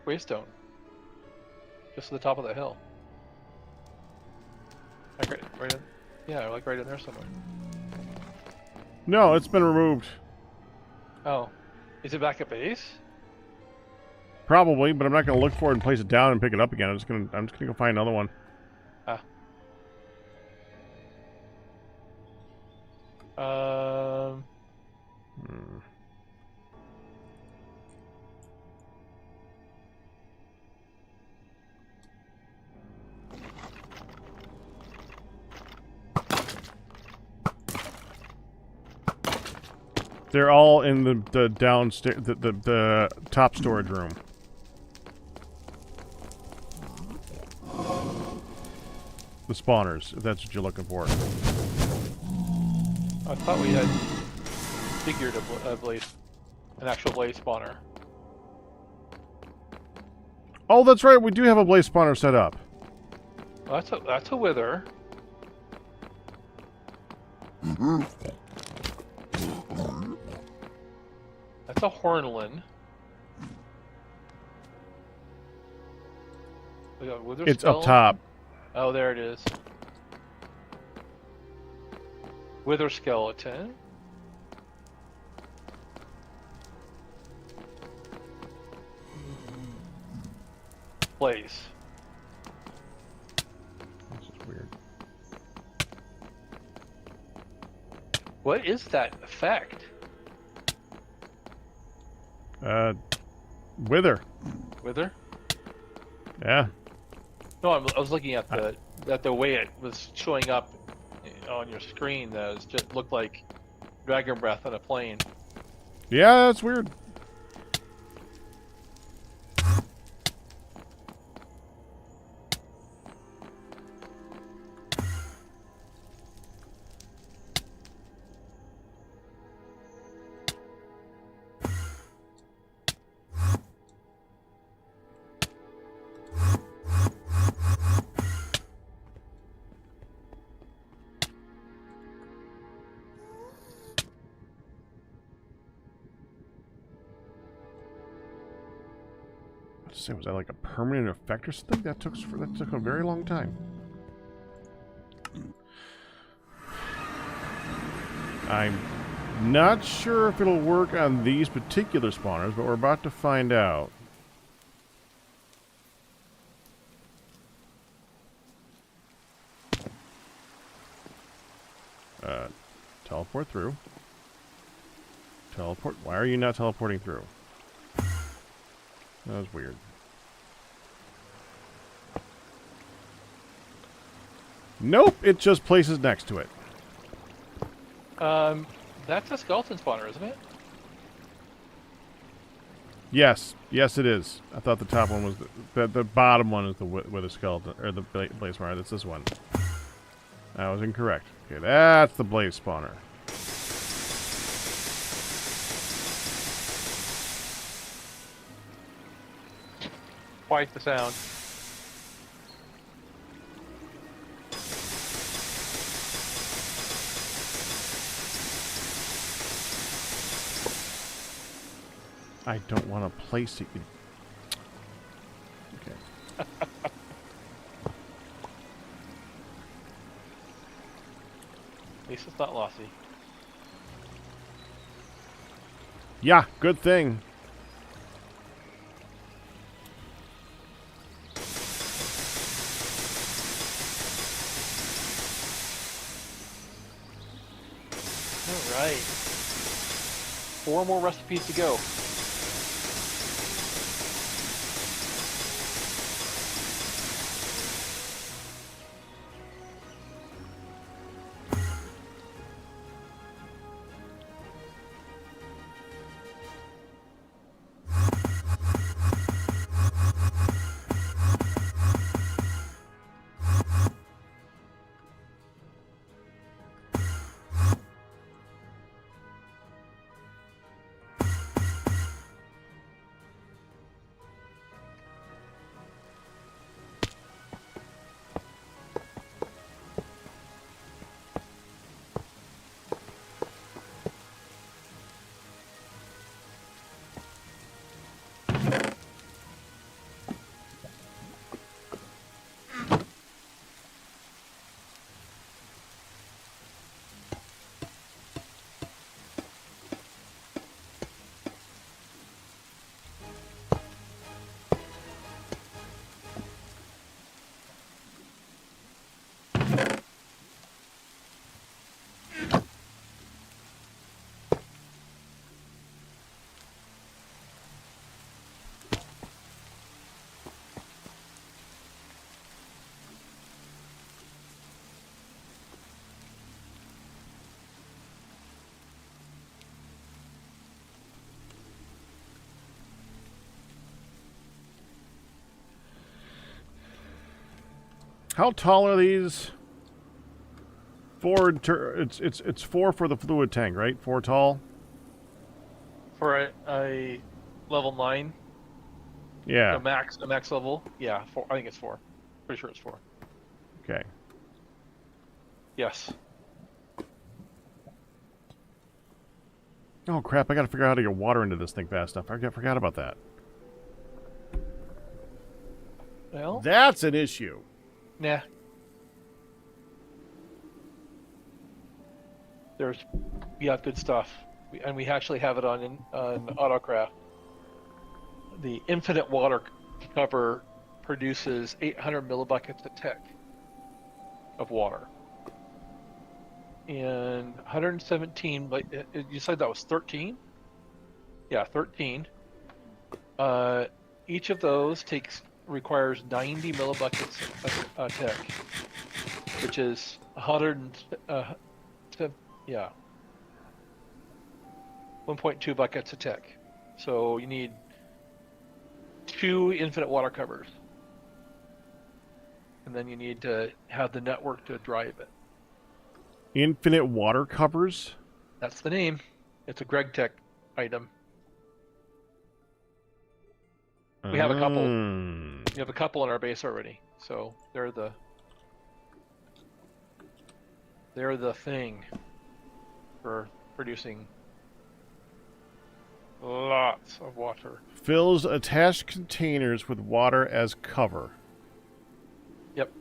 waystone. Just to the top of the hill. Like right in, yeah, like right in there somewhere. No, it's been removed. Oh. Is it back at base? Probably, but I'm not going to look for it and place it down and pick it up again. I'm just gonna go find another one. Ah. They're all in the downstairs, the top storage room. The spawners, if that's what you're looking for. I thought we had figured a blaze, an actual blaze spawner. Oh, that's right. We do have a blaze spawner set up. Well, that's a wither. That's a hornlin. We got wither It's skull. up top. Oh, there it is. Wither skeleton. Blaze. This is weird. What is that effect? Wither. Wither? Yeah. No, I was looking at the way it was showing up on your screen. That was just looked like dragon breath on a plane. Yeah, that's weird. Say, was that like a permanent effect or something? That took a very long time. I'm not sure if it'll work on these particular spawners, but we're about to find out. Teleport through. Teleport. Why are you not teleporting through? That was weird. Nope, it just places next to it. That's a skeleton spawner, isn't it? Yes, yes, it is. I thought the top one was the bottom one is the with a skeleton or the blaze spawner. That's this one. I was incorrect. Okay, that's the blaze spawner. Quite the sound. I don't want to place it. Okay. At least it's not lossy. Yeah, good thing. All right. 4 more recipes to go. How tall are these? It's 4 for the fluid tank, right? 4 tall. For a level 9, Yeah. a max level, yeah, 4. I think it's 4. Pretty sure it's 4. Okay. Yes. Oh crap! I gotta figure out how to get water into this thing fast enough. I forgot about that. Well, That's an issue. nah. We have good stuff, and we actually have it on Autocraft. The infinite water cover produces 800 millibuckets a tick of water, and 117. But you said that was 13. Yeah, 13. Each of those requires 90 millibuckets a tick, which is 1.2 buckets a tick. So you need 2 infinite water covers, and then you need to have the network to drive it. Infinite water covers? That's the name. It's a Greg Tech item. We have a couple. We have a couple in our base already, so they're the thing for producing lots of water. Fills attached containers with water as cover. Yep.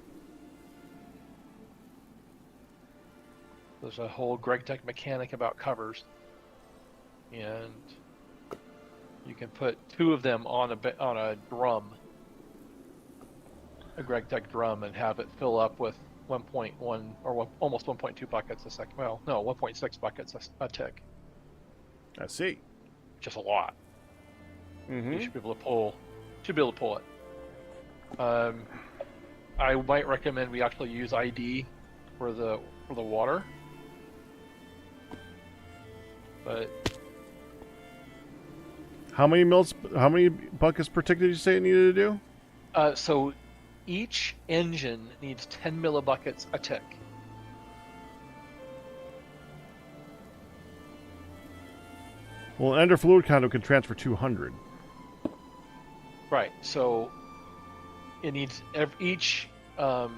There's a whole Greg Tech mechanic about covers, and you can put 2 of them on a drum, a Greg Tech drum, and have it fill up with 1.1 or almost 1.2 buckets a second. Well, no, 1.6 buckets a tick. I see. Just a lot. Mm-hmm. You should be able to pull. It. I might recommend we actually use ID for the water, but How many buckets per tick did you say it needed to do? so each engine needs 10 millibuckets a tick. Well, an ender fluid conduit can transfer 200. Right. So it needs each. Oh.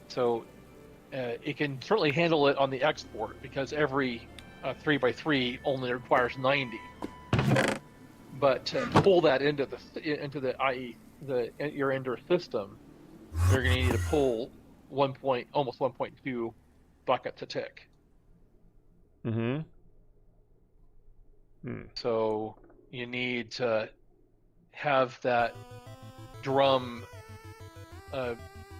So it can certainly handle it on the export because every 3x3 only requires 90. But to pull that into your ender system, you're going to need to pull almost 1.2 buckets a tick. Mm-hmm. So you need to have that drum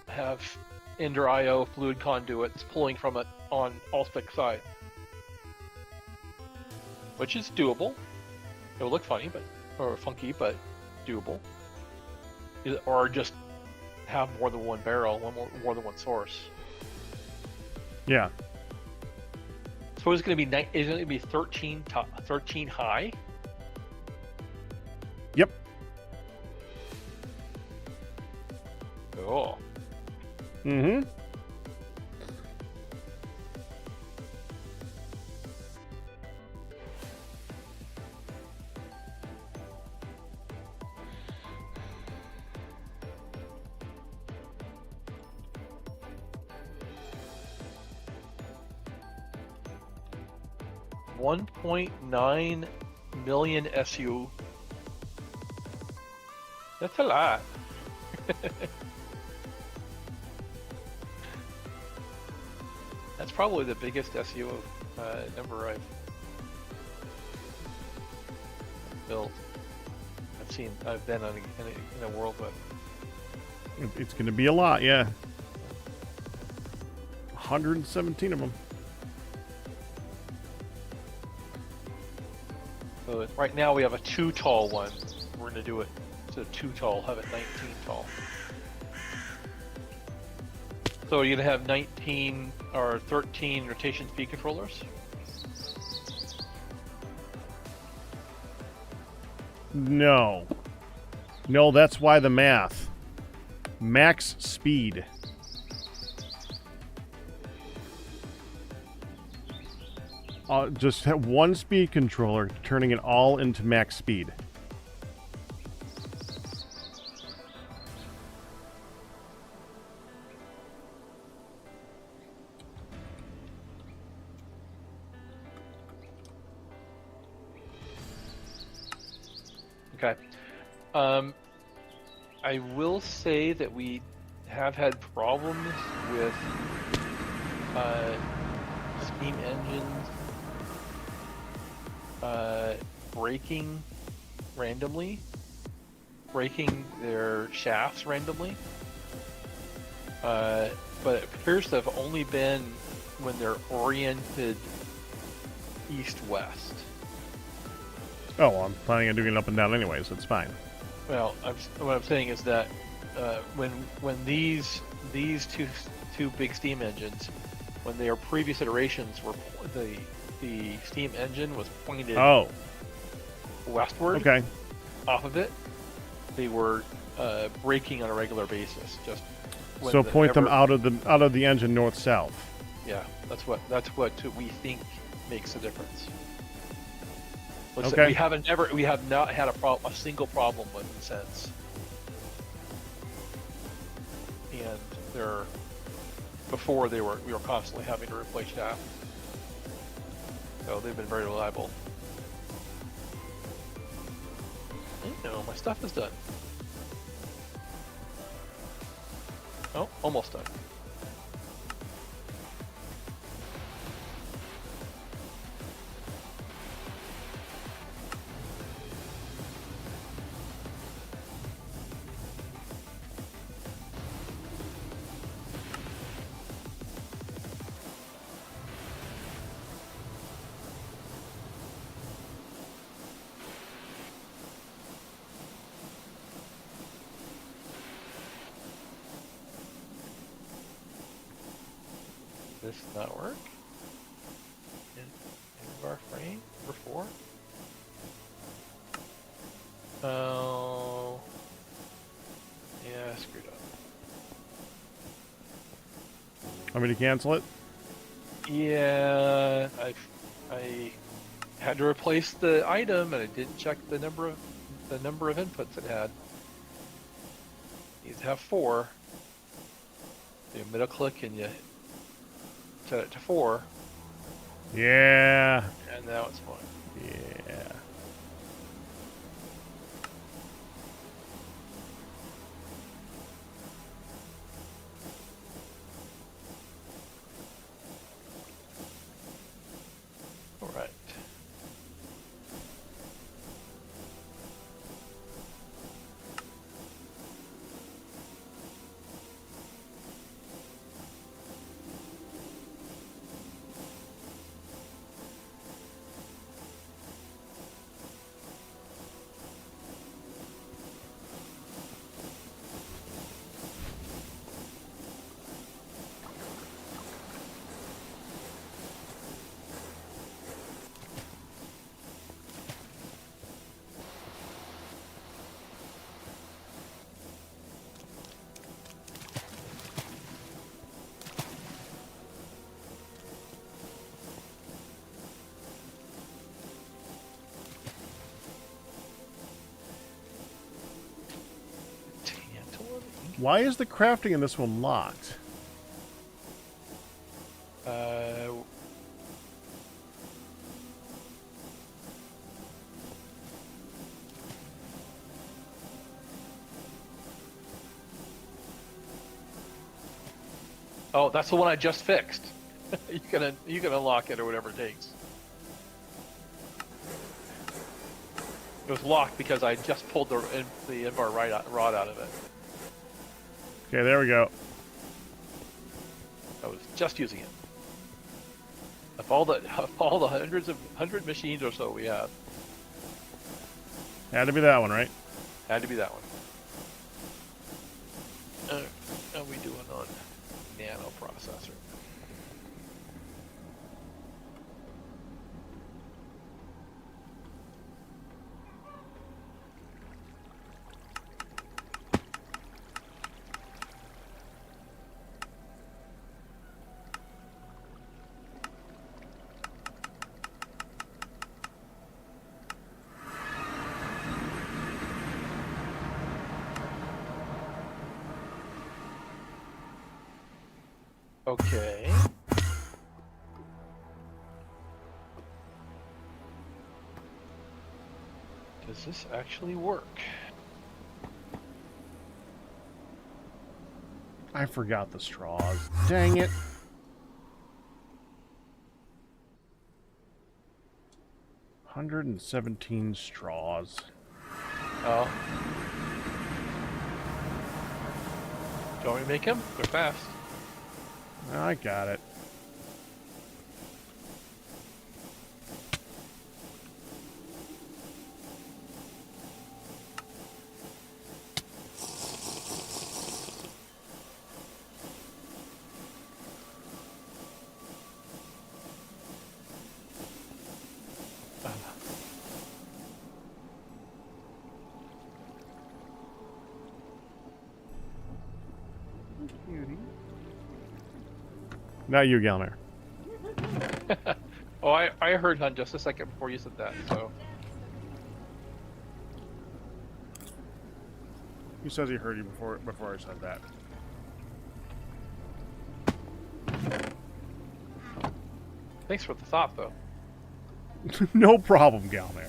have Ender IO fluid conduits pulling from it on all stick sides, which is doable. It will look funny, or funky, but doable. Or just have more than one barrel, more than one source. Yeah. So it's going to be is it going to be 13 high? Yep. Oh. Mm-hmm. $1.9 million SU. That's a lot. That's probably the biggest SU number I've built. I've been in a world with. It's going to be a lot, yeah. 117 of them. So right now we have a 2 tall one. We're going to do it to 2 tall, have it 19 tall. So you're going to have 19 or 13 rotation speed controllers? No. No, that's why the math. Max speed. Just have one speed controller, turning it all into max speed. Okay. I will say that we have had problems with steam engines breaking their shafts randomly. But it appears to have only been when they're oriented east-west. Oh, well, I'm planning on doing it up and down anyway, so it's fine. Well, what I'm saying is that when these two big steam engines, when their previous iterations were the steam engine was pointed westward, okay, off of it, they were braking on a regular basis. Just so point them out of the engine north south. Yeah, that's what we think makes the difference. Okay. We have not had a single problem with them since. And before we were constantly having to replace shaft. So they've been very reliable. My stuff is done. Oh, almost done. This not work? In our frame number 4? Oh, yeah, I screwed up. Want me to cancel it? Yeah, I had to replace the item, and I didn't check the number of inputs it had. You have 4. You middle click and you set it to 4. Yeah. And now it's fine. Yeah. All right. Why is the crafting in this one locked? Oh, that's the one I just fixed. you can unlock it or whatever it takes. It was locked because I just pulled the inbar rod out of it. Okay, there we go. I was just using it. Of all the 100 machines or so we have, Had to be that one, right? had to be that one. How we doing on nano processor? Okay. Does this actually work? I forgot the straws. Dang it. $117 straws. Oh. Do you want me to make them? They're fast. I got it. Not you, Gelner. Oh, I heard Hun just a second before you said that, so. He says he heard you before I said that. Thanks for the thought, though. No problem, Gelner.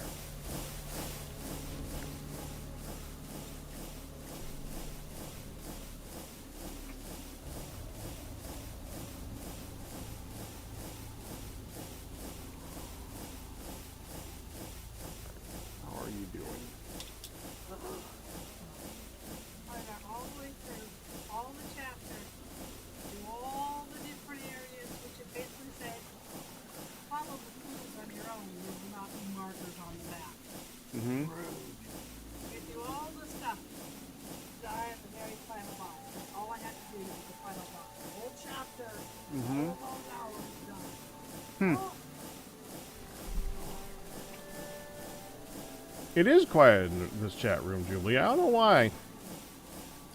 It is quiet in this chat room, Julie. I don't know why.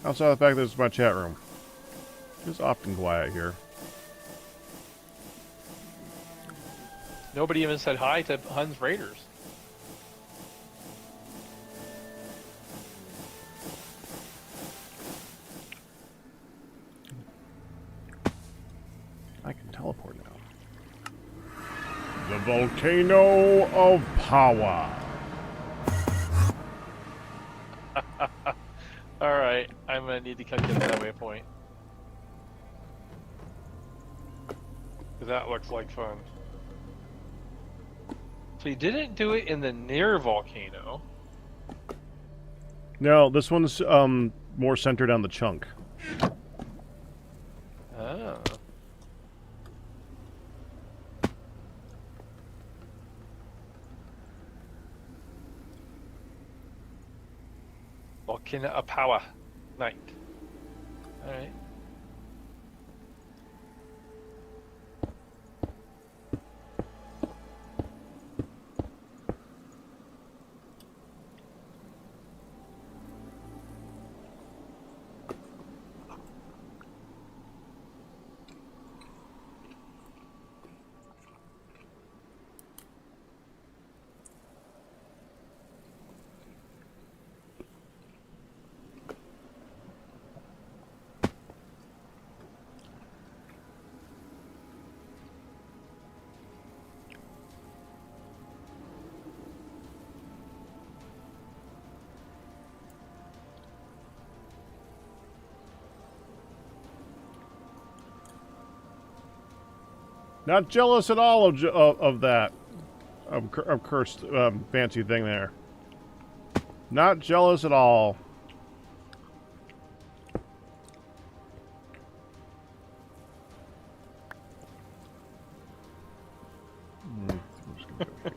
Outside of the fact that it's my chat room. It's often quiet here. Nobody even said hi to Hun's Raiders. I can teleport now. The volcano of power. Alright, I'm gonna need to come get that waypoint. Cause that looks like fun. So you didn't do it in the near volcano. No, this one's more centered on the chunk. Oh. Volcano of power. Night. Alright. Not jealous at all of that. Of cursed fancy thing there. Not jealous at all. I'm just gonna go here.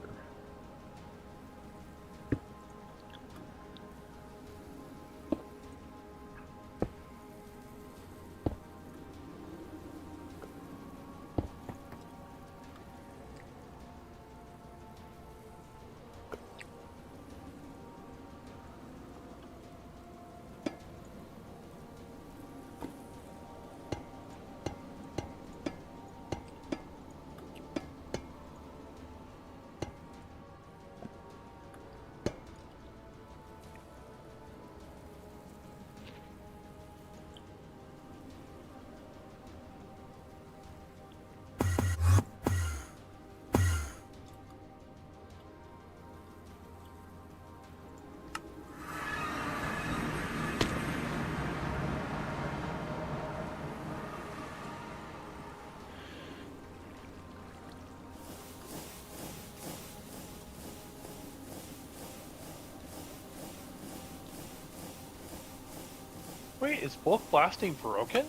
Wait, is bulk blasting broken?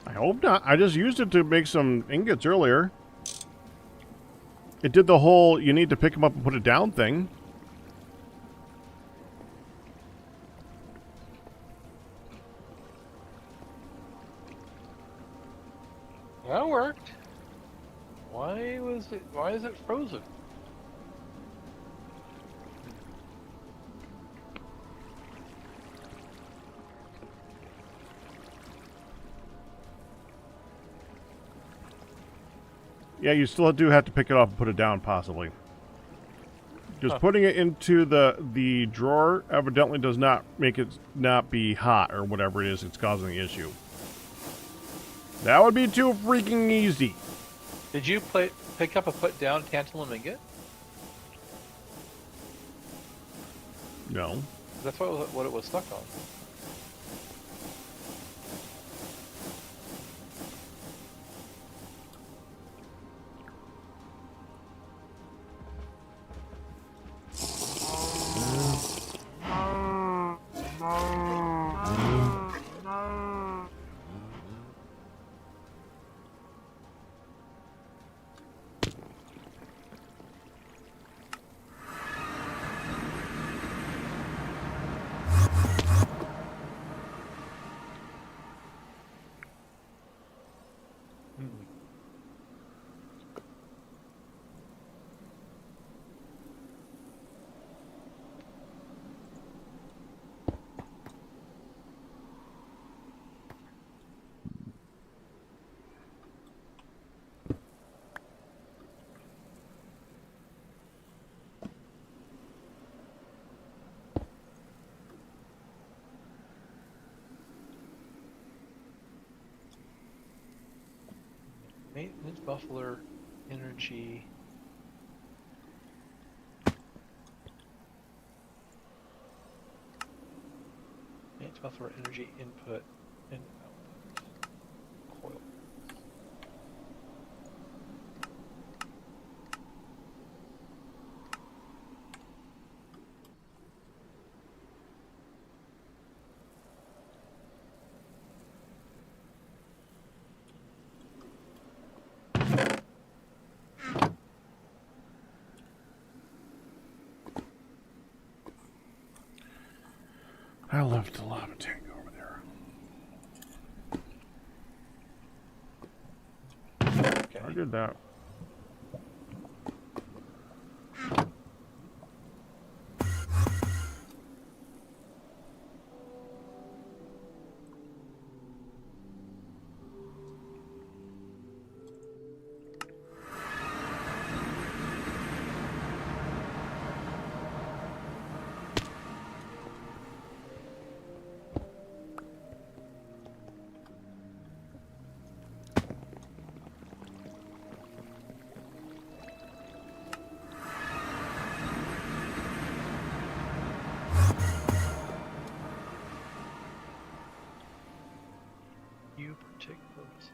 I hope not. I just used it to make some ingots earlier. It did the whole you need to pick them up and put it down thing. That worked. Why is it frozen? Yeah, you still do have to pick it up and put it down, possibly. Just putting it into the drawer evidently does not make it not be hot or whatever it is it's causing the issue. That would be too freaking easy. Did you pick up a put down tantalum ingot? No. That's what it was stuck on. Maintenance buffalo energy. Maintenance buffalo energy input and output. Coil. I left the lava tank over there. Okay. I did that. Take pose.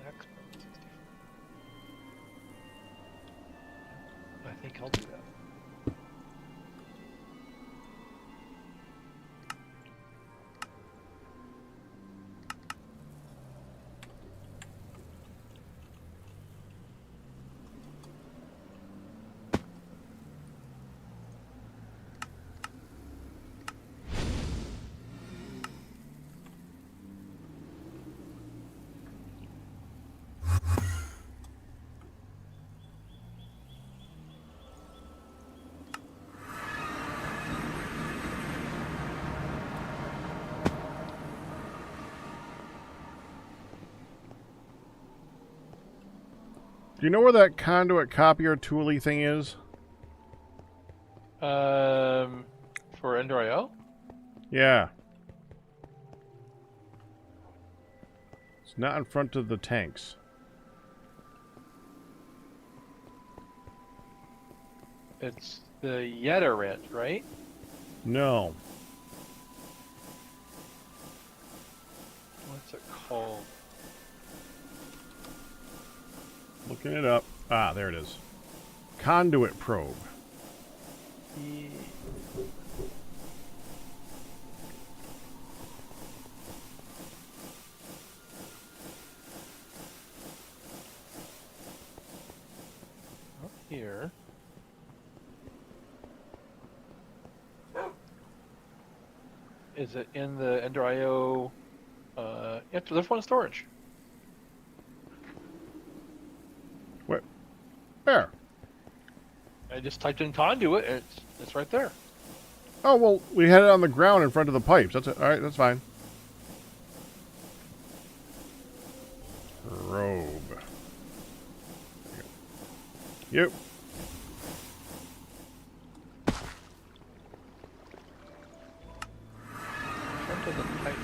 Max pose 64. I think I'll do that. Do you know where that conduit copier tooly thing is? For Ender.io? Yeah. It's not in front of the tanks. It's the Yetta Ranch, right? No. What's it called? Looking it up. Ah, there it is. Conduit probe. Yeah. Up here. Is it in the Ender.io? Yeah, there's one in storage. There. I just typed in conduit. It's right there. Oh, well, we had it on the ground in front of the pipes. That's it. All right, that's fine. Probe. Yep. Front of the pipes.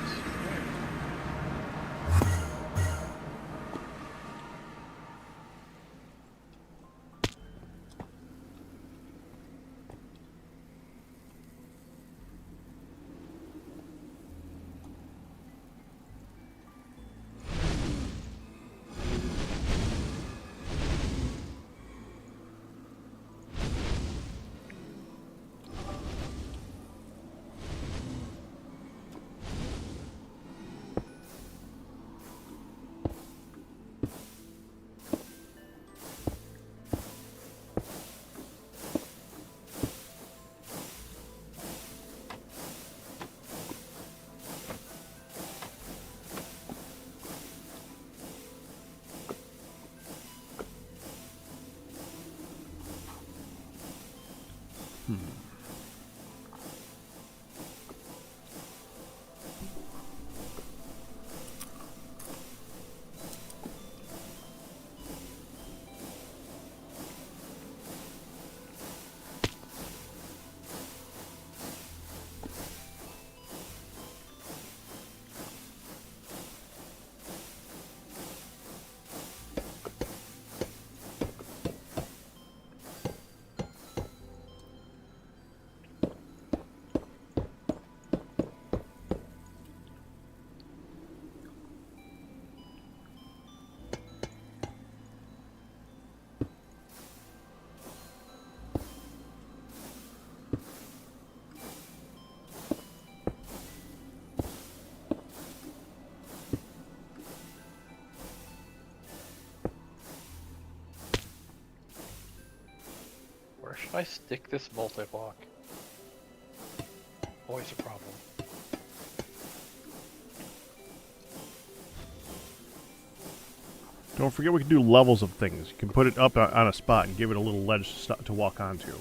Where should I stick this multi-block? Always a problem. Don't forget we can do levels of things. You can put it up on a spot and give it a little ledge to walk onto.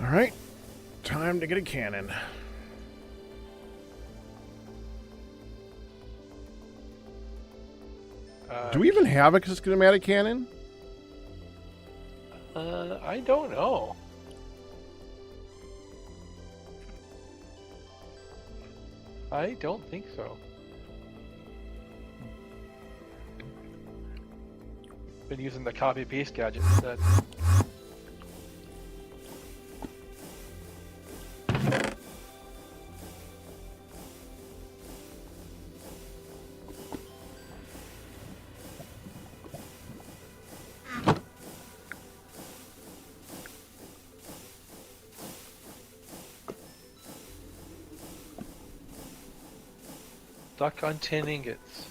Alright. Time to get a cannon. Do we even have a schematic cannon? I don't know. I don't think so. Been using the copy paste gadget instead. Stuck on 10 ingots.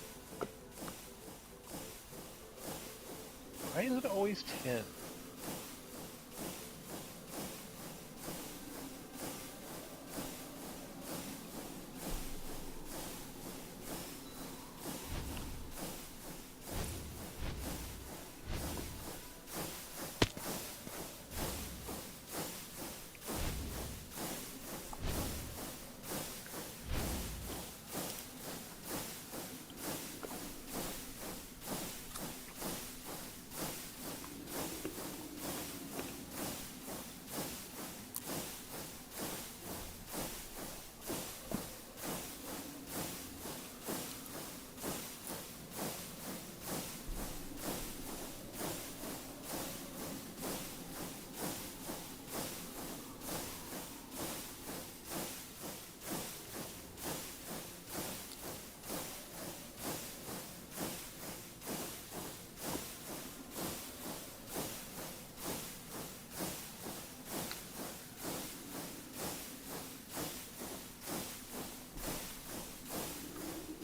Why is it always 10?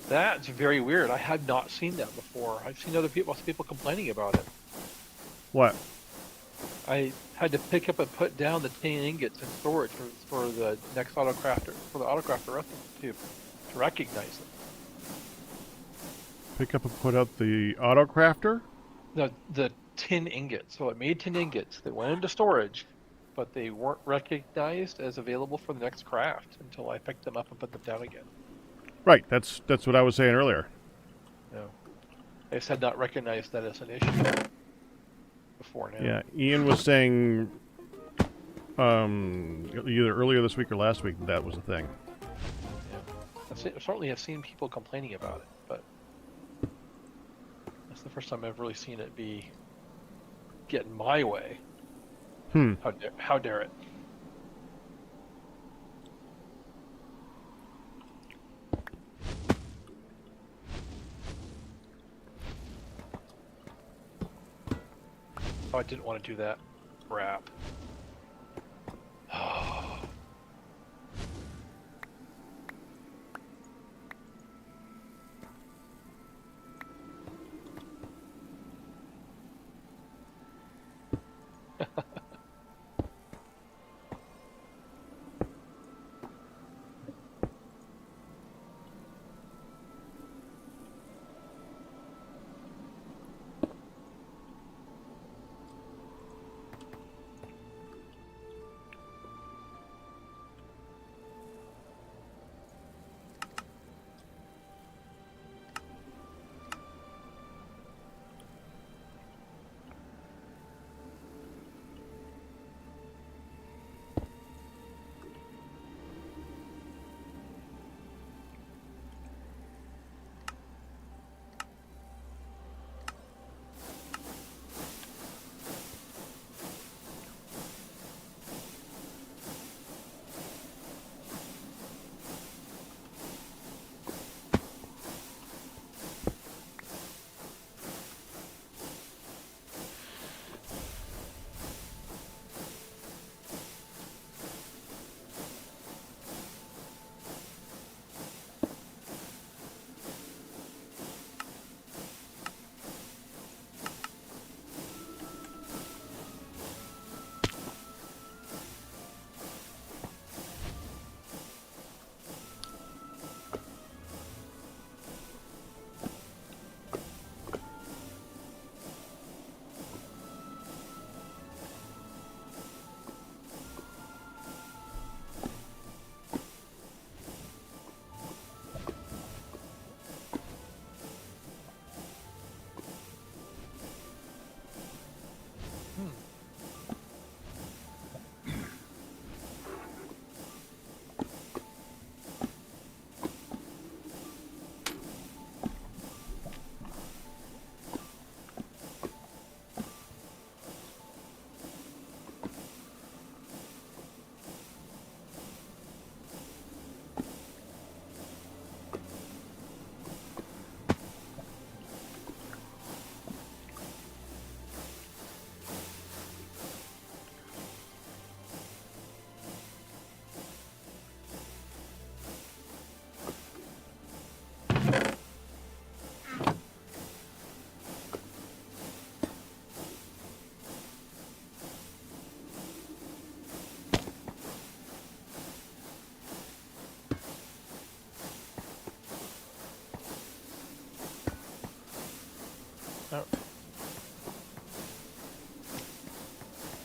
That's very weird. I had not seen that before. I've seen other people complaining about it. What? I had to pick up and put down the 10 ingots in storage for the next autocrafter, for the autocrafter to recognize them. Pick up and put up the autocrafter? The 10 ingots. So it made 10 ingots that went into storage, but they weren't recognized as available for the next craft until I picked them up and put them down again. Right, that's what I was saying earlier. No. I just had not recognized that as an issue before now. Yeah, Ian was saying either earlier this week or last week that was a thing. Yeah. I certainly have seen people complaining about it, but that's the first time I've really seen it be getting my way. How dare it? Oh, I didn't want to do that. Crap.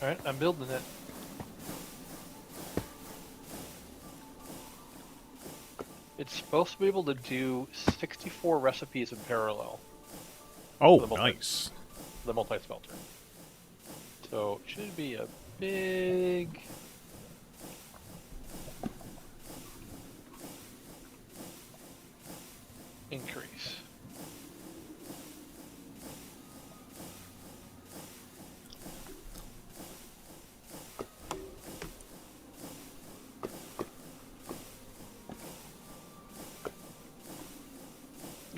Alright, I'm building it. It's supposed to be able to do 64 recipes in parallel. Oh, The multi- nice. The multi-smelter. So it should be a big... increase.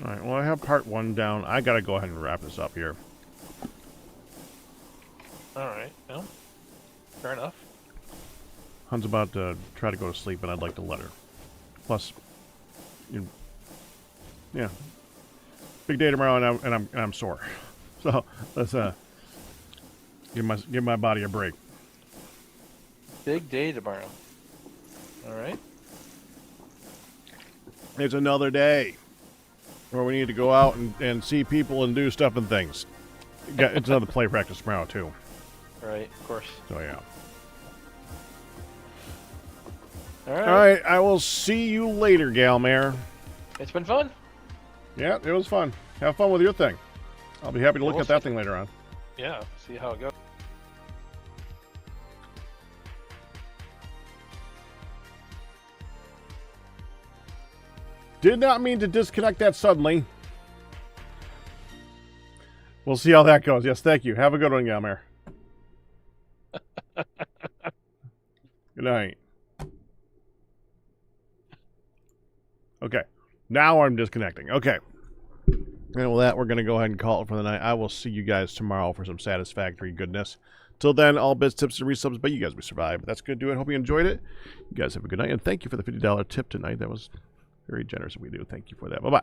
All right, well, I have part 1 down. I got to go ahead and wrap this up here. Alright, well, fair enough. Hun's about to try to go to sleep, and I'd like to let her. Plus, yeah, big day tomorrow, and I'm sore. So let's give my body a break. Big day tomorrow. Alright. It's another day where we need to go out and see people and do stuff and things. It's another play practice tomorrow too. Right, of course. So yeah. Alright. All right, I will see you later, Galmare. It's been fun. Yeah, it was fun. Have fun with your thing. I'll be happy to look We'll at that see. thing later on. Yeah, see how it goes. Did not mean to disconnect that suddenly. We'll see how that goes. Yes, thank you. Have a good one, Galmare. Good night. Okay. Now I'm disconnecting. Okay. And with that, we're going to go ahead and call it for the night. I will see you guys tomorrow for some satisfactory goodness. Till then, all bits, tips, and resubs, but you guys will survive. That's good to do it. Hope you enjoyed it. You guys have a good night, and thank you for the $50 tip tonight. That was very generous of you to do. Thank you for that. Bye-bye.